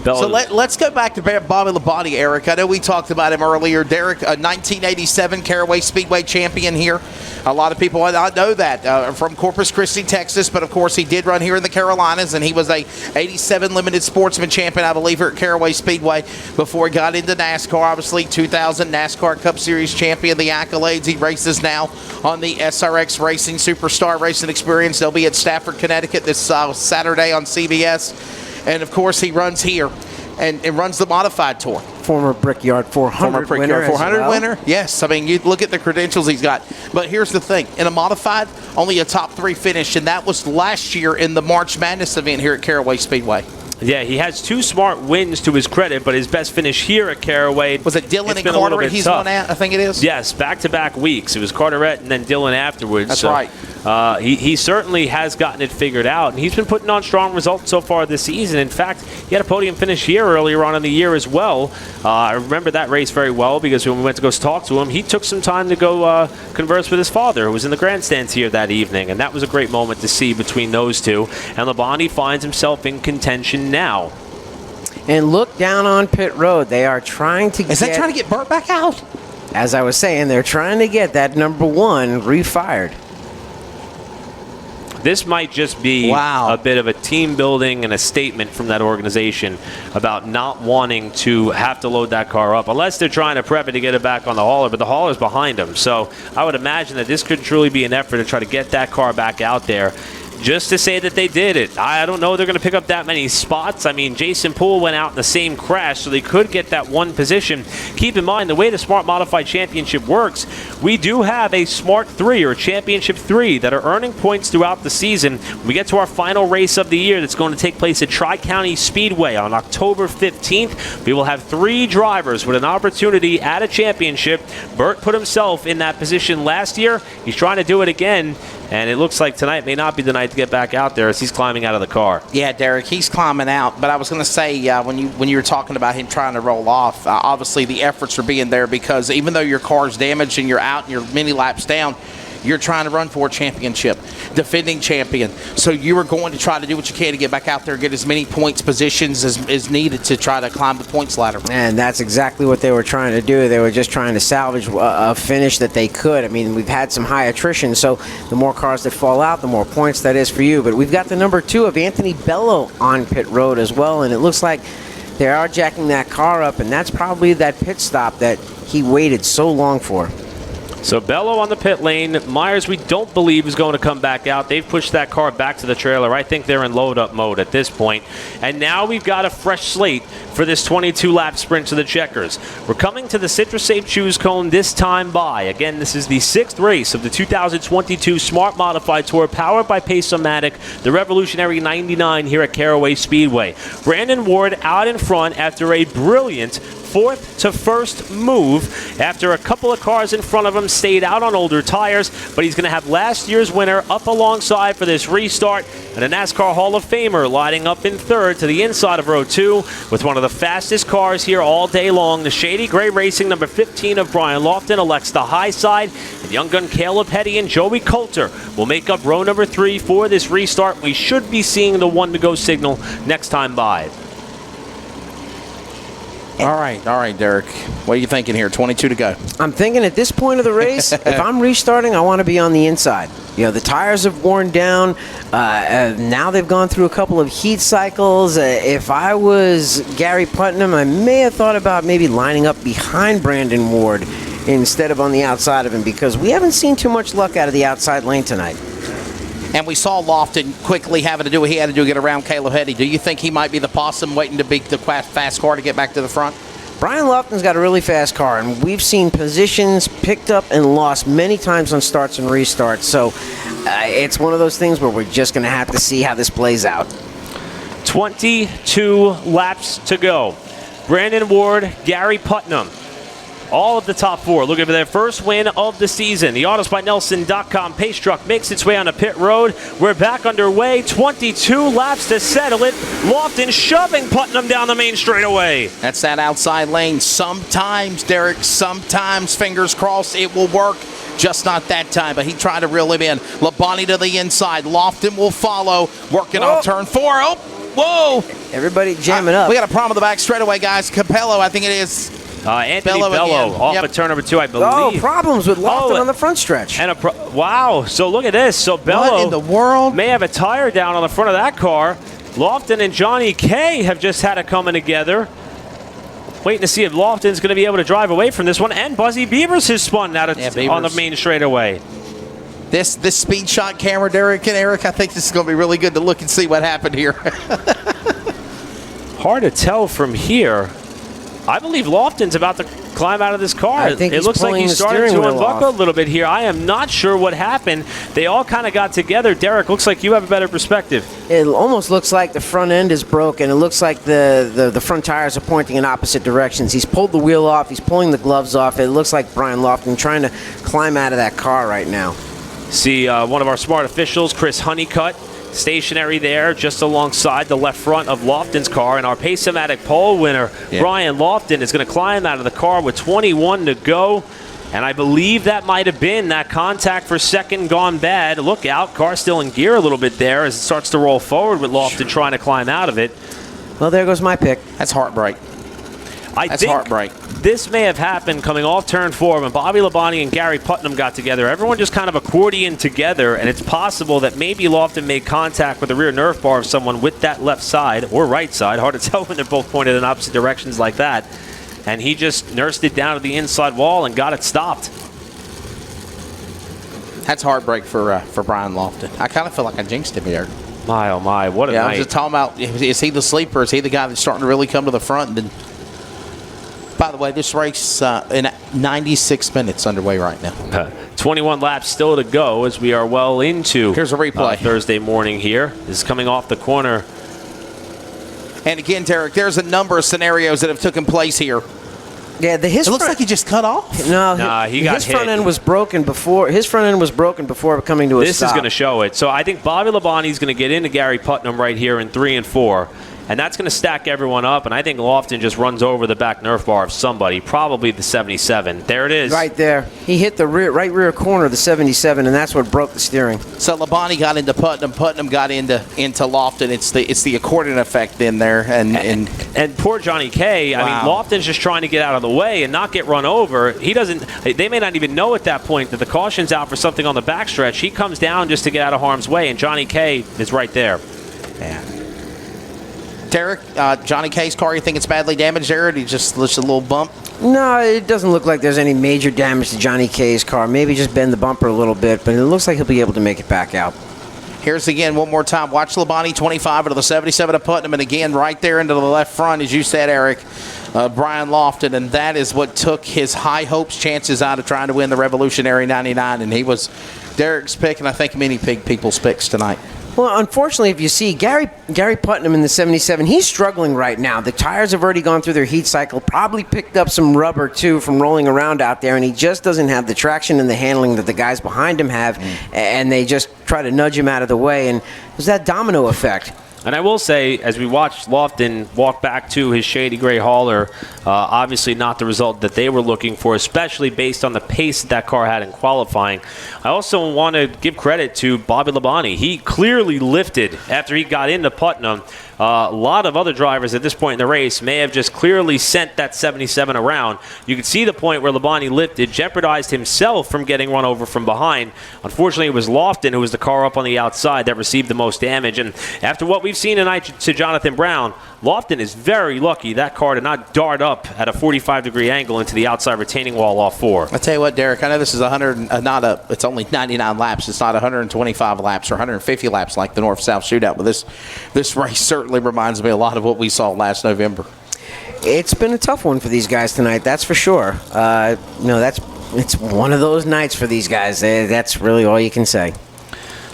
So let's go back to Bobby Labonte, Eric. I know we talked about him earlier. Derek, a 1987 Caraway Speedway champion here. A lot of people not know that from Corpus Christi, Texas, but of course he did run here in the Carolinas, and he was a 87 Limited Sportsman champion, I believe, here at Caraway Speedway before he got into NASCAR. Obviously, 2000 NASCAR Cup Series champion, the accolades. He races now on the SRX Racing Superstar Racing Experience. They'll be at Stafford, Connecticut this Saturday on CBS. And, of course, he runs here and runs the Modified Tour. Former Brickyard 400 winner. Yes, I mean, you look at the credentials he's got. But here's the thing. In a Modified, only a top 3 finish, and that was last year in the March Madness event here at Caraway Speedway. Yeah, he has 2 smart wins to his credit, but his best finish here at Caraway. Was it Dillon and been a little Carteret bit he's tough. won at? I think it is. Yes, back-to-back weeks. It was Carteret and then Dillon afterwards. That's right. He certainly has gotten it figured out, and he's been putting on strong results so far this season. In fact, he had a podium finish here earlier on in the year as well. I remember that race very well because when we went to go talk to him, he took some time to go converse with his father, who was in the grandstands here that evening, and that was a great moment to see between those two. And Labonte finds himself in contention now. And look down on pit road. They are trying to Is that trying to get Burt back out? As I was saying, they're trying to get that number 1 refired. This might just be a bit of a team building and a statement from that organization about not wanting to have to load that car up, unless they're trying to prep it to get it back on the hauler, but the hauler's behind them. So I would imagine that this could truly be an effort to try to get that car back out there. Just to say that they did it. I don't know they're going to pick up that many spots. I mean, Jason Poole went out in the same crash, so they could get that 1 position. Keep in mind, the way the Smart Modified Championship works, we do have a Smart 3 or Championship 3 that are earning points throughout the season. When we get to our final race of the year that's going to take place at Tri-County Speedway on October 15th, we will have 3 drivers with an opportunity at a championship. Burt put himself in that position last year. He's trying to do it again. And it looks like tonight may not be the night to get back out there as he's climbing out of the car. Yeah, Derek, he's climbing out. But I was going to say, when you were talking about him trying to roll off, obviously the efforts are being there because even though your car's damaged and you're out and you're many laps down, you're trying to run for a championship, defending champion. So you are going to try to do what you can to get back out there and get as many points positions as needed to try to climb the points ladder. And that's exactly what they were trying to do. They were just trying to salvage a finish that they could. I mean, we've had some high attrition, so the more cars that fall out, the more points that is for you. But we've got the number 2 of Anthony Bello on pit road as well, and it looks like they are jacking that car up, and that's probably that pit stop that he waited so long for. So Bello on the pit lane. Myers, we don't believe, is going to come back out. They've pushed that car back to the trailer. I think they're in load-up mode at this point. And now we've got a fresh slate for this 22-lap sprint to the checkers. We're coming to the Citrus Safe Choose Cone this time by. Again, this is the 6th race of the 2022 Smart Modified Tour powered by Pace-O-Matic, the Revolutionary 99 here at Caraway Speedway. Brandon Ward out in front after a brilliant 4th to 1st move after a couple of cars in front of him stayed out on older tires, but he's going to have last year's winner up alongside for this restart, and a NASCAR Hall of Famer lining up in 3rd to the inside of row 2 with one of the fastest cars here all day long. The Shady Gray Racing number 15 of Brian Lofton elects the high side, and young gun Caleb Petty and Joey Coulter will make up row number 3 for this restart. We should be seeing the 1-to-go signal next time by. All right, Derek. What are you thinking here? 22 to go. I'm thinking at this point of the race, if I'm restarting, I want to be on the inside. You know, the tires have worn down. Now they've gone through a couple of heat cycles. If I was Gary Putnam, I may have thought about maybe lining up behind Brandon Ward instead of on the outside of him, because we haven't seen too much luck out of the outside lane tonight. And we saw Lofton quickly having to do what he had to do to get around Caleb Petty. Do you think he might be the possum waiting to beat the fast car to get back to the front? Brian Lofton's got a really fast car, and we've seen positions picked up and lost many times on starts and restarts. So it's one of those things where we're just going to have to see how this plays out. 22 laps to go. Brandon Ward, Gary Putnam, all of the top 4 looking for their first win of the season. The AutosByNelson.com pace truck makes its way on the pit road. We're back underway. 22 laps to settle it. Lofton shoving Putnam down the main straightaway. That's that outside lane. Sometimes, Derek, sometimes, fingers crossed, it will work. Just not that time, but he tried to reel him in. Labonte to the inside. Lofton will follow. Working on turn 4. Oh, whoa. Everybody jamming up. We got a problem with the back straightaway, guys. Capello, I think it is. Anthony Bello off of turn number 2, I believe. Oh, problems with Lofton on the front stretch. And wow, so look at this. So Bello what in the world? May have a tire down on the front of that car. Lofton and Johnny K have just had it coming together. Waiting to see if Lofton's going to be able to drive away from this one. And Buzzy Beavers has spun out on the main straightaway. This speed shot camera, Derek and Eric, I think this is going to be really good to look and see what happened here. Hard to tell from here. I believe Lofton's about to climb out of this car. I think it looks like he started to unbuckle a little bit here. I am not sure what happened. They all kind of got together. Derek, looks like you have a better perspective. It almost looks like the front end is broken. It looks like the front tires are pointing in opposite directions. He's pulled the wheel off. He's pulling the gloves off. It looks like Brian Lofton trying to climb out of that car right now. See one of our smart officials, Chris Honeycutt, stationary there just alongside the left front of Lofton's car. And our Pace-O-Matic pole winner, Brian Lofton, is going to climb out of the car with 21 to go. And I believe that might have been that contact for second gone bad. Look out, car still in gear a little bit there as it starts to roll forward with Lofton trying to climb out of it. Well, there goes my pick. That's heartbreak. That's heartbreak. This may have happened coming off turn 4 when Bobby Labonte and Gary Putnam got together. Everyone just kind of accordioned together, and it's possible that maybe Lofton made contact with the rear nerf bar of someone with that left side or right side. Hard to tell when they're both pointed in opposite directions like that. And he just nursed it down to the inside wall and got it stopped. That's heartbreak for Brian Lofton. I kind of feel like I jinxed him here. My, oh my, what a night. I was just talking about, is he the sleeper? Is he the guy that's starting to really come to the front? And by the way, this race in 96 minutes underway right now. 21 laps still to go as we are well into Here's a replay. Thursday morning here. This is coming off the corner. And again, Derek, there's a number of scenarios that have taken place here. Yeah, it looks like he just cut off. No, he got his hit. front end was broken before. His front end was broken before coming to a This stop. is going to show it. So I think Bobby Labonte is going to get into Gary Putnam right here in 3 and 4. And that's going to stack everyone up. And I think Lofton just runs over the back nerf bar of somebody, probably the 77. There it is. Right there. He hit the right rear corner of the 77, and that's what broke the steering. So Labonte got into Putnam. Putnam got into Lofton. It's the accordion effect in there. And poor Johnny K. I mean, Lofton's just trying to get out of the way and not get run over. He doesn't. They may not even know at that point that the caution's out for something on the backstretch. He comes down just to get out of harm's way, and Johnny K. is right there. Yeah. Derek, Johnny K's car, you think it's badly damaged there? Or did he just a little bump? No, it doesn't look like there's any major damage to Johnny K's car. Maybe just bend the bumper a little bit, but it looks like he'll be able to make it back out. Here's again one more time. Watch Labonte 25 into the 77 of Putnam, and again right there into the left front, as you said, Eric, Brian Lofton, and that is what took his high hopes chances out of trying to win the Revolutionary 99, and he was Derek's pick, and I think many people's picks tonight. Well, unfortunately, if you see Gary Putnam in the 77, he's struggling right now. The tires have already gone through their heat cycle, probably picked up some rubber, too, from rolling around out there, and he just doesn't have the traction and the handling that the guys behind him have, and they just try to nudge him out of the way, and there's that domino effect. And I will say, as we watched Lofton walk back to his shady gray hauler, obviously not the result that they were looking for, especially based on the pace that car had in qualifying. I also want to give credit to Bobby Labonte. He clearly lifted after he got into Putnam. A lot of other drivers at this point in the race may have just clearly sent that 77 around. You could see the point where Labonte lifted, jeopardized himself from getting run over from behind. Unfortunately, it was Lofton who was the car up on the outside that received the most damage. And after what we've seen tonight to Jonathan Brown, Lofton is very lucky that car did not dart up at a 45-degree angle into the outside retaining wall off 4. I tell you what, Derek, I know this is it's only 99 laps. It's not 125 laps or 150 laps like the North-South shootout, but this race certainly reminds me a lot of what we saw last November. It's been a tough one for these guys tonight, that's for sure. It's one of those nights for these guys. That's really all you can say.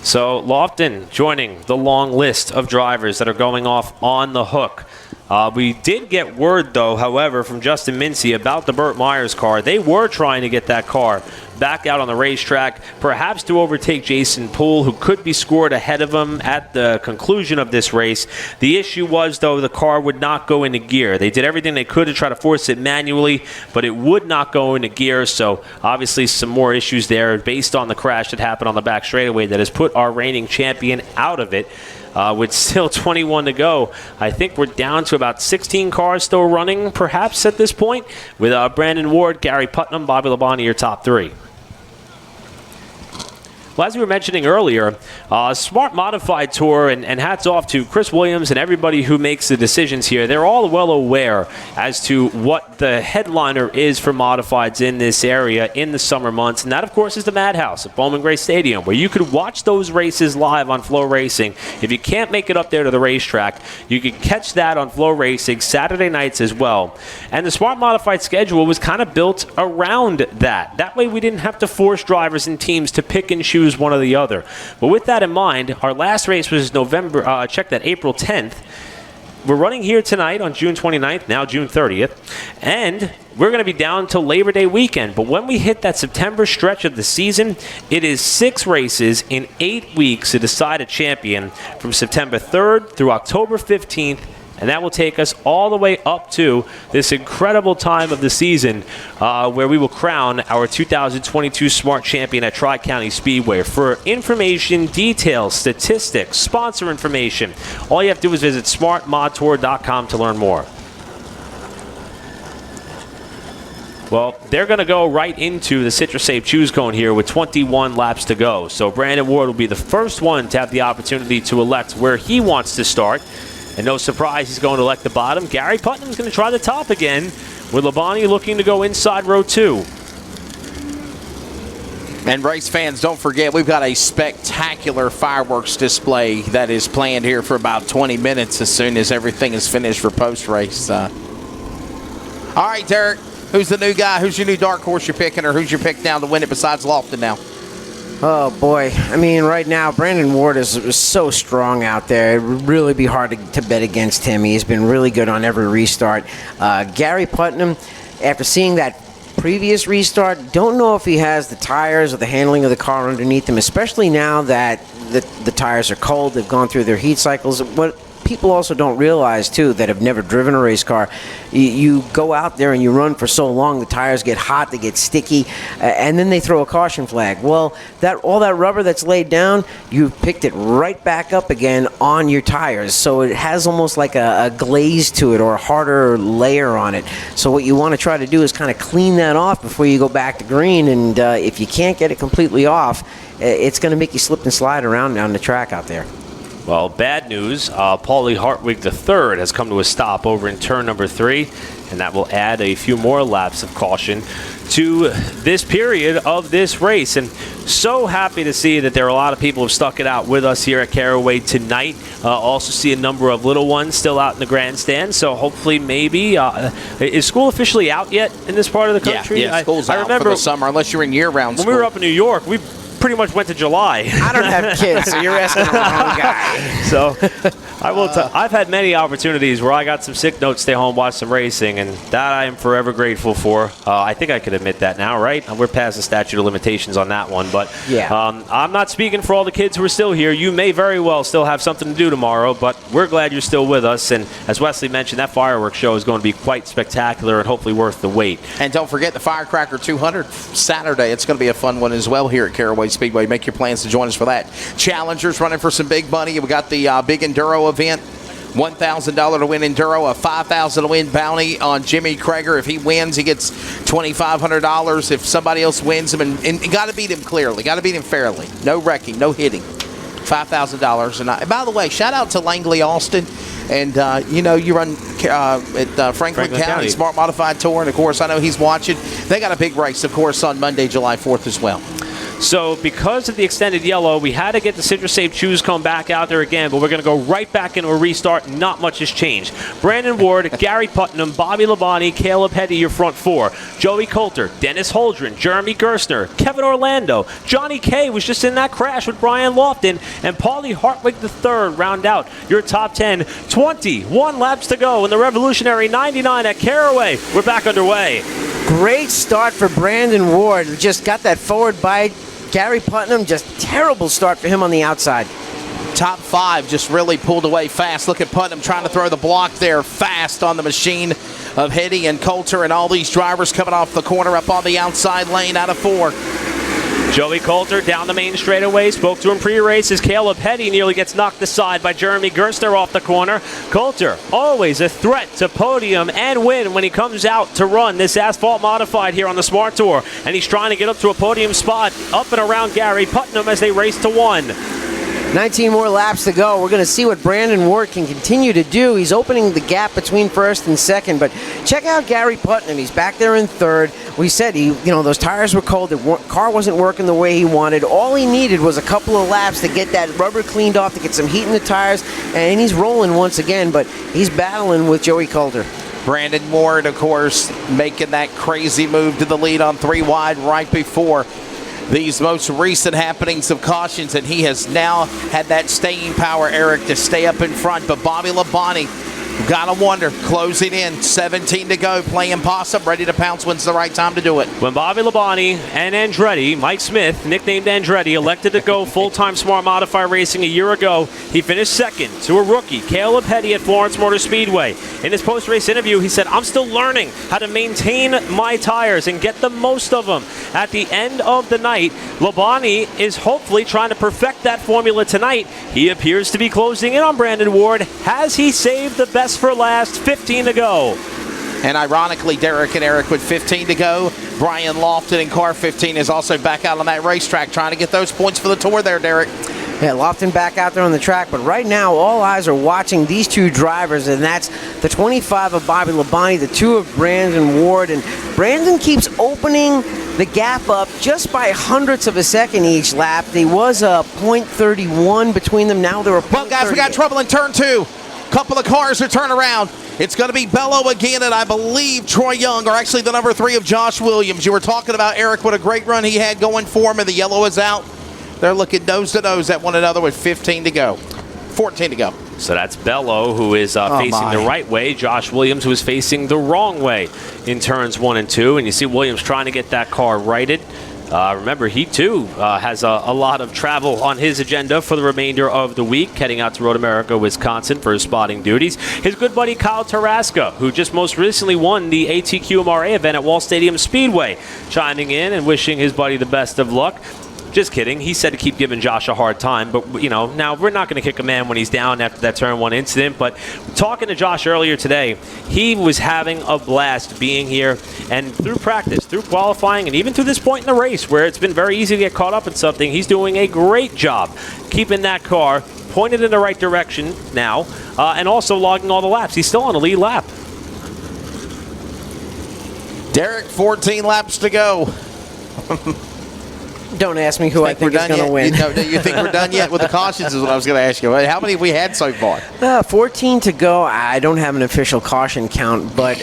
So Lofton joining the long list of drivers that are going off on the hook. We did get word, though, however, from Justin Mincy about the Burt Myers car. They were trying to get that car back out on the racetrack, perhaps to overtake Jason Poole, who could be scored ahead of him at the conclusion of this race. The issue was, though, the car would not go into gear. They did everything they could to try to force it manually, but it would not go into gear, so obviously some more issues there based on the crash that happened on the back straightaway that has put our reigning champion out of it. With still 21 to go, I think we're down to about 16 cars still running, perhaps, at this point, with Brandon Ward, Gary Putnam, Bobby Labonte, your top 3. Well, as we were mentioning earlier, Smart Modified Tour, and hats off to Chris Williams and everybody who makes the decisions here. They're all well aware as to what the headliner is for modifieds in this area in the summer months, and that, of course, is the Madhouse at Bowman Gray Stadium, where you could watch those races live on Flow Racing. If you can't make it up there to the racetrack, you can catch that on Flow Racing Saturday nights as well. And the Smart Modified schedule was kind of built around that. That way we didn't have to force drivers and teams to pick and choose one or the other. But with that in mind, our last race was April 10th. We're running here tonight on June 29th, now June 30th, and we're going to be down till Labor Day weekend. But when we hit that September stretch of the season, it is 6 races in 8 weeks to decide a champion from September 3rd through October 15th. And that will take us all the way up to this incredible time of the season where we will crown our 2022 Smart Champion at Tri-County Speedway. For information, details, statistics, sponsor information, all you have to do is visit smartmodtour.com to learn more. Well, they're going to go right into the CitraSafe Choose Cone here with 21 laps to go. So Brandon Ward will be the first one to have the opportunity to elect where he wants to start. And no surprise, he's going to elect the bottom. Gary Putnam's going to try the top again, with Labonte looking to go inside row 2. And race fans, don't forget, we've got a spectacular fireworks display that is planned here for about 20 minutes as soon as everything is finished for post-race. All right, Derek, who's the new guy? Who's your new dark horse you're picking, or who's your pick now to win it besides Lofton now? Oh, boy. I mean, right now, Brandon Ward is so strong out there. It would really be hard to bet against him. He's been really good on every restart. Gary Putnam, after seeing that previous restart, don't know if he has the tires or the handling of the car underneath him, especially now that the tires are cold. They've gone through their heat cycles. What people also don't realize, too, that have never driven a race car, you go out there and you run for so long, the tires get hot, they get sticky, and then they throw a caution flag. Well, all that rubber that's laid down, you've picked it right back up again on your tires. So it has almost like a glaze to it or a harder layer on it. So what you want to try to do is kind of clean that off before you go back to green, and if you can't get it completely off, it's going to make you slip and slide around down the track out there. Well, bad news. Paulie Hartwig III has come to a stop over in turn number 3, and that will add a few more laps of caution to this period of this race. And so happy to see that there are a lot of people who have stuck it out with us here at Caraway tonight. Also see a number of little ones still out in the grandstand. So hopefully, maybe is school officially out yet in this part of the country? Yeah, school's out for the summer unless you're in year-round school. When we were up in New York, we pretty much went to July. I don't have kids, so you're asking the wrong guy. So I will I've had many opportunities where I got some sick notes, stay home, watch some racing, and that I am forever grateful for. I think I could admit that now, right? We're past the statute of limitations on that one, but yeah. I'm not speaking for all the kids who are still here. You may very well still have something to do tomorrow, but we're glad you're still with us. And as Wesley mentioned, that fireworks show is going to be quite spectacular and hopefully worth the wait. And don't forget the Firecracker 200 Saturday. It's going to be a fun one as well here at Caraway Speedway. Make your plans to join us for that. Challengers running for some big money. We got the big Enduro event. $1,000 to win Enduro, a $5,000 to win bounty on Jimmy Krager. If he wins, he gets $2,500. If somebody else wins him, and got to beat him clearly, got to beat him fairly. No wrecking, no hitting. $5,000. And by the way, shout out to Langley Austin. And, you run at Franklin County Smart Modified Tour. And, of course, I know he's watching. They got a big race, of course, on Monday, July 4th as well. So because of the extended yellow, we had to get the CitraSafe Choose Cone back out there again, but we're going to go right back into a restart. Not much has changed. Brandon Ward, Gary Putnam, Bobby Labonte, Caleb Hetty, your front 4. Joey Coulter, Dennis Holdren, Jeremy Gerstner, Kevin Orlando, Johnny K was just in that crash with Brian Lofton, and Paulie Hartwig III round out your top 10. 21 laps to go in the revolutionary 99 at Caraway. We're back underway. Great start for Brandon Ward. Just got that forward bite. Gary Putnam, just terrible start for him on the outside. Top 5 just really pulled away fast. Look at Putnam trying to throw the block there fast on the machine of Hetty and Coulter and all these drivers coming off the corner up on the outside lane out of 4. Joey Coulter down the main straightaway. Spoke to him pre-race as Caleb Petty nearly gets knocked aside by Jeremy Gerstner off the corner. Coulter, always a threat to podium and win when he comes out to run this asphalt modified here on the Smart Tour. And he's trying to get up to a podium spot up and around Gary Putnam as they race to 1. 19 more laps to go. We're going to see what Brandon Ward can continue to do. He's opening the gap between first and second, but check out Gary Putnam. He's back there in third. We said those tires were cold. The car wasn't working the way he wanted. All he needed was a couple of laps to get that rubber cleaned off, to get some heat in the tires, and he's rolling once again, but he's battling with Joey Coulter. Brandon Ward, of course, making that crazy move to the lead on 3 wide right before these most recent happenings of cautions, and he has now had that staying power, Eric, to stay up in front. But Bobby Labonte, gotta wonder, closing in, 17 to go, playing possum, ready to pounce when's the right time to do it. When Bobby Labonte and Andretti, Mike Smith, nicknamed Andretti, elected to go full-time Smart Modify racing a year ago, he finished second to a rookie, Caleb Petty, at Florence Motor Speedway. In his post-race interview, he said, "I'm still learning how to maintain my tires and get the most of them." At the end of the night, Labonte is hopefully trying to perfect that formula tonight. He appears to be closing in on Brandon Ward. Has he saved the best for last? 15 to go. And ironically, Derek and Eric with 15 to go. Brian Lofton in car 15 is also back out on that racetrack trying to get those points for the Tour there, Derek. Yeah, Lofton back out there on the track, but right now all eyes are watching these two drivers, and that's the 25 of Bobby Labonte, the 2 of Brandon Ward, and Brandon keeps opening the gap up just by hundredths of a second each lap. There was a .31 between them. Now they're a Well, guys, we got trouble in turn 2. Couple of cars are turn around. It's going to be Bello again, and I believe Troy Young, or actually the number 3 of Josh Williams. You were talking about, Eric, what a great run he had going for him, and the yellow is out. They're looking nose to nose at one another with 15 to go. 14 to go. So that's Bello, who is facing the right way. Josh Williams, who is facing the wrong way in turns 1 and 2. And you see Williams trying to get that car righted. Remember, he too has a lot of travel on his agenda for the remainder of the week, heading out to Road America, Wisconsin for his spotting duties. His good buddy Kyle Tarasca, who just most recently won the ATQMRA event at Wall Stadium Speedway, chiming in and wishing his buddy the best of luck. Just kidding. He said to keep giving Josh a hard time, but now we're not going to kick a man when he's down after that turn 1 incident. But talking to Josh earlier today, he was having a blast being here, and through practice, through qualifying, and even through this point in the race where it's been very easy to get caught up in something, he's doing a great job keeping that car pointed in the right direction now, and also logging all the laps. He's still on the lead lap. Derek, 14 laps to go. Don't ask me who I think is going to win. You think we're done yet with the cautions is what I was going to ask you. How many have we had so far? 14 to go. I don't have an official caution count, but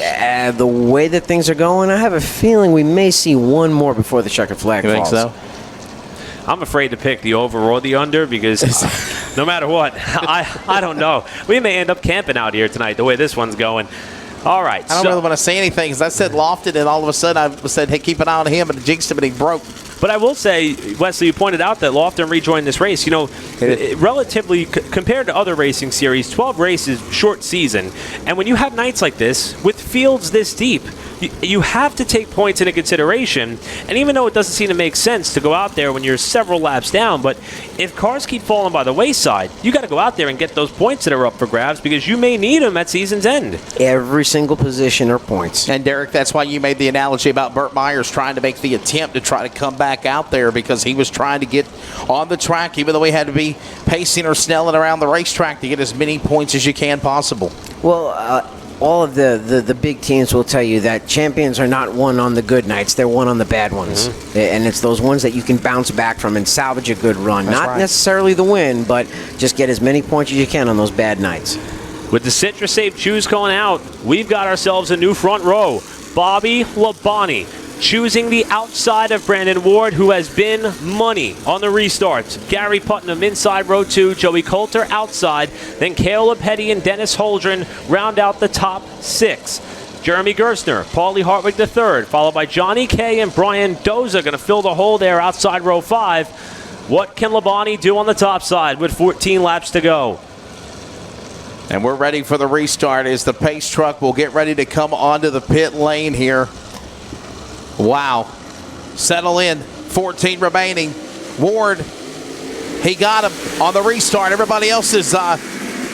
the way that things are going, I have a feeling we may see one more before the checkered flag falls. You think so? I'm afraid to pick the over or the under because no matter what, I don't know. We may end up camping out here tonight the way this one's going. All right. I don't really want to say anything because I said Lofton, and all of a sudden I said, hey, keep an eye on him, and jinxed him, and he broke. But I will say, Wesley, you pointed out that Lofton rejoined this race. Relatively compared to other racing series, 12 races, short season. And when you have nights like this, with fields this deep, you have to take points into consideration. And even though it doesn't seem to make sense to go out there when you're several laps down, but if cars keep falling by the wayside, you got to go out there and get those points that are up for grabs because you may need them at season's end. Every single position are points. And Derek, that's why you made the analogy about Burt Myers trying to make the attempt to try to come back out there because he was trying to get on the track, even though he had to be pacing or snelling around the racetrack to get as many points as you can possible. Well, all of the big teams will tell you that champions are not won on the good nights. They're won on the bad ones. Mm-hmm. And it's those ones that you can bounce back from and salvage a good run. That's not necessarily the win, but just get as many points as you can on those bad nights. With the Citra Safe Choose going out, we've got ourselves a new front row. Bobby Labonte choosing the outside of Brandon Ward, who has been money on the restarts. Gary Putnam inside row 2, Joey Coulter outside, then Caleb Petty and Dennis Holdren round out the top 6. Jeremy Gerstner, Paulie Hartwig III, followed by Johnny Kay and Brian Doza going to fill the hole there outside row 5. What can Labonte do on the top side with 14 laps to go? And we're ready for the restart as the pace truck will get ready to come onto the pit lane here. Wow. Settle in. 14 remaining. Ward, he got him on the restart. Everybody else is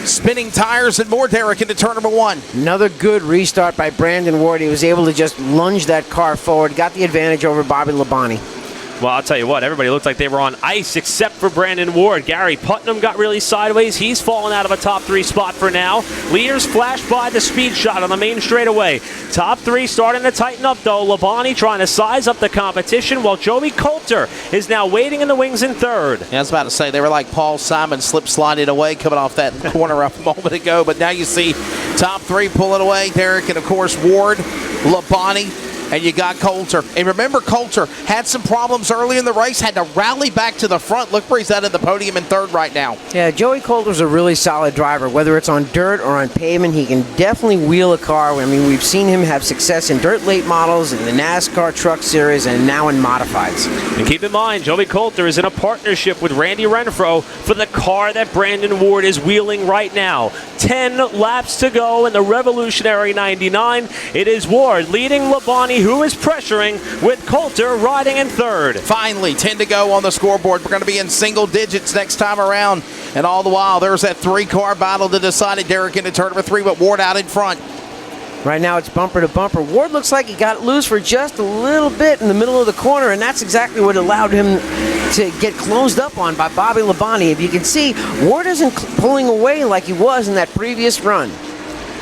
spinning tires and more, Derek, into turn number 1. Another good restart by Brandon Ward. He was able to just lunge that car forward, got the advantage over Bobby Labonte. Well, I'll tell you what, everybody looked like they were on ice except for Brandon Ward. Gary Putnam got really sideways. He's fallen out of a top 3 spot for now. Leaders flash by the speed shot on the main straightaway. Top 3 starting to tighten up, though. Labonte trying to size up the competition, while Joey Coulter is now waiting in the wings in 3rd. Yeah, I was about to say, they were like Paul Simon slip-sliding away coming off that corner a moment ago, but now you see top 3 pulling away, Derek, and of course Ward, Labonte, and you got Coulter. And remember, Coulter had some problems early in the race, had to rally back to the front. Look where he's at the podium in 3rd right now. Yeah, Joey Coulter's a really solid driver. Whether it's on dirt or on pavement, he can definitely wheel a car. I mean, we've seen him have success in dirt late models, in the NASCAR Truck Series, and now in modifieds. And keep in mind, Joey Coulter is in a partnership with Randy Renfro for the car that Brandon Ward is wheeling right now. 10 laps to go in the revolutionary 99. It is Ward leading Labonte, who is pressuring, with Coulter riding in 3rd. Finally, 10 to go on the scoreboard. We're going to be in single digits next time around. And all the while, there's that 3-car battle to decide it, Derek, into turn number 3, but Ward out in front. Right now it's bumper to bumper. Ward looks like he got loose for just a little bit in the middle of the corner, and that's exactly what allowed him to get closed up on by Bobby Labonte. If you can see, Ward isn't pulling away like he was in that previous run.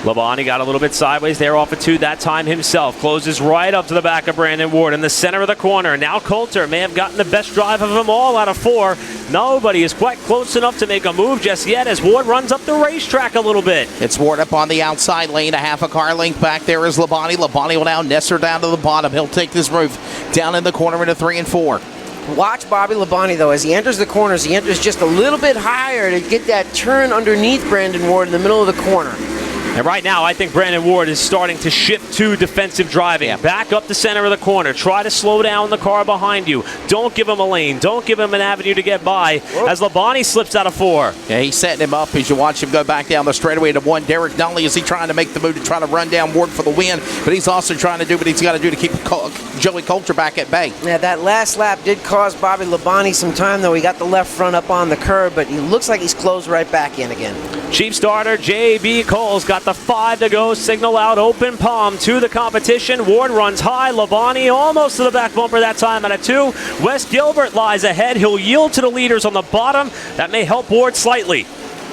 Labonte got a little bit sideways there off of 2 that time himself. Closes right up to the back of Brandon Ward in the center of the corner. Now Coulter may have gotten the best drive of them all out of 4. Nobody is quite close enough to make a move just yet as Ward runs up the racetrack a little bit. It's Ward up on the outside lane, a half a car length back there is Labonte. Labonte will now nest her down to the bottom. He'll take this move down in the corner into 3 and 4. Watch Bobby Labonte, though, as he enters the corners. He enters just a little bit higher to get that turn underneath Brandon Ward in the middle of the corner. And right now, I think Brandon Ward is starting to shift to defensive driving. Yeah. Back up the center of the corner. Try to slow down the car behind you. Don't give him a lane. Don't give him an avenue to get by as Labonte slips out of 4. Yeah, he's setting him up as you watch him go back down the straightaway to 1. Derek, not only is he trying to make the move to try to run down Ward for the win, but he's also trying to do what he's got to do to keep Joey Coulter back at bay. Yeah, that last lap did cause Bobby Labonte some time, though. He got the left front up on the curb, but he looks like he's closed right back in again. Chief starter J.B. Cole's got the 5 to go. Signal out, open palm to the competition. Ward runs high. Labonte almost to the back bumper that time out of 2. Wes Gilbert lies ahead. He'll yield to the leaders on the bottom. That may help Ward slightly.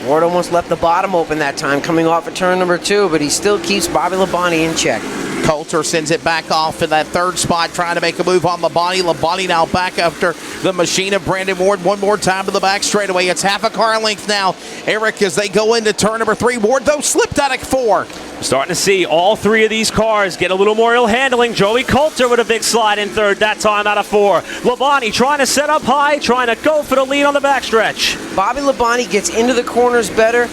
Ward almost left the bottom open that time coming off of turn number 2, but he still keeps Bobby Labonte in check. Coulter sends it back off in that 3rd spot, trying to make a move on Labonte. Labonte now back after the machine of Brandon Ward. One more time to the back straightaway. It's half a car length now, Eric, as they go into turn number 3. Ward, though, slipped out of 4. Starting to see all 3 of these cars get a little more ill handling. Joey Coulter with a big slide in 3rd, that time out of 4. Labonte trying to set up high, trying to go for the lead on the backstretch. Bobby Labonte gets into the corners better.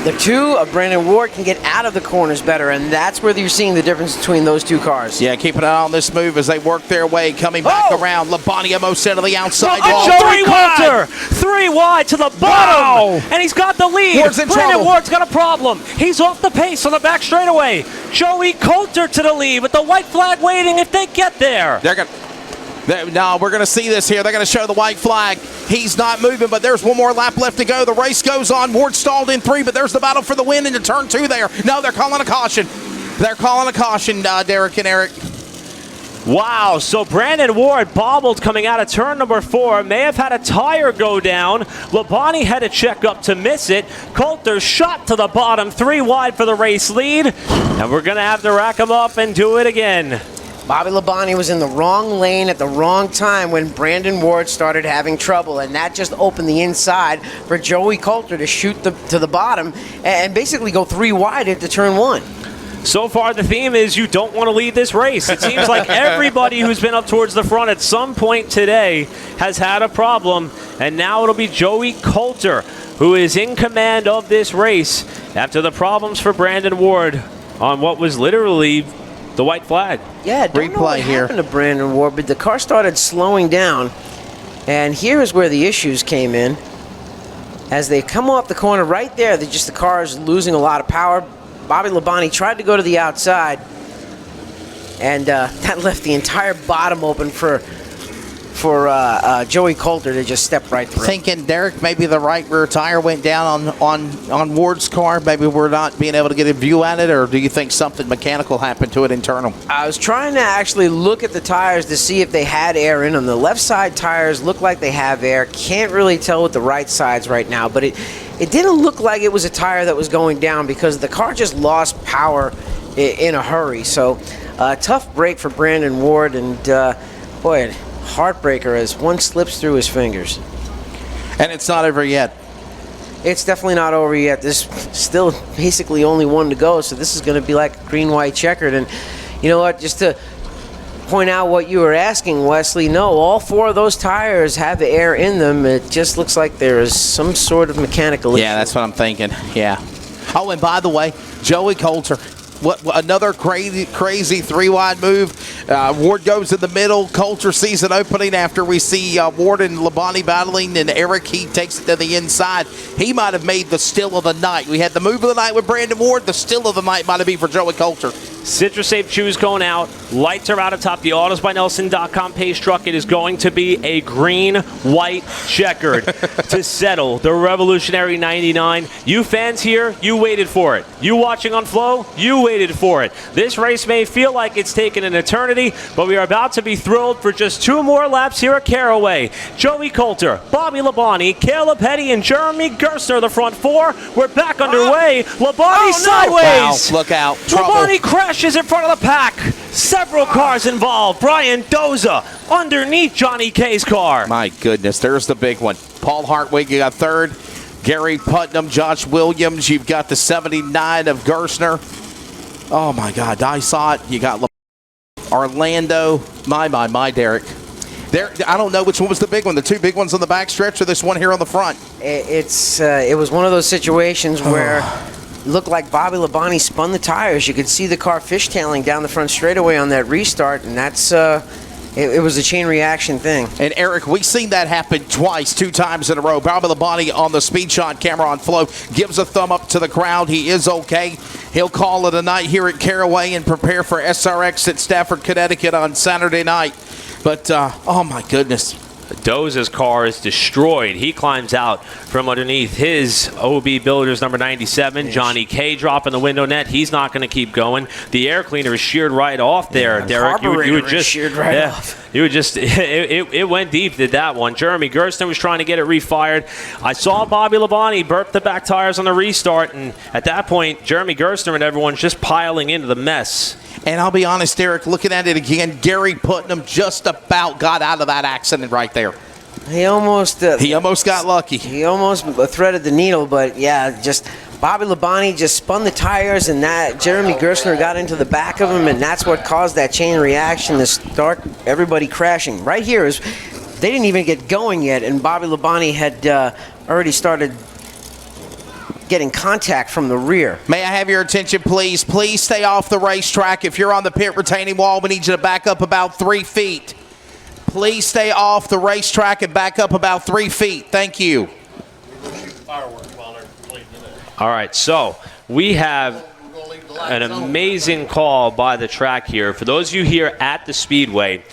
The 2 of Brandon Ward can get out of the corners better, and that's where you're seeing the difference between those 2 cars. Yeah, keeping an eye on this move as they work their way, coming back around. Labonte almost set to the outside wall. Joey Coulter, 3 wide to the bottom, and he's got the lead. Brandon Ward's got a problem. He's off the pace on the back straightaway. Joey Coulter to the lead with the white flag waiting if they get there. Now we're going to see this here. They're going to show the white flag. He's not moving, but there's one more lap left to go. The race goes on. Ward stalled in 3, but there's the battle for the win into turn 2 there. No, they're calling a caution. They're calling a caution, Derek and Eric. Wow, so Brandon Ward bobbled coming out of turn number 4. May have had a tire go down. Labonte had to check up to miss it. Coulter shot to the bottom, 3 wide for the race lead. And we're going to have to rack him up and do it again. Bobby Labonte was in the wrong lane at the wrong time when Brandon Ward started having trouble, and that just opened the inside for Joey Coulter to shoot to the bottom and basically go 3 wide into turn 1. So far, the theme is you don't want to lead this race. It seems like everybody who's been up towards the front at some point today has had a problem, and now it'll be Joey Coulter who is in command of this race after the problems for Brandon Ward on what was literally the white flag. Yeah, don't know what happened to Brandon Ward, but the car started slowing down, and here is where the issues came in. As they come off the corner right there, the car is losing a lot of power. Bobby Labonte tried to go to the outside, and that left the entire bottom open for Joey Coulter to just step right through. Thinking, Derek, maybe the right rear tire went down on Ward's car. Maybe we're not being able to get a view at it, or do you think something mechanical happened to it internal? I was trying to actually look at the tires to see if they had air in them. The left side tires look like they have air. Can't really tell with the right sides right now, but it didn't look like it was a tire that was going down because the car just lost power in a hurry. So tough break for Brandon Ward, and boy, heartbreaker as one slips through his fingers. And it's not over yet. It's definitely not over yet. There's still basically only one to go, so this is going to be like green-white checkered. And you know what, just to point out what you were asking, Wesley, no, all 4 of those tires have air in them. It just looks like there is some sort of mechanical issue. Yeah, that's what I'm thinking. Yeah. Oh, and by the way, Joey Coulter. What another crazy 3-wide move. Ward goes in the middle. Coulter sees an opening after we see Ward and Labonte battling, and Eric, he takes it to the inside. He might have made the still of the night. We had the move of the night with Brandon Ward. The still of the night might have been for Joey Coulter. Citrus-safe shoes going out. Lights are out atop the AutosByNelson.com pace truck. It is going to be a green-white checkered to settle the Revolutionary 99. You fans here, you waited for it. You watching on Flow, you waited for it. This race may feel like it's taken an eternity, but we are about to be thrilled for just 2 more laps here at Caraway. Joey Coulter, Bobby Labonte, Caleb Petty, and Jeremy Gerstner, the front 4. We're back underway. Labonte sideways. Wow, look out. Labonte crashes in front of the pack. Several cars involved. Brian Doza underneath Johnny K's car. My goodness, there's the big one. Paul Hartwig, you got 3rd. Gary Putnam, Josh Williams. You've got the 79 of Gerstner. Oh, my God. I saw it. You got Orlando. My, Derek. There, I don't know which one was the big one. The 2 big ones on the back stretch or this one here on the front? It was one of those situations where it looked like Bobby Labonte spun the tires. You could see the car fishtailing down the front straightaway on that restart, and that's it was a chain reaction thing. And Eric, we've seen that happen twice, 2 times in a row. Bobby Labonte on the speed shot camera on Flow gives a thumb up to the crowd. He is okay. He'll call it a night here at Caraway and prepare for SRX at Stafford, Connecticut on Saturday night. But, oh my goodness. Doza's car is destroyed. He climbs out from underneath his OB Builders number 97. Johnny K dropping the window net. He's not going to keep going. The air cleaner is sheared right off there, Derek. You would just sheared right off. You would just it went deep, did that one. Jeremy Gerstner was trying to get it refired. I saw Bobby Labonte burp the back tires on the restart, and at that point, Jeremy Gerstner and everyone's just piling into the mess. And I'll be honest, Derek, looking at it again, Gary Putnam just about got out of that accident right there. He almost got lucky. He almost threaded the needle, but yeah, just Bobby Labonte just spun the tires, and that Jeremy Gerstner got into the back of him, and that's what caused that chain reaction to start everybody crashing. Right here is they didn't even get going yet, and Bobby Labonte had already started getting contact from the rear. May I have your attention, please? Please stay off the racetrack. If you're on the pit retaining wall, we need you to back up about 3 feet. Please stay off the racetrack and back up about 3 feet. Thank you. All right, so we have an amazing call by the track here. For those of you here at the Speedway,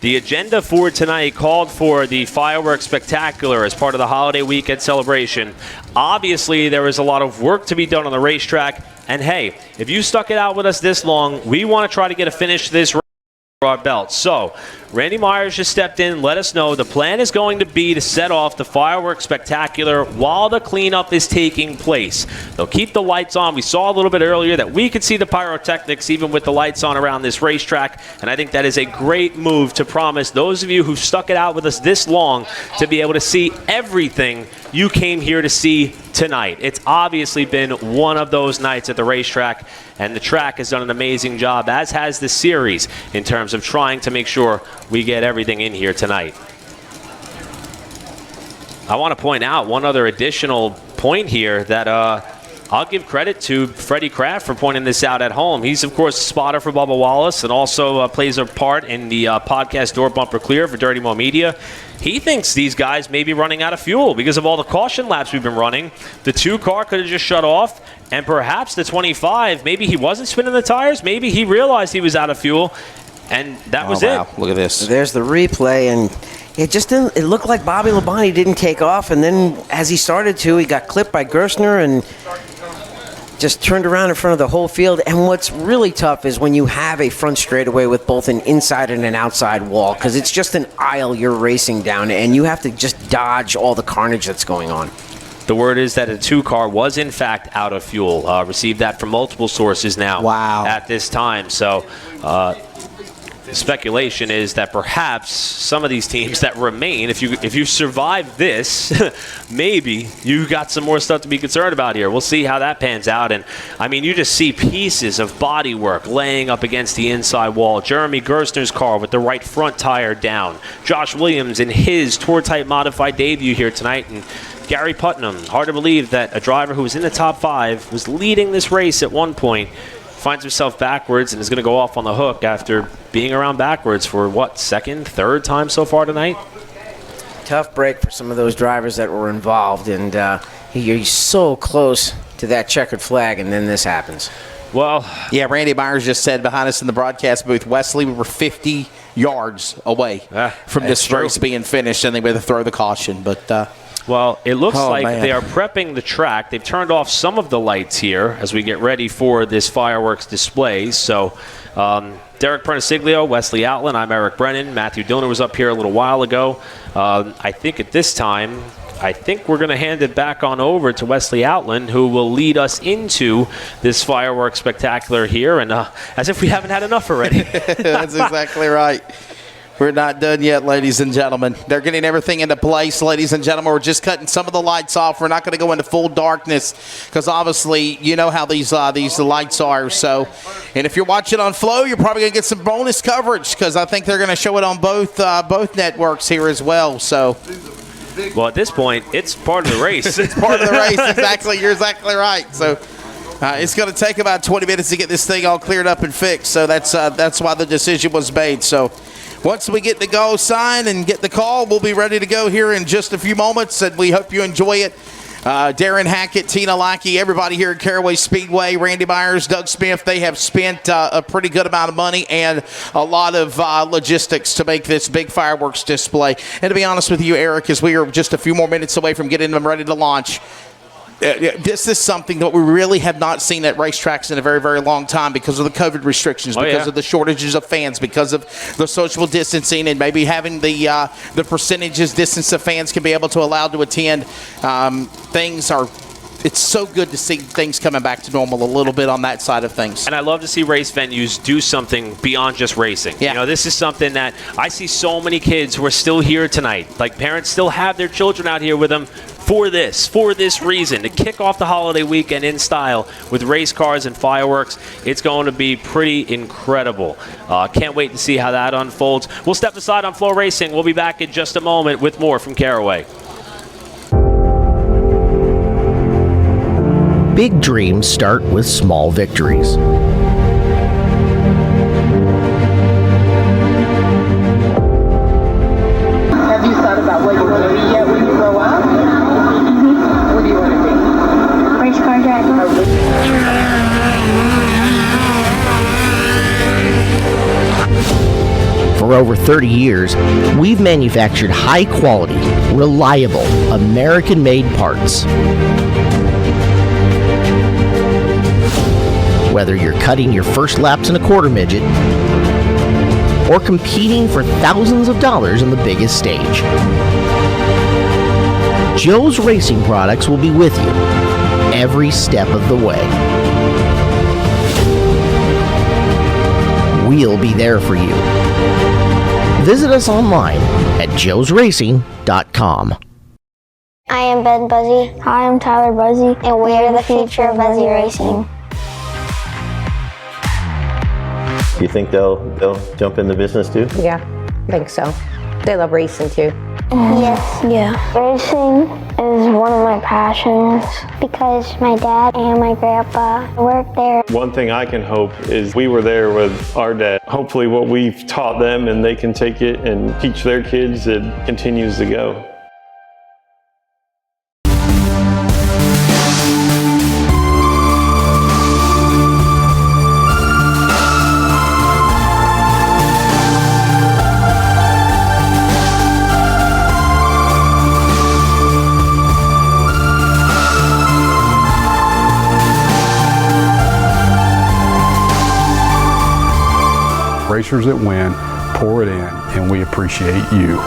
the agenda for tonight called for the fireworks spectacular as part of the holiday weekend celebration. Obviously, there is a lot of work to be done on the racetrack. And hey, if you stuck it out with us this long, we want to try to get a finish to this race for our belt. So, Randy Myers just stepped in, let us know the plan is going to be to set off the fireworks spectacular while the cleanup is taking place. They'll keep the lights on. We saw a little bit earlier that we could see the pyrotechnics even with the lights on around this racetrack, and I think that is a great move to promise those of you who stuck it out with us this long to be able to see everything you came here to see tonight. It's obviously been one of those nights at the racetrack, and the track has done an amazing job, as has the series, in terms of trying to make sure we get everything in here tonight. I want to point out one other additional point here that I'll give credit to Freddie Kraft for pointing this out at home. He's, of course, a spotter for Bubba Wallace and also plays a part in the podcast Door Bumper Clear for Dirty Mo Media. He thinks these guys may be running out of fuel because of all the caution laps we've been running. The 2 car could have just shut off, and perhaps the 25, maybe he wasn't spinning the tires. Maybe he realized he was out of fuel, and that was it. Look at this. There's the replay, and it just didn't. It looked like Bobby Labonte didn't take off, and then as he started to, he got clipped by Gerstner and just turned around in front of the whole field. And what's really tough is when you have a front straightaway with both an inside and an outside wall, because it's just an aisle you're racing down, and you have to just dodge all the carnage that's going on. The word is that a 2-car was in fact out of fuel. Received that from multiple sources now. Wow. At this time. So the speculation is that perhaps some of these teams that remain, if you survive this, maybe you got some more stuff to be concerned about here. We'll see how that pans out. And I mean, you just see pieces of bodywork laying up against the inside wall. Jeremy Gerstner's car with the right front tire down. Josh Williams in his tour-type modified debut here tonight. And Gary Putnam, hard to believe that a driver who was in the top 5 was leading this race at one point, finds himself backwards and is going to go off on the hook after being around backwards for, what, second, third time so far tonight? Tough break for some of those drivers that were involved, and you're so close to that checkered flag, and then this happens. Well, yeah, Randy Myers just said behind us in the broadcast booth, Wesley, we were 50 yards away from this race being finished, and they were to throw the caution, but... Well, it looks like they are prepping the track. They've turned off some of the lights here as we get ready for this fireworks display. So Derek Perniciglio, Wesley Outland, I'm Eric Brennan. Matthew Dillner was up here a little while ago. I think at this time, we're going to hand it back on over to Wesley Outland, who will lead us into this fireworks spectacular here, and as if we haven't had enough already. That's exactly right. We're not done yet, ladies and gentlemen. They're getting everything into place, ladies and gentlemen. We're just cutting some of the lights off. We're not going to go into full darkness because obviously you know how these lights are. So, and if you're watching on Flow, you're probably going to get some bonus coverage because I think they're going to show it on both networks here as well. So, well, at this point, it's part of the race. It's part of the race, exactly. You're exactly right. So. It's going to take about 20 minutes to get this thing all cleared up and fixed. So that's why the decision was made. So once we get the go sign and get the call, we'll be ready to go here in just a few moments. And we hope you enjoy it. Darren Hackett, Tina Lackey, everybody here at Caraway Speedway, Randy Myers, Doug Smith, they have spent a pretty good amount of money and a lot of logistics to make this big fireworks display. And to be honest with you, Eric, as we are just a few more minutes away from getting them ready to launch, this is something that we really have not seen at racetracks in a very, very long time because of the COVID restrictions, because of the shortages of fans, because of the social distancing, and maybe having the percentages distance of fans can be able to allow to attend. It's so good to see things coming back to normal a little bit on that side of things. And I love to see race venues do something beyond just racing. Yeah. You know, this is something that I see so many kids who are still here tonight. Like, parents still have their children out here with them for this reason, to kick off the holiday weekend in style with race cars and fireworks. It's going to be pretty incredible. Can't wait to see how that unfolds. We'll step aside on Flow Racing. We'll be back in just a moment with more from Caraway. Big dreams start with small victories. Have you thought about what you want to be yet when you grow up? Mm-hmm. What do you want to be? Race car driver. For over 30 years, we've manufactured high-quality, reliable, American-made parts. Whether you're cutting your first laps in a quarter midget or competing for thousands of dollars on the biggest stage, Joe's Racing Products will be with you every step of the way. We'll be there for you. Visit us online at joesracing.com. I am Ben Buzzy. Hi, I'm Tyler Buzzy, and we are the future of Buzzy Racing. Do you think they'll jump in the business too? Yeah, I think so. They love racing too. Yes. Yeah. Racing is one of my passions because my dad and my grandpa work there. One thing I can hope is we were there with our dad. Hopefully what we've taught them and they can take it and teach their kids, it continues to go. racers that win pour it in, and we appreciate you.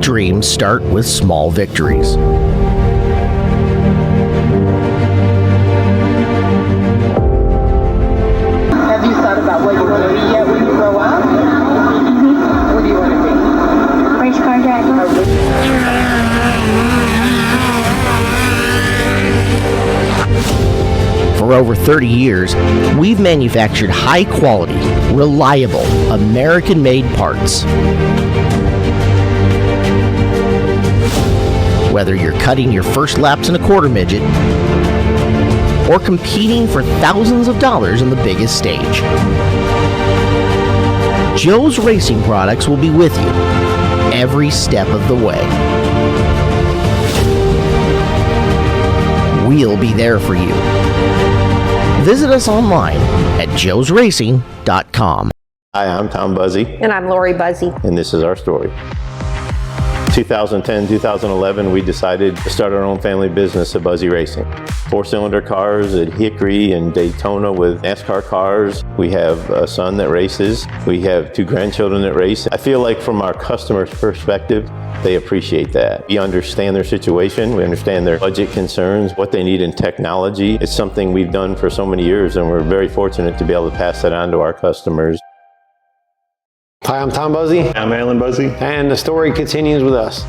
dreams start with small victories. Have you thought about what you want to be yet when you grow up? What do you want to be? Race car driver. For over 30 years, we've manufactured high-quality, reliable, American-made parts. Whether you're cutting your first laps in a quarter midget or competing for thousands of dollars on the biggest stage, Joe's Racing Products will be with you every step of the way. We'll be there for you. Visit us online at joesracing.com. Hi, I'm Tom Buzzy. And I'm Lori Buzzy. And this is our story. 2010, 2011, we decided to start our own family business at Buzzy Racing. 4-cylinder cars at Hickory and Daytona with NASCAR cars. We have a son that races. We have 2 grandchildren that race. I feel like from our customers' perspective, they appreciate that. We understand their situation. We understand their budget concerns, what they need in technology. It's something we've done for so many years, and we're very fortunate to be able to pass that on to our customers. Hi, I'm Tom Buzzy. I'm Alan Buzzy. And the story continues with us.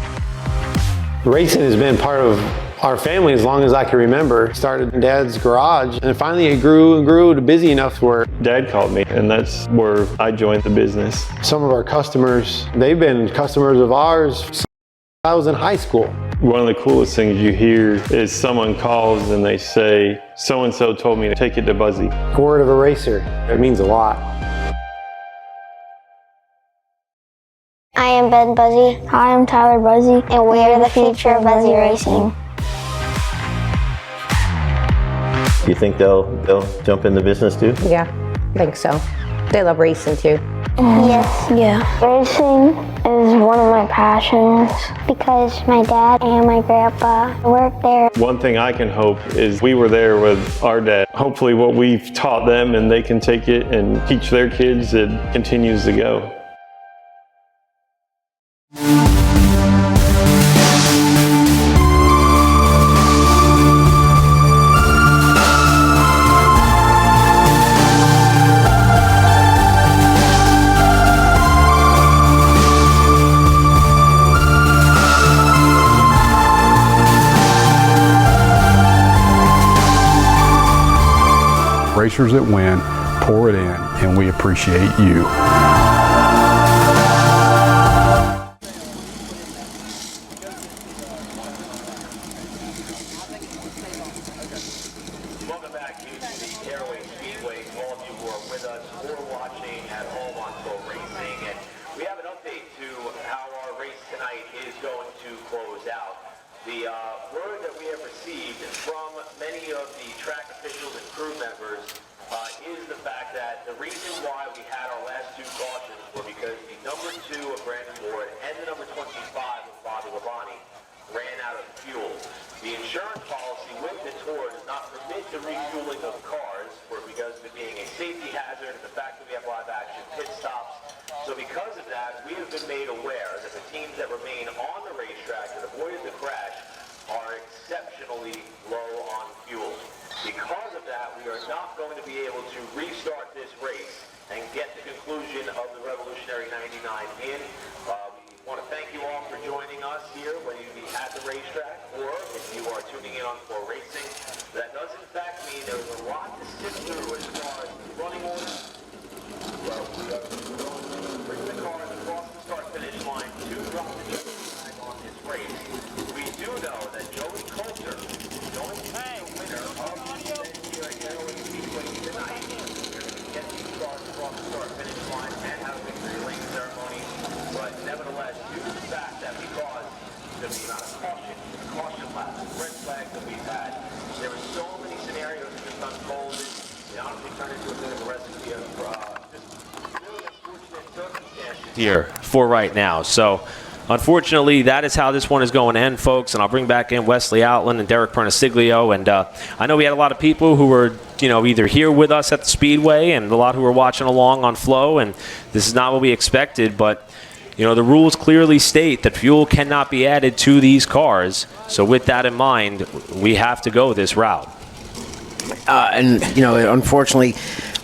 Racing has been part of our family as long as I can remember. Started in Dad's garage, and finally it grew and grew to busy enough where Dad called me, and that's where I joined the business. some of our customers, they've been customers of ours since I was in high school. One of the coolest things you hear is someone calls and they say, so-and-so told me to take it to Buzzy. Word of a racer, it means a lot. I am Ben Buzzy. Hi, I'm Tyler Buzzy. And we are the future of Buzzy Racing. Do you think they'll jump in the business too? Yeah, I think so. They love racing too. Yes. Yeah. Racing is one of my passions Because my dad and my grandpa work there. One thing I can hope is we were there with our dad. Hopefully what we've taught them and they can take it and teach their kids, it continues to go. Racers that win, pour it in, and we appreciate you. Welcome back to the Caraway Speedway. All of you who are with us or watching at home on Pro Racing, and we have an update to how our race tonight is going to close out. The word that we have received from many of the track officials and crew members is the fact that the reason why we had our last 2 cautions were because the number 2 of Brandon Ward and the number 25 of Bobby Labonte ran out of fuel. The insurance policy with the tour does not permit the refueling of cars because of it being a safety hazard and the fact that we have live action pit stops. So because of that, we have been made aware that the teams that remain on the racetrack that avoided the crash are exceptionally low on fuel. Because of that, we are not going to be able to restart this race and get the conclusion of the Revolutionary 99 in. We want to thank you all for joining us here, whether you be at the racetrack or if you are tuning in on Pro Racing. That does in fact mean there's a lot to sift through as far as the running order. Well, we are going to bring the cars across the start-finish line to drop the checkered flag on this race. We do know that Joey Coulter is going to be the winner of the event here at Caraway Speedway tonight. We're going to get these cars across the start-finish line and have a victory lane ceremony. But nevertheless, due to the fact that because of the amount of caution laps, red flags that we've had, there were so many scenarios that just unfolded. It honestly turned into a bit of a recipe of just really unfortunate circumstances here for right now. So unfortunately, that is how this one is going to end, folks. And I'll bring back in Wesley Outland and Derek Pernasiglio. And I know we had a lot of people who were, either here with us at the Speedway and a lot who were watching along on Flow. And this is not what we expected. But, the rules clearly state that fuel cannot be added to these cars. So with that in mind, we have to go this route. And unfortunately,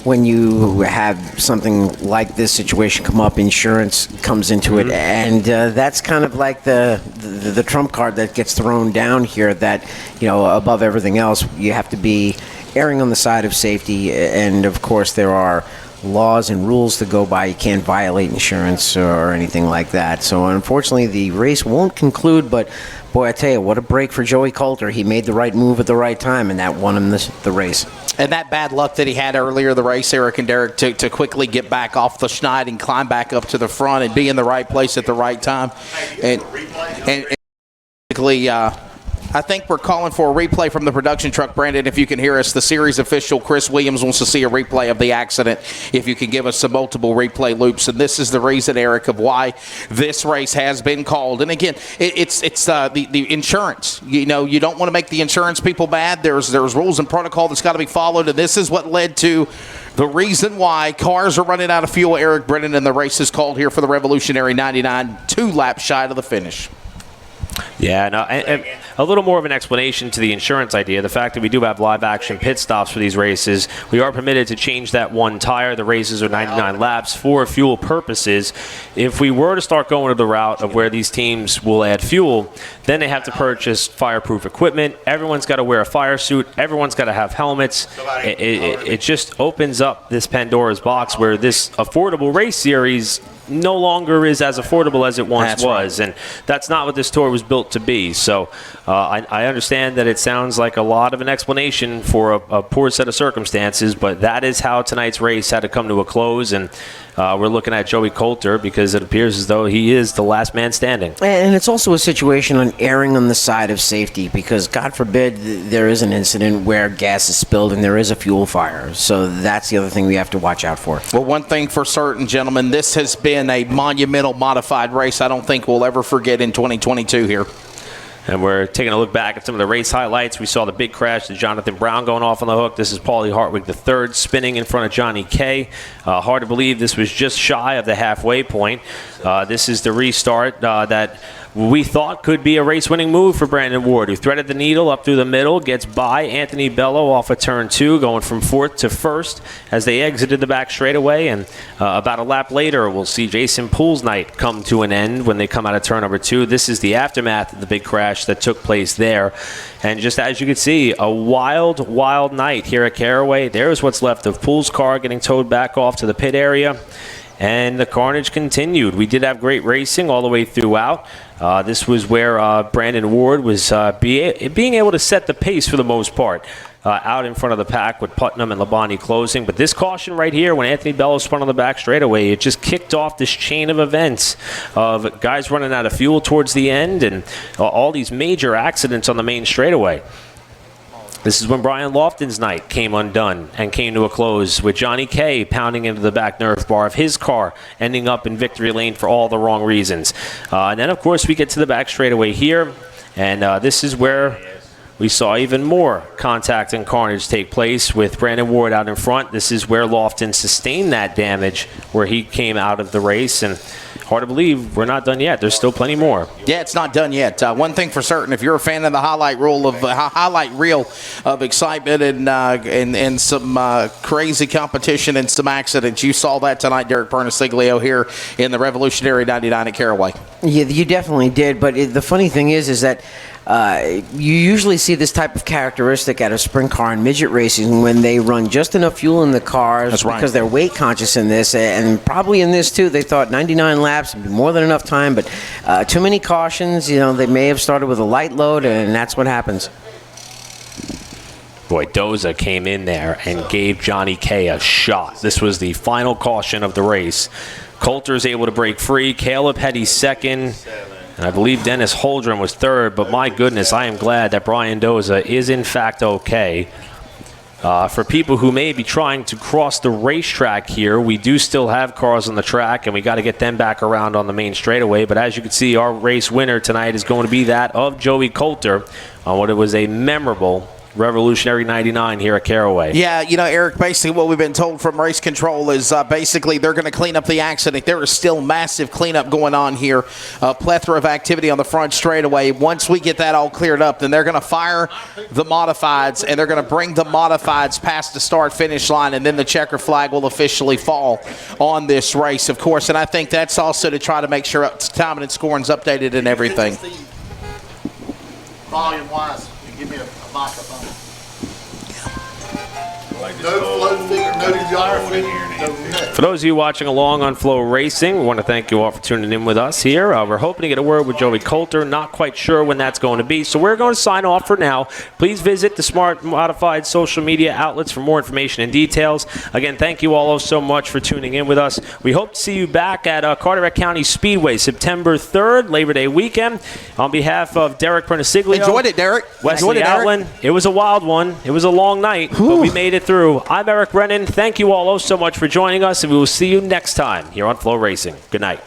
when you have something like this situation come up, insurance comes into it, and that's kind of like the trump card that gets thrown down here. That above everything else, you have to be erring on the side of safety, and of course there are laws and rules to go by. You can't violate insurance or anything like that. So unfortunately, the race won't conclude, but boy, I tell you, what a break for Joey Coulter. He made the right move at the right time, and that won him the race. And that bad luck that he had earlier in the race, Eric and Derek, to quickly get back off the schneid and climb back up to the front and be in the right place at the right time. And basically, I think we're calling for a replay from the production truck. Brandon, if you can hear us, the series official, Chris Williams, wants to see a replay of the accident. If you can give us some multiple replay loops. And this is the reason, Eric, of why this race has been called. And again, it's the insurance. You don't want to make the insurance people mad. There's rules and protocol that's got to be followed. And this is what led to the reason why cars are running out of fuel, Eric Brennan, and the race is called here for the Revolutionary 99, 2 laps shy of the finish. Yeah, no, and a little more of an explanation to the insurance idea. The fact that we do have live action pit stops for these races, we are permitted to change that one tire. The races are 99 laps for fuel purposes. If we were to start going to the route of where these teams will add fuel, then they have to purchase fireproof equipment. Everyone's got to wear a fire suit. Everyone's got to have helmets. It just opens up this Pandora's box where this affordable race series no longer is as affordable as it once was. Right. And that's not what this tour was built to be. So I understand that it sounds like a lot of an explanation for a poor set of circumstances, but that is how tonight's race had to come to a close. And we're looking at Joey Coulter because it appears as though he is the last man standing. And it's also a situation on erring on the side of safety because, God forbid, there is an incident where gas is spilled and there is a fuel fire. So that's the other thing we have to watch out for. Well, one thing for certain, gentlemen, this has been a monumental modified race I don't think we'll ever forget in 2022 here. And we're taking a look back at some of the race highlights. We saw the big crash to Jonathan Brown going off on the hook. This is Paulie Hartwig III spinning in front of Johnny K. Hard to believe this was just shy of the halfway point. This is the restart that we thought could be a race-winning move for Brandon Ward, who threaded the needle up through the middle, gets by Anthony Bello off of turn 2, going from 4th to 1st as they exited the back straightaway. And about a lap later, we'll see Jason Poole's night come to an end when they come out of turn number 2. This is the aftermath of the big crash that took place there. And just as you can see, a wild, wild night here at Caraway. There's what's left of Poole's car getting towed back off to the pit area. And the carnage continued. We did have great racing all the way throughout. This was where Brandon Ward was being able to set the pace for the most part out in front of the pack with Putnam and Labonte closing. But this caution right here, when Anthony Bello spun on the back straightaway, it just kicked off this chain of events of guys running out of fuel towards the end and all these major accidents on the main straightaway. This is when Brian Lofton's night came undone and came to a close with Johnny K pounding into the back nerve bar of his car, ending up in victory lane for all the wrong reasons. And then, of course, we get to the back straightaway here, and this is where we saw even more contact and carnage take place with Brandon Ward out in front. This is where Lofton sustained that damage where he came out of the race, and hard to believe we're not done yet. There's still plenty more. Yeah, it's not done yet. One thing for certain, if you're a fan of the highlight reel of excitement and some crazy competition and some accidents, you saw that tonight, Derek Pernasiglio, here in the Revolutionary 99 at Caraway. Yeah, you definitely did. But the funny thing is that you usually see this type of characteristic out of sprint car and midget racing when they run just enough fuel in the cars. That's right. Because they're weight conscious in this, and probably in this too. They thought 99 laps would be more than enough time, but too many cautions. They may have started with a light load, and that's what happens. Boy, Doza came in there and gave Johnny K a shot. This was the final caution of the race. Coulter's able to break free. Caleb Hetty's second. And I believe Dennis Holdren was third, but my goodness, I am glad that Brian Doza is in fact okay. For people who may be trying to cross the racetrack here, we do still have cars on the track, and we got to get them back around on the main straightaway. But as you can see, our race winner tonight is going to be that of Joey Coulter on what it was a memorable Revolutionary 99 here at Caraway. Yeah, you know, Eric, basically what we've been told from race control is basically they're going to clean up the accident. There is still massive cleanup going on here, a plethora of activity on the front straightaway. Once we get that all cleared up, then they're going to fire the modifieds, and they're going to bring the modifieds past the start-finish line, and then the checker flag will officially fall on this race, of course. And I think that's also to try to make sure timing and scoring's updated and everything. Volume-wise, give me a microphone. No flow feet, no gyro feet, no nothing. For those of you watching along on Flow Racing, we want to thank you all for tuning in with us here. We're hoping to get a word with Joey Coulter. Not quite sure when that's going to be, so we're going to sign off for now. Please visit the Smart Modified social media outlets for more information and details. Again, thank you all so much for tuning in with us. We hope to see you back at Carteret County Speedway September 3rd, Labor Day weekend. On behalf of Derek Pernasiglio. Enjoyed it, Derek. Wesley Outland. It was a wild one. It was a long night, but we made it through. I'm Eric Brennan. Thank you all so much for joining us, and we will see you next time here on Flow Racing. Good night.